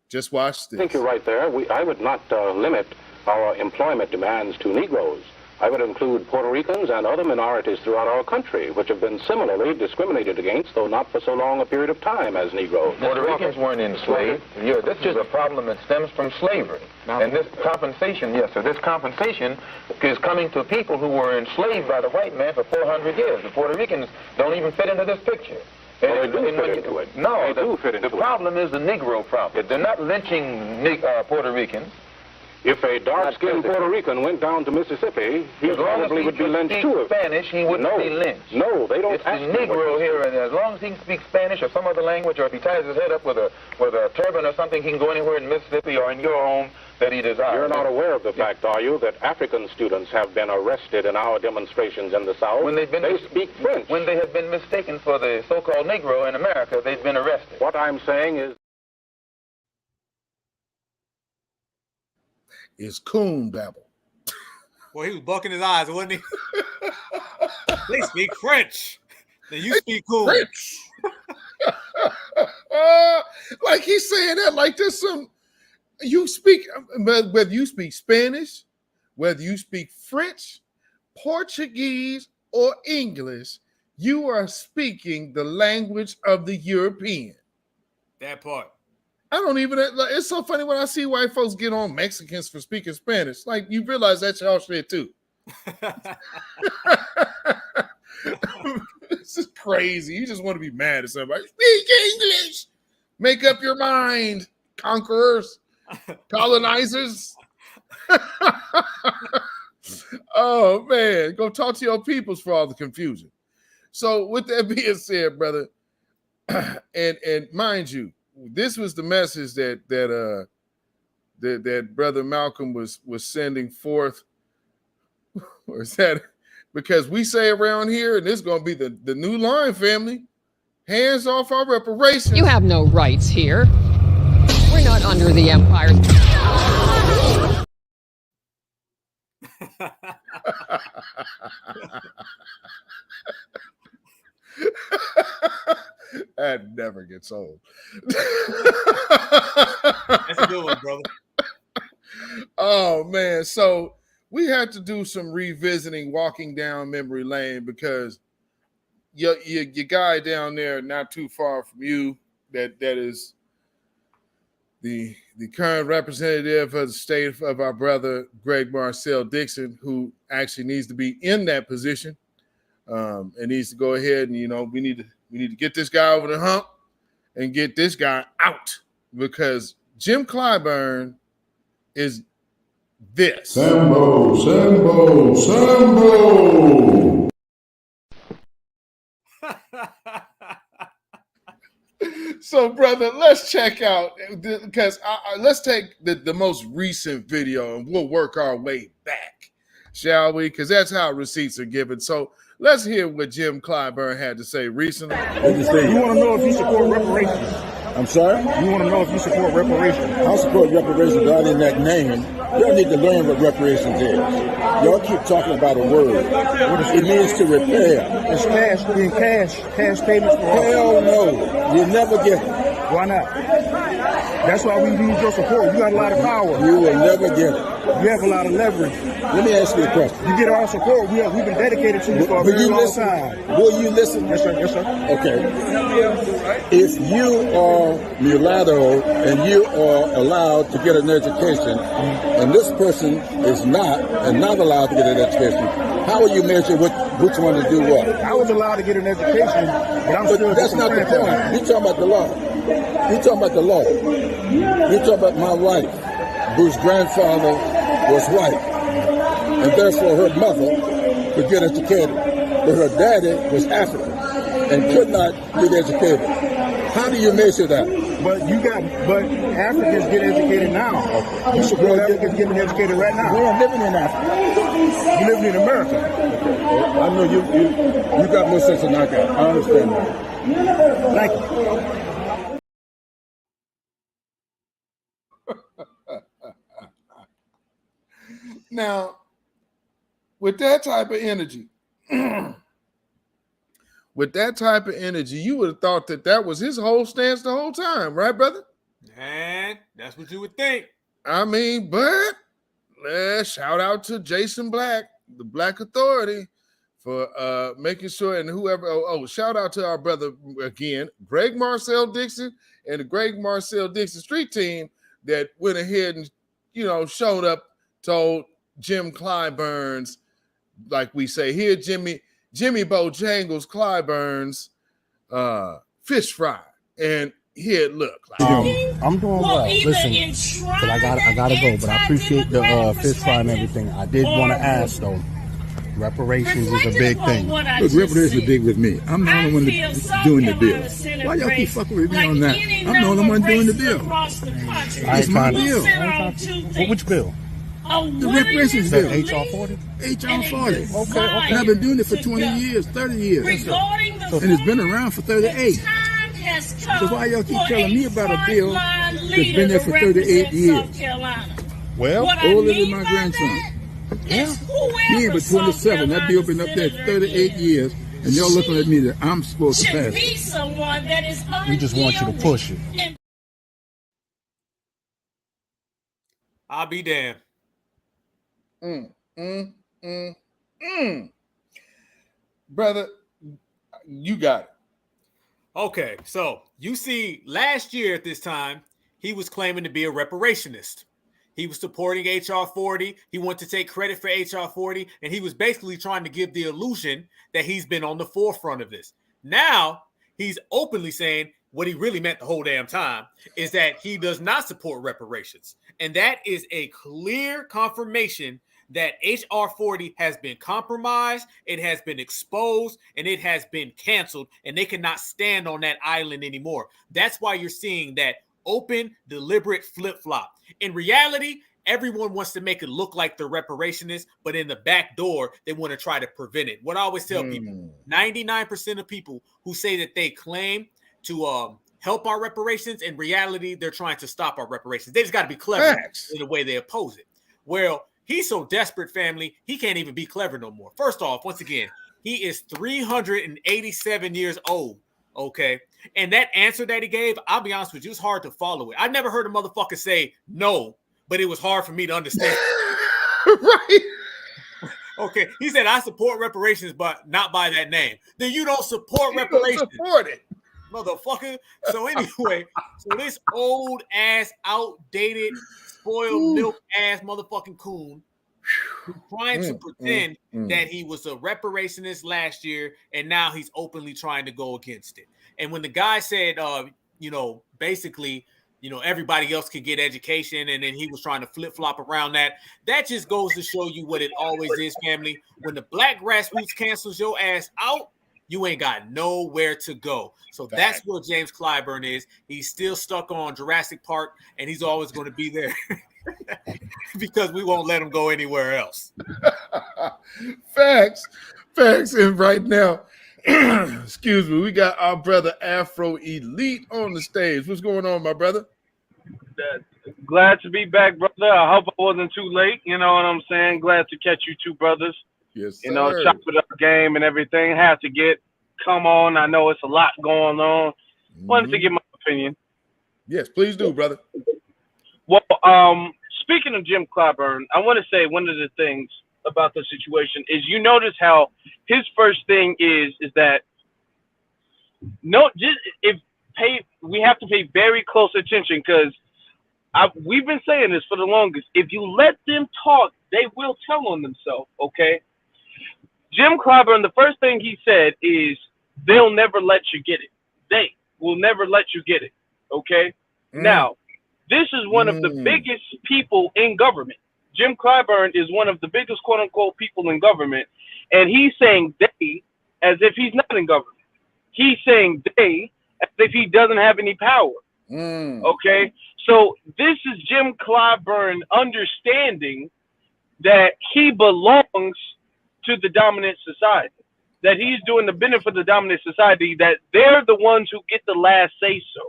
Just watch this. I think you're right there. I would not limit our employment demands to Negroes. I would include Puerto Ricans and other minorities throughout our country, which have been similarly discriminated against, though not for so long a period of time as Negroes. Puerto Ricans weren't enslaved. This is a problem that stems from slavery. And this compensation, yes, sir, this compensation is coming to people who were enslaved by the white man for 400 years. The Puerto Ricans don't even fit into this picture. Well, they do fit into it. No, they do fit into it. The problem is the Negro problem. They're not lynching Puerto Ricans. If a dark-skinned Puerto Rican went down to Mississippi, he probably would be lynched too. Spanish, he wouldn't be lynched. No, they don't. It's the Negro here, and as long as he can speak Spanish or some other language, or if he ties his head up with a turban or something, he can go anywhere in Mississippi or in your home that he desires. You're not aware of the fact, are you, that African students have been arrested in our demonstrations in the South? When they speak French. When they have been mistaken for the so-called Negro in America, they've been arrested. What I'm saying is coon babble. Boy, he was bucking his eyes, wasn't he? They speak French. Then you speak cool. French. Like he's saying that like there's some, you speak, whether you speak Spanish, whether you speak French, Portuguese, or English, you are speaking the language of the European. That part. I don't even, it's so funny when I see white folks get on Mexicans for speaking Spanish. Like, you realize that's y'all shit too. This is crazy. You just want to be mad at somebody. Speak English. Make up your mind, conquerors, colonizers. Oh, man. Go talk to your peoples for all the confusion. So with that being said, brother, and mind you, this was the message that Brother Malcolm was sending forth. Or is that because we say around here, and this is going to be the new line, family, hands off our reparations. You have no rights here. We're not under the empire. That never gets old. That's a good one, brother. Oh, man. So we had to do some revisiting, walking down memory lane, because your guy down there, not too far from you, that is the current representative of the state of our brother Greg Marcel Dixon, who actually needs to be in that position, and needs to go ahead and, we need to get this guy over the hump and get this guy out, because Jim Clyburn is this. Sambo. So, brother, let's check out, because let's take the most recent video and we'll work our way back, shall we? Because that's how receipts are given. So let's hear what Jim Clyburn had to say recently. You want to know if you support reparations? I'm sorry? You want to know if you support reparations? I support reparations, but in that name, y'all need to learn what reparations is. Y'all keep talking about a word. It means to repair. It's cash, being cash payments for all. Hell no. You never get it. Why not? That's why we need your support. You got a lot of power. You will never get it. You have a lot of leverage. Let me ask you a question. You get our support. We've been dedicated to you for a very long time. Will you listen? Yes, sir. Yes, sir. Okay. If you are mulatto and you are allowed to get an education, and this person is not allowed to get an education, how will you measure which one to do what? I was allowed to get an education, but I'm still. That's not the point. You're talking about the law. You're talking about the law. You're talking about my wife, whose grandfather was white, and therefore her mother could get educated, but her daddy was African and could not get educated. How do you measure that? But Africans get educated now. You support Africans getting educated right now. We're not living in Africa. You living in America. I know you got more sense than I got. I understand that. Thank you. Now, with that type of energy, you would have thought that was his whole stance the whole time, right, brother? Man, that's what you would think. I mean, but shout out to Jason Black, the Black Authority, for making sure, and whoever. Shout out to our brother again, Greg Marcel Dixon, and the Greg Marcel Dixon Street Team that went ahead and showed up, told Jim Clyburn's, like we say here, Jimmy Bojangles Clyburn's fish fry, and here it looked like. I'm doing well. Listen, because I gotta go, but I appreciate the fish fry and everything. I did want to ask though. Reparations is a big thing. Look, reparations are big with me. I'm the only one doing the bill. Why y'all keep fucking with me on that? I'm the only one doing the bill. It's my bill. Well, which bill? The reparations The bill. HR 40? HR 40. Okay. And I've been doing it for 20 years, 30 years. And it's been around for 38. So why y'all keep telling me about a bill that's been there for 38 years? Well, older than my grandson. Yeah. He ain't but 27. That bill been up there 38 years, and y'all looking at me that I'm supposed to pass it. We just want you to push it. I'll be damned. Brother, You got it. Okay, so you see, last year at this time, he was claiming to be a reparationist. He was supporting H.R. 40. He wanted to take credit for H.R. 40, and he was basically trying to give the illusion that he's been on the forefront of this. Now, he's openly saying what he really meant the whole damn time is that he does not support reparations. And that is a clear confirmation that H.R. 40 has been compromised, it has been exposed, and it has been canceled, and they cannot stand on that island anymore. That's why you're seeing that open, deliberate flip-flop. In reality, everyone wants to make it look like they're reparationists, but in the back door, they want to try to prevent it. What I always tell people, 99% of people who say that they claim to help our reparations, in reality, they're trying to stop our reparations. They just got to be clever in the way they oppose it. Well, he's so desperate, family, he can't even be clever no more. First off, once again, he is 387 years old, okay? And that answer that he gave, I'll be honest with you, it's hard to follow it. I never heard a motherfucker say no, but it was hard for me to understand. Right. Okay, he said, I support reparations, but not by that name. Then you don't support reparations. Don't support it. Motherfucker. So anyway, so this old ass, outdated, spoiled milk ass motherfucking coon trying to pretend that he was a reparationist last year, and now he's openly trying to go against it. And when the guy said, basically, everybody else can get education, and then he was trying to flip-flop around that, that just goes to show you what it always is, family. When the black grassroots cancels your ass out, you ain't got nowhere to go. So that's where James Clyburn is. He's still stuck on Jurassic Park, and he's always going to be there because we won't let him go anywhere else. Facts. And right now, excuse me, we got our brother Afro Elite on the stage. What's going on, my brother? Glad to be back, brother. I hope I wasn't too late. You know what I'm saying? Glad to catch you two brothers. Yes, sir. Chop it up game and everything. Have to come on. I know it's a lot going on. Wanted to give my opinion. Yes, please do, brother. Well, speaking of Jim Clyburn, I want to say one of the things about the situation is you notice how his first thing is that we have to pay very close attention because we've been saying this for the longest. If you let them talk, they will tell on themselves, okay? Jim Clyburn, the first thing he said is they'll never let you get it. They will never let you get it, okay? Now, this is one of the biggest people in government. Jim Clyburn is one of the biggest quote-unquote people in government, and he's saying they as if he's not in government. He's saying they as if he doesn't have any power, okay? So this is Jim Clyburn understanding that he belongs to the dominant society, that he's doing the benefit of the dominant society, that they're the ones who get the last say-so.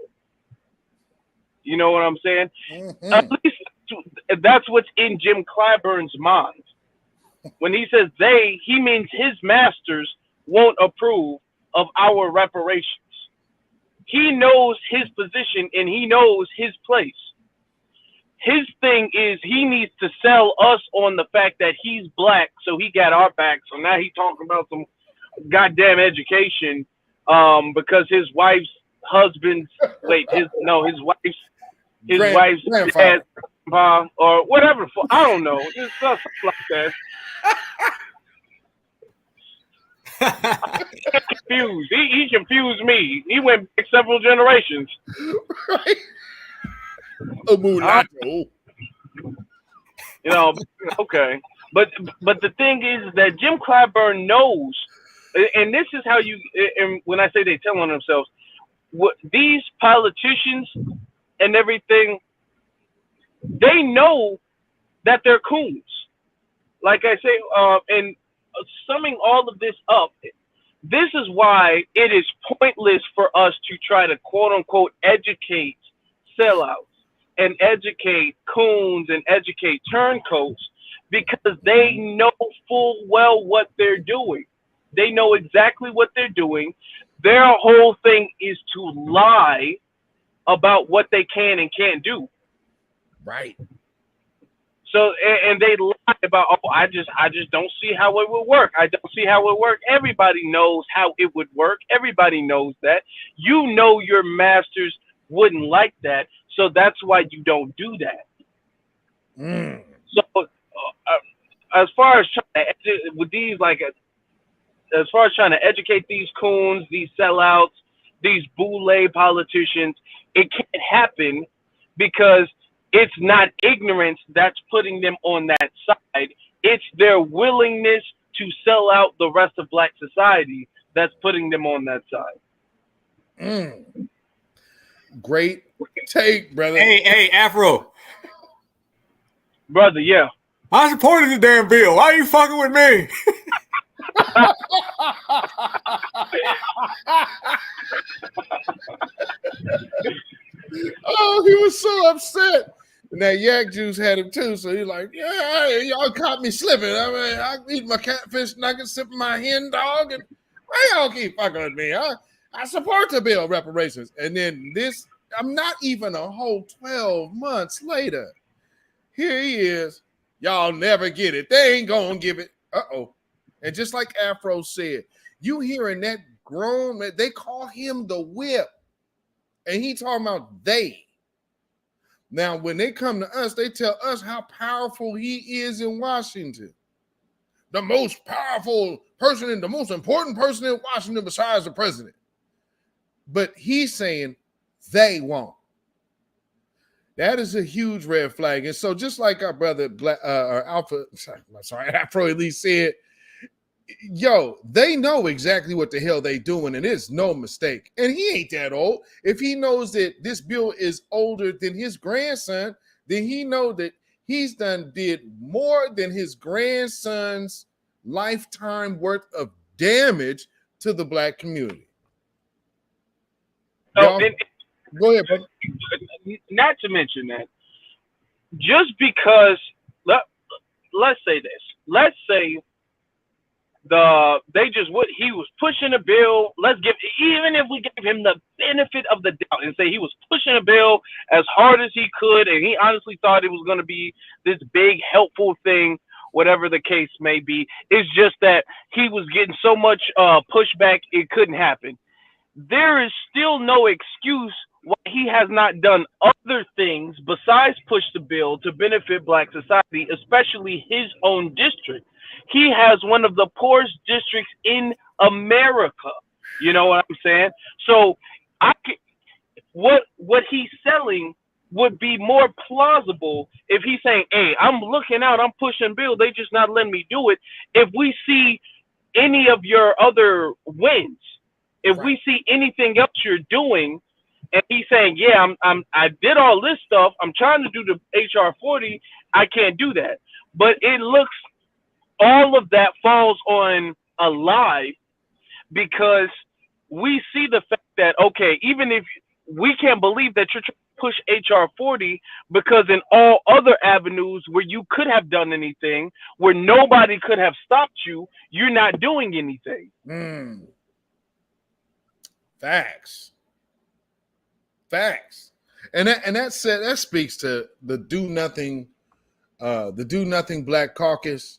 You know what I'm saying? At least that's what's in Jim Clyburn's mind. When he says they, he means his masters won't approve of our reparations. He knows his position and he knows his place. His thing is he needs to sell us on the fact that he's black, so he got our back. So now he's talking about some goddamn education because his wife's husband's his wife's dad or whatever. I don't know. It's something like that. Confused. He confused me. He went back several generations. Right. Okay. But the thing is that Jim Clyburn knows, and this is how and when I say they tell on themselves, what these politicians and everything, they know that they're coons. Like I say, and summing all of this up, this is why it is pointless for us to try to quote unquote educate sellouts and educate coons and educate turncoats, because they know full well what they're doing. They know exactly what they're doing. Their whole thing is to lie about what they can and can't do. Right. So, and they lie lie about, oh, I just don't see how it would work. I don't see how it would work. Everybody knows how it would work. Everybody knows that. You know your masters wouldn't like that, so that's why you don't do that. So, as far as trying to with these, like, as far as trying to educate these coons, these sellouts, these boule politicians, it can't happen because it's not ignorance that's putting them on that side. It's their willingness to sell out the rest of black society that's putting them on that side. Great take, brother. Hey, Afro. Brother, yeah. I supported the damn bill. Why are you fucking with me? Oh, he was so upset. And that yak juice had him too. So he's like, yeah, y'all caught me slipping. I mean, I eat my catfish nuggets, sipping my hen dog, and why y'all keep fucking with me? I support the bill, reparations. And then this, I'm not even a whole 12 months later. Here he is. Y'all never get it. They ain't gonna give it. Uh-oh. And just like Afro said, you hearing that grown man, they call him the whip. And he talking about they. Now, when they come to us, they tell us how powerful he is in Washington. The most powerful person and the most important person in Washington besides the president. But he's saying they won't. That is a huge red flag. And so just like our brother Afro Elise said, yo, they know exactly what the hell they doing, and it's no mistake. And he ain't that old. If he knows that this bill is older than his grandson, then he know that he's did more than his grandson's lifetime worth of damage to the black community. So, go ahead, brother. Not to mention that, just because, let's say this. Let's say he was pushing a bill. Even if we gave him the benefit of the doubt and say he was pushing a bill as hard as he could, and he honestly thought it was going to be this big helpful thing, whatever the case may be. It's just that he was getting so much pushback it couldn't happen. There is still no excuse why he has not done other things besides push the bill to benefit black society, especially his own district. He has one of the poorest districts in America. You know what I'm saying? So what he's selling would be more plausible if he's saying, hey, I'm looking out, I'm pushing bill, they just not letting me do it. If we see any of your other wins, if we see anything else you're doing, and he's saying, yeah, I did all this stuff, I'm trying to do the HR 40, I can't do that. But it looks, all of that falls on a lie, because we see the fact that, okay, even if we can't believe that you're trying to push HR 40, because in all other avenues where you could have done anything, where nobody could have stopped you, you're not doing anything. Facts. And that speaks to the do nothing Black Caucus.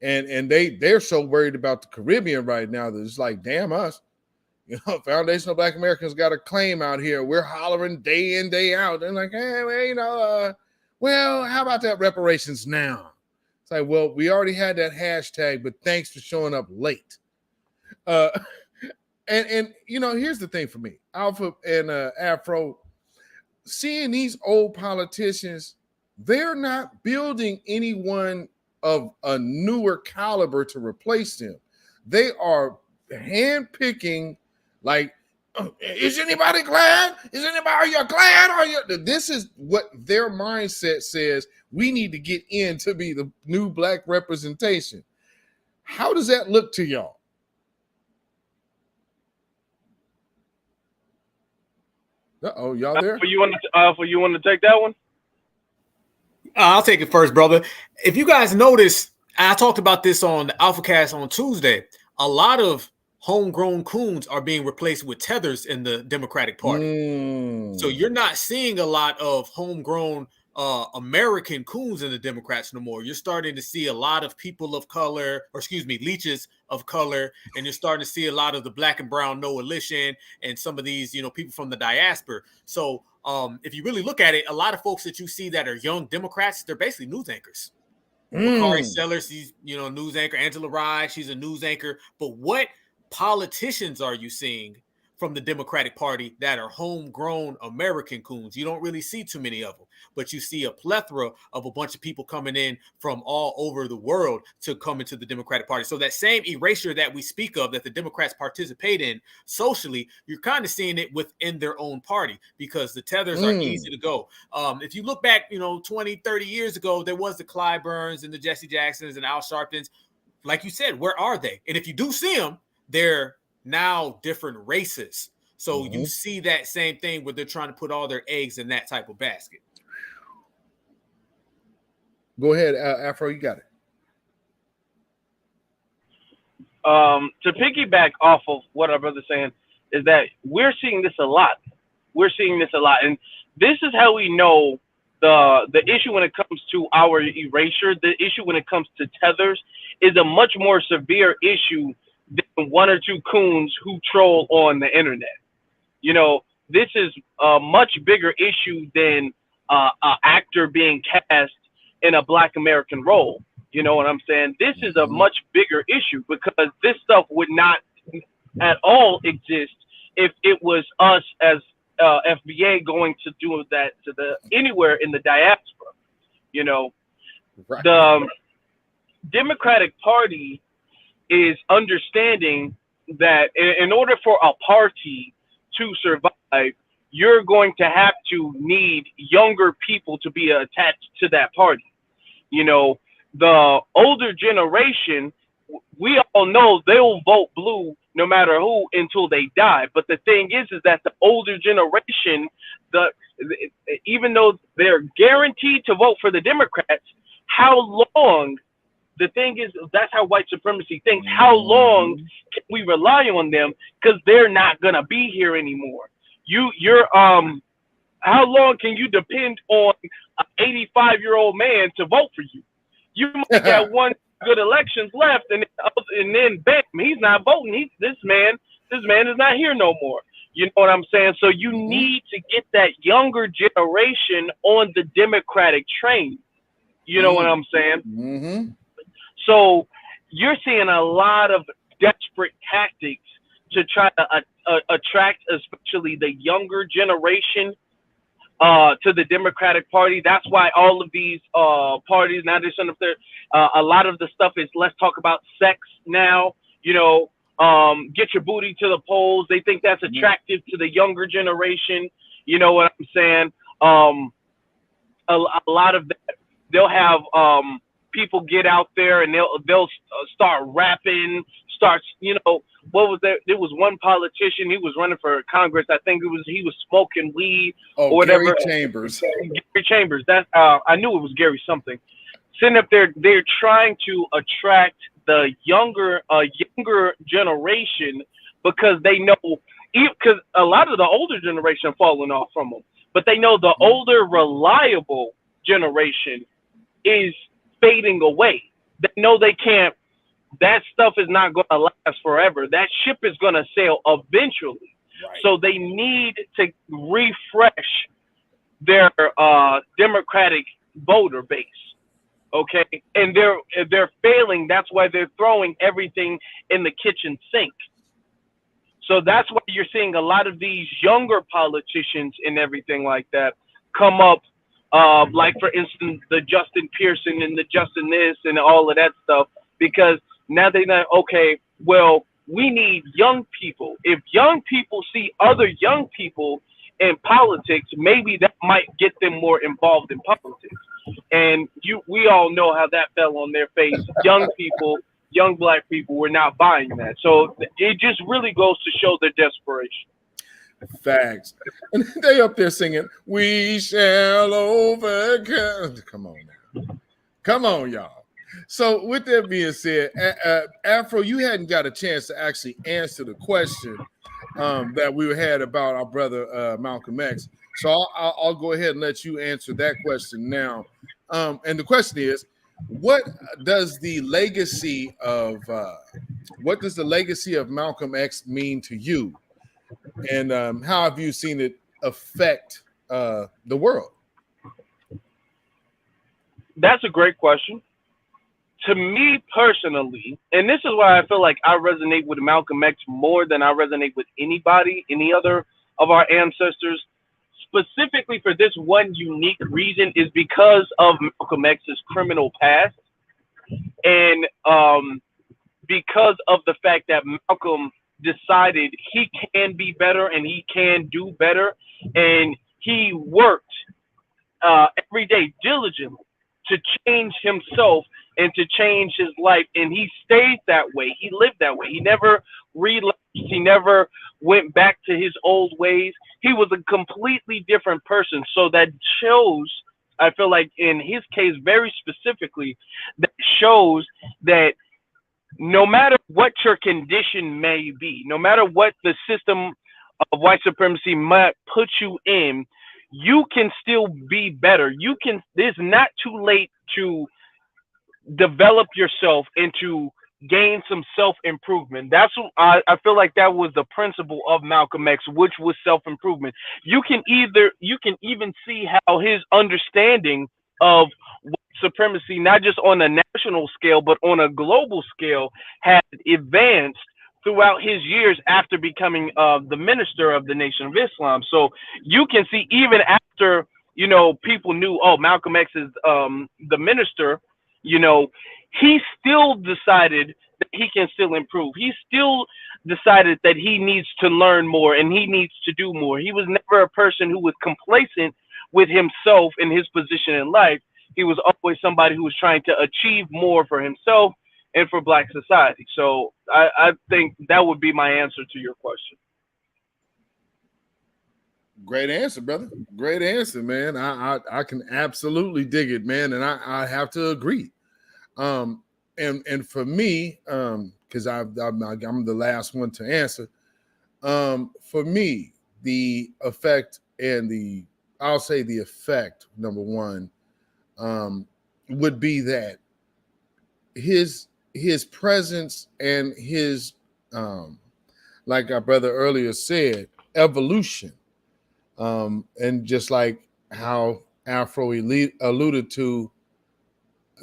And they're so worried about the Caribbean right now that it's like, damn us. You know, Foundational Black Americans got a claim out here. We're hollering day in, day out. They're like, hey, well, how about that reparations now? It's like, well, we already had that hashtag, but thanks for showing up late. And you know, here's the thing for me, Alpha and Afro, seeing these old politicians, they're not building anyone of a newer caliber to replace them. They are handpicking, like, is anybody glad? Are you glad? This is what their mindset says. We need to get in to be the new black representation. How does that look to y'all? Uh-oh, y'all there? For you want to take that one? I'll take it first, brother. If you guys notice, I talked about this on the AlphaCast on Tuesday. A lot of homegrown coons are being replaced with tethers in the Democratic Party. So you're not seeing a lot of homegrown American coons in the Democrats no more. You're starting to see a lot of people of color, or excuse me, leeches of color, and you're starting to see a lot of the black and brown coalition and some of these, people from the diaspora. So if you really look at it, a lot of folks that you see that are young Democrats, they're basically news anchors. Makari Sellers, she's news anchor. Angela Rye, she's a news anchor. But what politicians are you seeing from the Democratic Party that are homegrown American coons? You don't really see too many of them, but you see a plethora of a bunch of people coming in from all over the world to come into the Democratic Party. So that same erasure that we speak of, that the Democrats participate in socially, you're kind of seeing it within their own party because the tethers are easy to go. If you look back, 20, 30 years ago, there was the Clyburns and the Jesse Jacksons and Al Sharptons. Like you said, where are they? And if you do see them, they're now different races. So you see that same thing where they're trying to put all their eggs in that type of basket. Go ahead, Afro, you got it. To piggyback off of what our brother's saying is that we're seeing this a lot. And this is how we know the issue when it comes to our erasure, the issue when it comes to tethers is a much more severe issue than one or two coons who troll on the internet. This is a much bigger issue than an actor being cast in a Black American role. You know what I'm saying? This is a much bigger issue because this stuff would not at all exist if it was us as FBA going to do that to anywhere in the diaspora. Right. The Democratic Party is understanding that in order for a party to survive, you're going to have to need younger people to be attached to that party. The older generation, we all know they'll vote blue no matter who until they die. But the thing is that the older generation, even though they're guaranteed to vote for the Democrats, how long? The thing is, that's how white supremacy thinks. How long can we rely on them? Because they're not gonna be here anymore. How long can you depend on an 85-year-old man to vote for you? You might got one good elections left, and then bam, he's not voting. This man is not here no more. You know what I'm saying? So you need to get that younger generation on the Democratic train. You know what I'm saying? So you're seeing a lot of desperate tactics to try to attract, especially the younger generation, to the Democratic Party. That's why all of these parties now they're sending up there. A lot of the stuff is let's talk about sex now. Get your booty to the polls. They think that's attractive to the younger generation. You know what I'm saying? A lot of that they'll have. People get out there and they'll start rapping, what was that? There was one politician, he was running for Congress. I think he was smoking weed or whatever. Gary Chambers. Gary Chambers. I knew it was Gary something. Sitting up there, they're trying to attract the younger generation because they know, because a lot of the older generation are falling off from them, but they know the older, reliable generation is fading away. They know they can't. That stuff is not going to last forever. That ship is going to sail eventually. Right. So they need to refresh their Democratic voter base. Okay, and they're failing. That's why they're throwing everything in the kitchen sink. So that's why you're seeing a lot of these younger politicians and everything like that come up. Like, for instance, the Justin Pearson and the Justin this and all of that stuff, because now they know, okay, well, we need young people. If young people see other young people in politics, maybe that might get them more involved in politics. And we all know how that fell on their face. Young people, young Black people were not buying that. So it just really goes to show their desperation. Facts. And they up there singing, "We shall overcome." Come on now. Come on, y'all. So with that being said, Afro, you hadn't got a chance to actually answer the question that we had about our brother Malcolm X. So I'll go ahead and let you answer that question now. And the question is, what does the legacy of Malcolm X mean to you, and how have you seen it affect the world? That's a great question. To me personally, and this is why I feel like I resonate with Malcolm X more than I resonate with any other of our ancestors, specifically for this one unique reason, is because of Malcolm X's criminal past, and because of the fact that Malcolm decided he can be better and he can do better, and he worked every day diligently to change himself and to change his life, and he stayed that way. He lived that way. He never relapsed. He never went back to his old ways. He was a completely different person. So that shows, I feel like in his case very specifically, that shows that no matter what your condition may be, no matter what the system of white supremacy might put you in, you can still be better. It's not too late to develop yourself and to gain some self-improvement. That's what I feel like that was the principle of Malcolm X, which was self-improvement. You can even see how his understanding of white supremacy, not just on a national scale, but on a global scale, had advanced throughout his years after becoming the minister of the Nation of Islam. So you can see even after, people knew, oh, Malcolm X is the minister, he still decided that he can still improve. He still decided that he needs to learn more and he needs to do more. He was never a person who was complacent with himself and his position in life. He was always somebody who was trying to achieve more for himself and for Black society. So I think that would be my answer to your question. Great answer, brother. Great answer, man. I can absolutely dig it, man, and I have to agree. And for me, because I'm the last one to answer. For me, the effect and I'll say the effect, number one, would be that his presence and his like our brother earlier said, evolution, and just like how Afro alluded to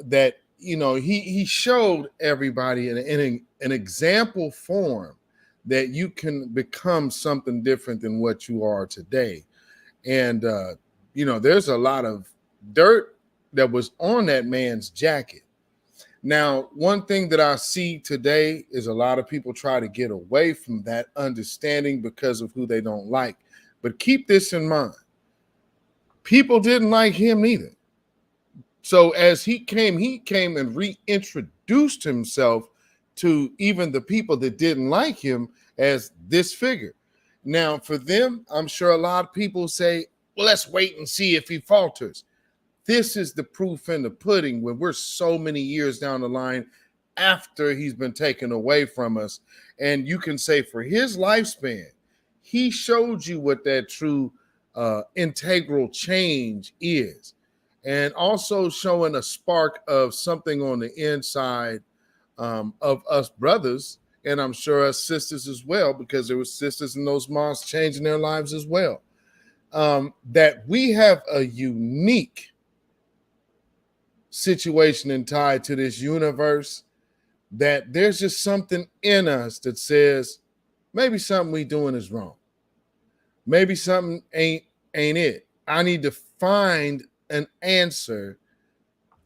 that, he showed everybody in an example form that you can become something different than what you are today. And there's a lot of dirt that was on that man's jacket. Now, one thing that I see today is a lot of people try to get away from that understanding because of who they don't like. But keep this in mind. People didn't like him either. So as he came and reintroduced himself to even the people that didn't like him as this figure. Now, for them, I'm sure a lot of people say, well, let's wait and see if he falters. This is the proof in the pudding when we're so many years down the line after he's been taken away from us. And you can say for his lifespan, he showed you what that true integral change is. And also showing a spark of something on the inside of us brothers, and I'm sure us sisters as well, because there were sisters in those mosques changing their lives as well. That we have a unique situation and tied to this universe, that there's just something in us that says maybe something we doing is wrong. Maybe something ain't it. I need to find an answer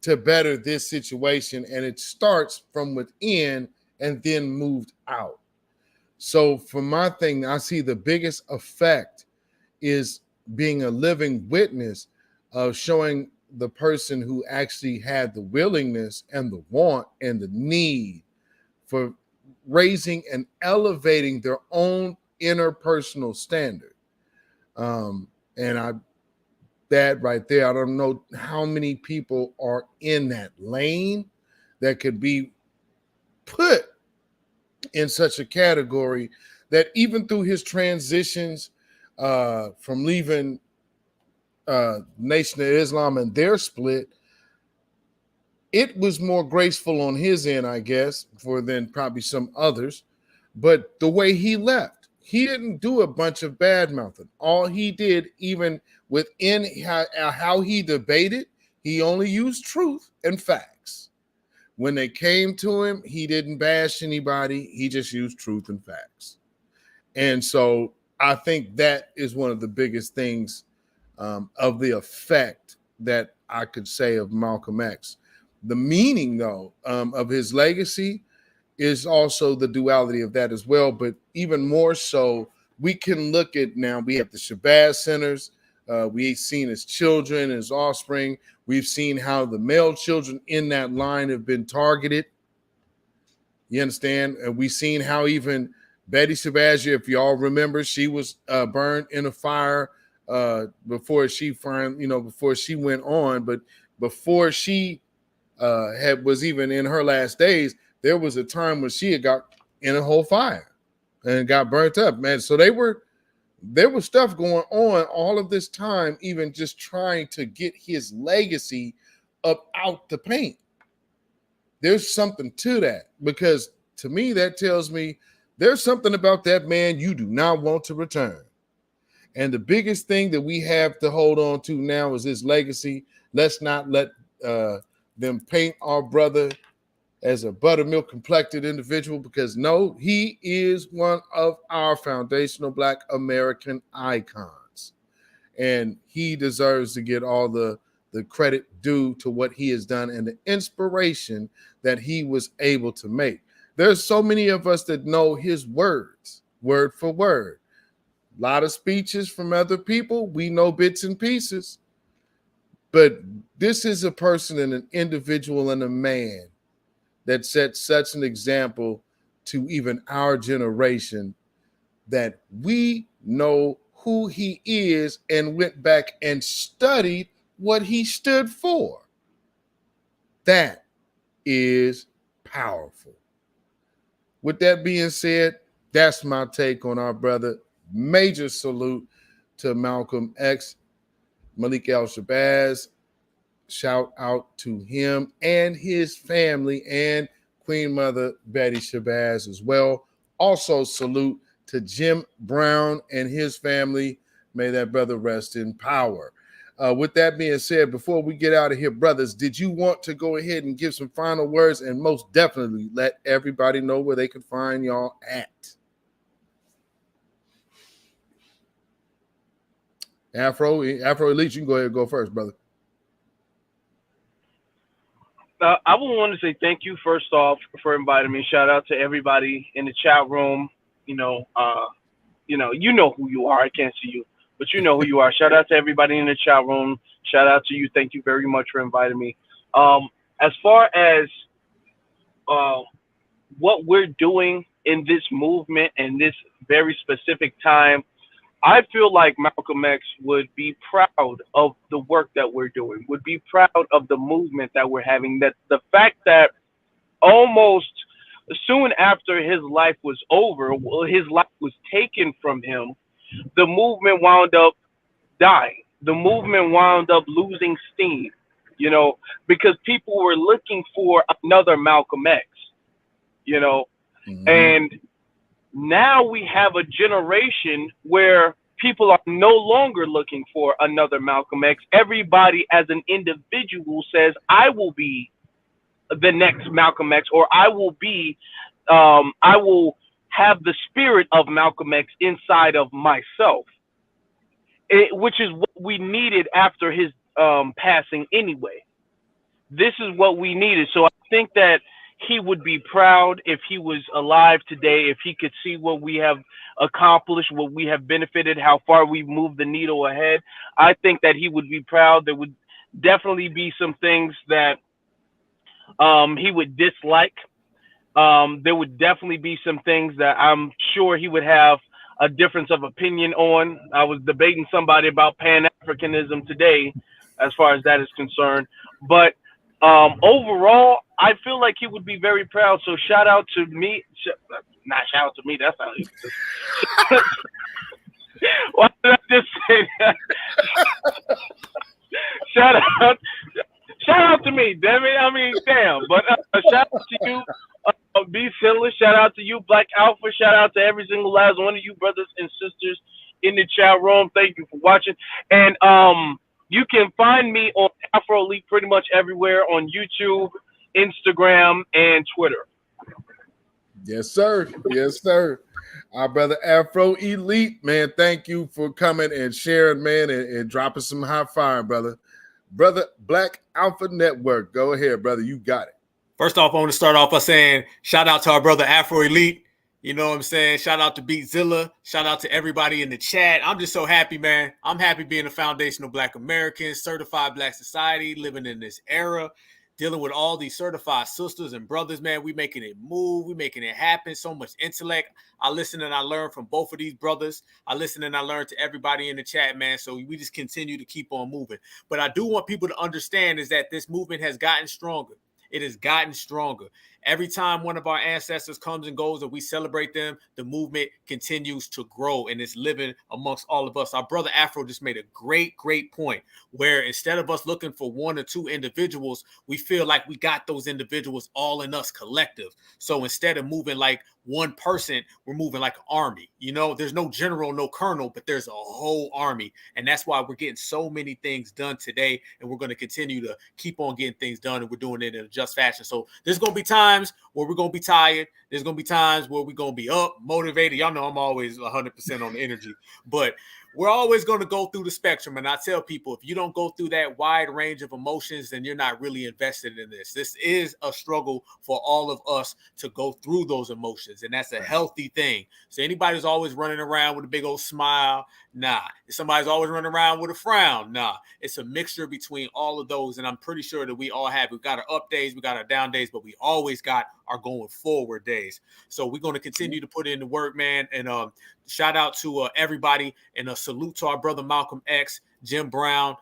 to better this situation, and it starts from within and then moved out. So for my thing, I see the biggest effect is being a living witness of showing the person who actually had the willingness and the want and the need for raising and elevating their own interpersonal standard. That right there, I don't know how many people are in that lane that could be put in such a category that even through his transitions from leaving Nation of Islam and their split, it was more graceful on his end, I guess, than probably some others. But the way he left, he didn't do a bunch of bad mouthing. All he did, even within how he debated, he only used truth and facts. When they came to him, he didn't bash anybody. He just used truth and facts. And so I think that is one of the biggest things of the effect that I could say of Malcolm X. The meaning, though, of his legacy is also the duality of that as well. But even more so, we can look at now, we have the Shabazz centers. We've seen his children, his offspring. We've seen how the male children in that line have been targeted. You understand? And we've seen how even Betty Shabazz, if y'all remember, she was burned in a fire before she went on. But before she was even in her last days, there was a time when she had got in a whole fire and got burnt up, man. So there was stuff going on all of this time, even just trying to get his legacy up out the paint. There's something to that, because to me, that tells me there's something about that man you do not want to return. And the biggest thing that we have to hold on to now is his legacy. Let's not let them paint our brother as a buttermilk complected individual, because no, he is one of our foundational Black American icons, and he deserves to get all the credit due to what he has done and the inspiration that he was able to make. There's so many of us that know his words, word for word. A lot of speeches from other people, we know bits and pieces. But this is a person and an individual and a man that set such an example to even our generation that we know who he is and went back and studied what he stood for. That is powerful. With that being said, that's my take on our brother. Major salute to Malcolm X, Malik Al-Shabazz. Shout out to him and his family and Queen Mother Betty Shabazz as well. Also salute to Jim Brown and his family. May that brother rest in power. With that being said, before we get out of here, brothers, did you want to go ahead and give some final words and most definitely let everybody know where they can find y'all at? Afro Elite, you can go ahead and go first, brother. I would want to say thank you first off for inviting me. Shout out to everybody in the chat room. You know who you are. I can't see you, but you know who you are. Shout out to everybody in the chat room. Shout out to you. Thank you very much for inviting me. As far as what we're doing in this movement and this very specific time, I feel like Malcolm X would be proud of the work that we're doing, would be proud of the movement that we're having, that the fact that almost soon after his life was over, his life was taken from him, the movement wound up dying. The movement wound up losing steam, because people were looking for another Malcolm X, and now we have a generation where people are no longer looking for another Malcolm X. Everybody as an individual says, I will be the next Malcolm X, or I will have the spirit of Malcolm X inside of myself, which is what we needed after his passing anyway. This is what we needed. So I think that he would be proud if he was alive today, if he could see what we have accomplished, what we have benefited, how far we've moved the needle ahead. I think that he would be proud. There would definitely be some things that he would dislike. There would definitely be some things that I'm sure he would have a difference of opinion on. I was debating somebody about Pan-Africanism today, as far as that is concerned. But overall, I feel like he would be very proud. So shout out to me. Not shout out to me. That's not Why did I just say that? Shout out. Shout out to me, damn it. I mean, damn. But shout out to you, beatzilla. Shout out to you, Black Alpha. Shout out to every single last one of you brothers and sisters in the chat room. Thank you for watching. And you can find me on Afro Elite pretty much everywhere on YouTube, Instagram, and Twitter. Yes, sir. Yes, sir. Our brother Afro Elite, man, thank you for coming and sharing, man, and dropping some hot fire, brother. Brother Black Alpha Network. Go ahead, brother. You got it. First off, I want to start off by saying shout out to our brother Afro Elite. You know what I'm saying? Shout out to Beatzilla. Shout out to everybody in the chat. I'm just so happy, man. I'm happy being a foundational Black American, certified Black society, living in this era, dealing with all these certified sisters and brothers, man. We making it move. We making it happen. So much intellect. I listen and I learn from both of these brothers. I listen and I learn to everybody in the chat, man. So we just continue to keep on moving. But I do want people to understand is that this movement has gotten stronger. It has gotten stronger. Every time one of our ancestors comes and goes and we celebrate them, the movement continues to grow and it's living amongst all of us. Our brother Afro just made a great point where instead of us looking for one or two individuals, we feel like we got those individuals all in us collective. So instead of moving like one person, we're moving like an army. You know, there's no general, no colonel, but there's a whole army. And that's why we're getting so many things done today. And we're going to continue to keep on getting things done. And we're doing it in a just fashion. So there's going to be times where we're going to be tired. There's going to be times where we're going to be up, motivated. Y'all know I'm always 100% on the energy. But we're always going to go through the spectrum. And I tell people, if you don't go through that wide range of emotions, then you're not really invested in this. This is a struggle for all of us to go through those emotions. And that's a healthy thing. So anybody who's always running around with a big old smile, nah. If somebody's always running around with a frown, nah. It's a mixture between all of those. And I'm pretty sure that we all have. We've got our up days, we got our down days, but we always got our going forward days. So we're going to continue to put in the work, man. And shout out to everybody and a salute to our brother Malcolm X, Jim Brown.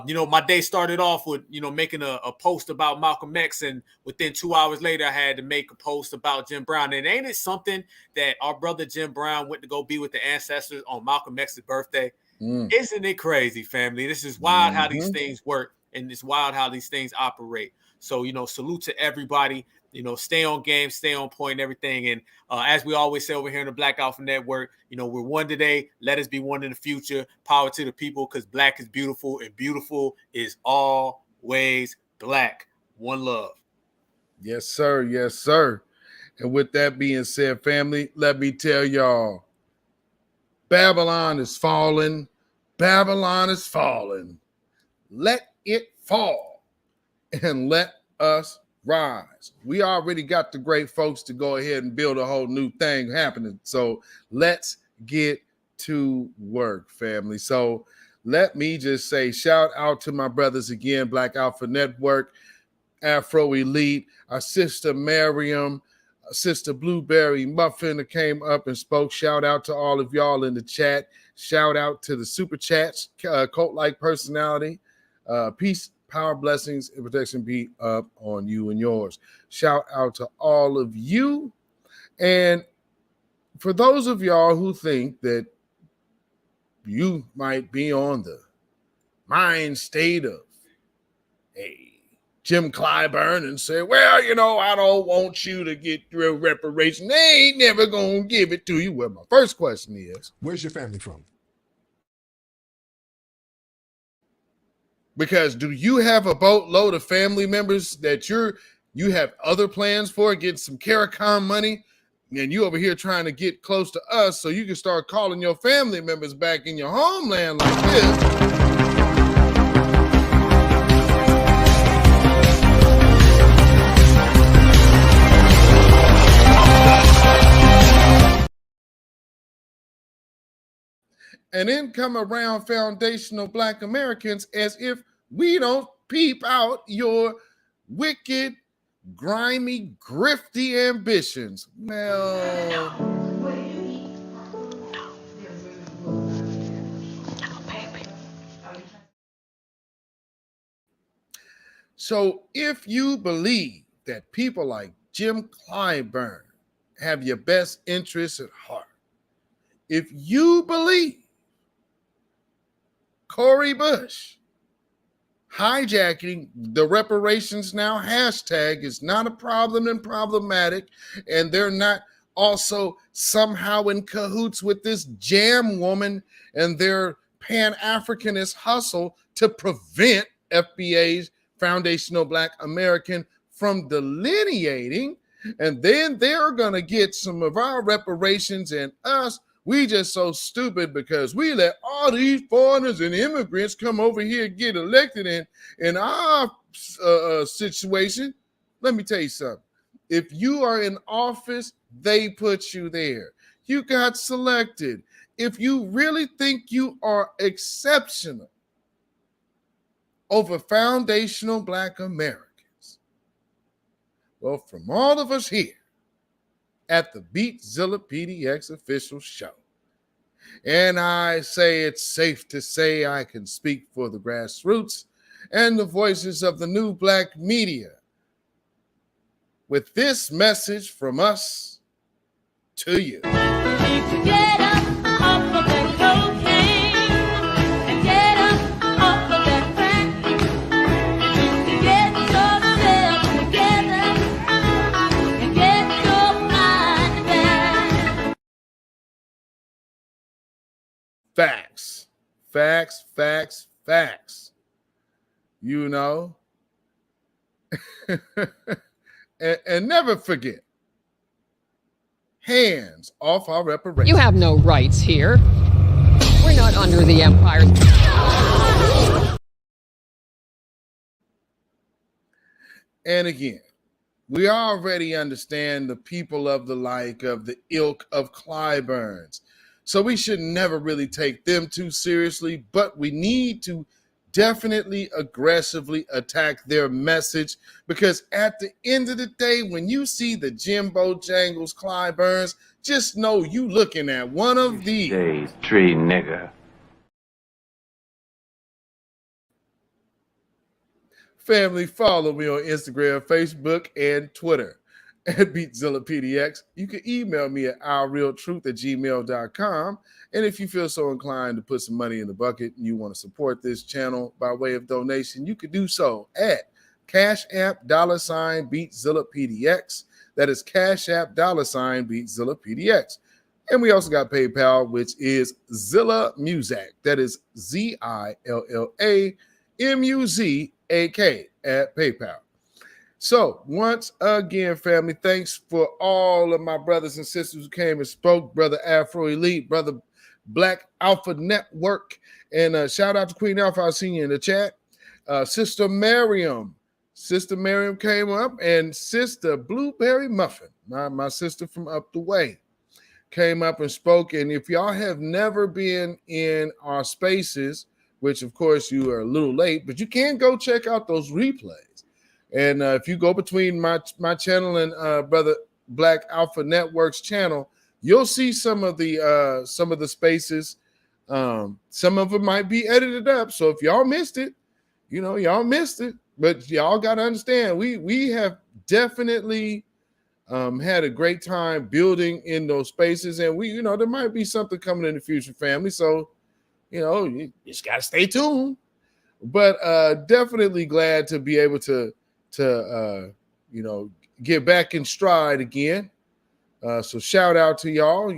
You know, my day started off with, you know, making a post about Malcolm X. And within 2 hours later, I had to make a post about Jim Brown. And ain't it something that our brother Jim Brown went to go be with the ancestors on Malcolm X's birthday? Isn't it crazy, family? This is wild how these things work. And it's wild how these things operate. So, you know, salute to everybody. You know, stay on game, stay on point and everything. And as we always say over here in the Black Alpha Network, you know, we're one today. Let us be one in the future. Power to the people, because Black is beautiful and beautiful is always Black. One love. Yes, sir. Yes, sir. And with that being said, family, let me tell y'all, Babylon is falling. Babylon is falling. Let it fall and let us rise. We already got the great folks to go ahead and build a whole new thing happening. So let's get to work, family. So let me just say shout out to my brothers again, Black Alpha Network, Afro Elite, our sister Miriam, sister Blueberry Muffin that came up and spoke. Shout out to all of y'all in the chat. Shout out to the super chats, cult-like personality. Peace, power, blessings, and protection be up on you and yours. Shout out to all of you. And for those of y'all who think that you might be on the mind state of Jim Clyburn and say, well, you know, I don't want you to get your reparation. They ain't never going to give it to you. Well, my first question is, where's your family from? Because do you have a boatload of family members that you have other plans for, getting some CARICOM money, and you over here trying to get close to us so you can start calling your family members back in your homeland like this? And then come around foundational Black Americans as if we don't peep out your wicked, grimy, grifty ambitions. Well, so if you believe that people like Jim Clyburn have your best interests at heart, if you believe Cori Bush hijacking the reparations now hashtag is not a problem and problematic, and they're not also somehow in cahoots with this jam woman and their Pan-Africanist hustle to prevent FBA's Foundational Black American from delineating, and then they're going to get some of our reparations, and us, we just so stupid because we let all these foreigners and immigrants come over here and get elected in our situation. Let me tell you something. If you are in office, they put you there. You got selected. If you really think you are exceptional over foundational Black Americans, well, from all of us here at the Beatzilla PDX official show, and I say it's safe to say I can speak for the grassroots and the voices of the new Black media with this message from us to you. Get up off of that cocaine and get up off of that crack. Get yourself together and get your mind back. Facts, facts, facts, facts. You know, and never forget, hands off our reparations. You have no rights here. We're not under the empire. And again, we already understand the people of the like of the ilk of Clyburns. So we should never really take them too seriously, but we need to definitely aggressively attack their message, because at the end of the day, when you see the Jimbo Jangles Clyburns, just know you looking at one of these. Days, tree nigger. Family, follow me on Instagram, Facebook, and Twitter at beatzillapdx. You can email me at ourrealtruth@gmail.com. And if you feel so inclined to put some money in the bucket and you want to support this channel by way of donation, you can do so at CashApp $beatzillapdx. That is CashApp $beatzillapdx. And we also got PayPal, which is Zilla Muzak. That is ZILLAMUZAK at PayPal. So once again, family, thanks for all of my brothers and sisters who came and spoke. Brother Afro Elite, Brother Black Alpha Network, and shout out to Queen Alpha. I seen you in the chat. Sister Miriam came up, and Sister Blueberry Muffin, my sister from up the way, came up and spoke. And if y'all have never been in our spaces, which of course you are a little late, but you can go check out those replays. And if you go between my channel and Brother Black Alpha Network's channel, you'll see some of the spaces. Some of them might be edited up. So if y'all missed it, y'all missed it. But y'all got to understand, we have definitely had a great time building in those spaces, and there might be something coming in the future, family. So you just got to stay tuned. But definitely glad to be able to get back in stride again. So shout out to y'all,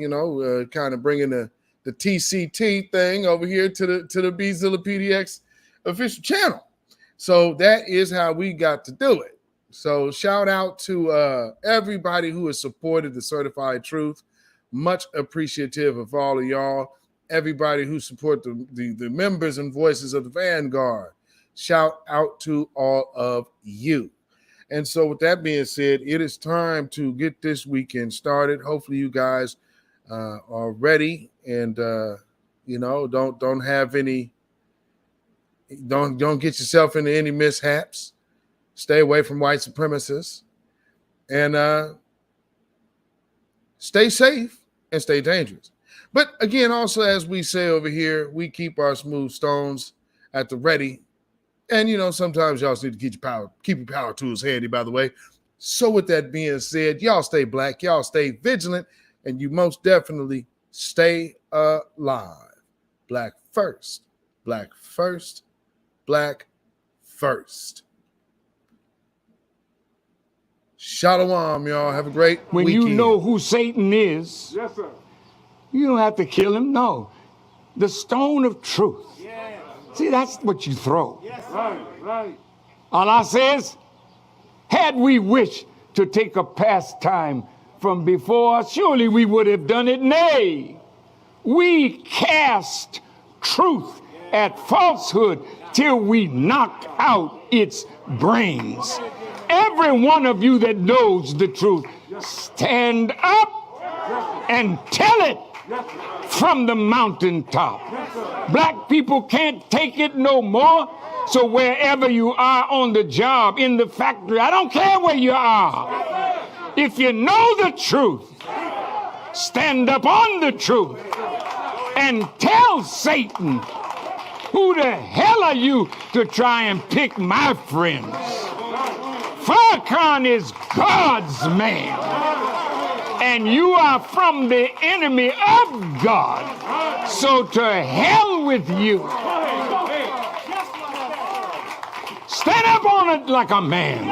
kind of bringing the TCT thing over here to the Beatzilla PDX official channel. So that is how we got to do it. So shout out to everybody who has supported the Certified Truth. Much appreciative of all of y'all. Everybody who support the members and voices of the Vanguard. Shout out to all of you. And so with that being said, it is time to get this weekend started. Hopefully you guys are ready and don't have any, don't get yourself into any mishaps. Stay away from white supremacists, and stay safe and stay dangerous. But again, also, as we say over here, we keep our smooth stones at the ready. And, sometimes y'all need to keep your power tools handy, by the way. So with that being said, y'all stay black, y'all stay vigilant, and you most definitely stay alive. Black first, Black first, black first. Shalom, y'all. Have a great when weekend. you know who Satan is, Yes, sir. you don't have to kill him. No. The stone of truth. See, that's what you throw. Right. Allah says, had we wished to take a pastime from before, surely we would have done it. Nay, we cast truth at falsehood till we knocked out its brains. Every one of you that knows the truth, stand up and tell it from the mountaintop. Black people can't take it no more. So wherever you are on the job, in the factory, I don't care where you are. If you know the truth, stand up on the truth and tell Satan, who the hell are you to try and pick my friends? Farrakhan is God's man, and you are from the enemy of God. So to hell with you. Stand up on it like a man.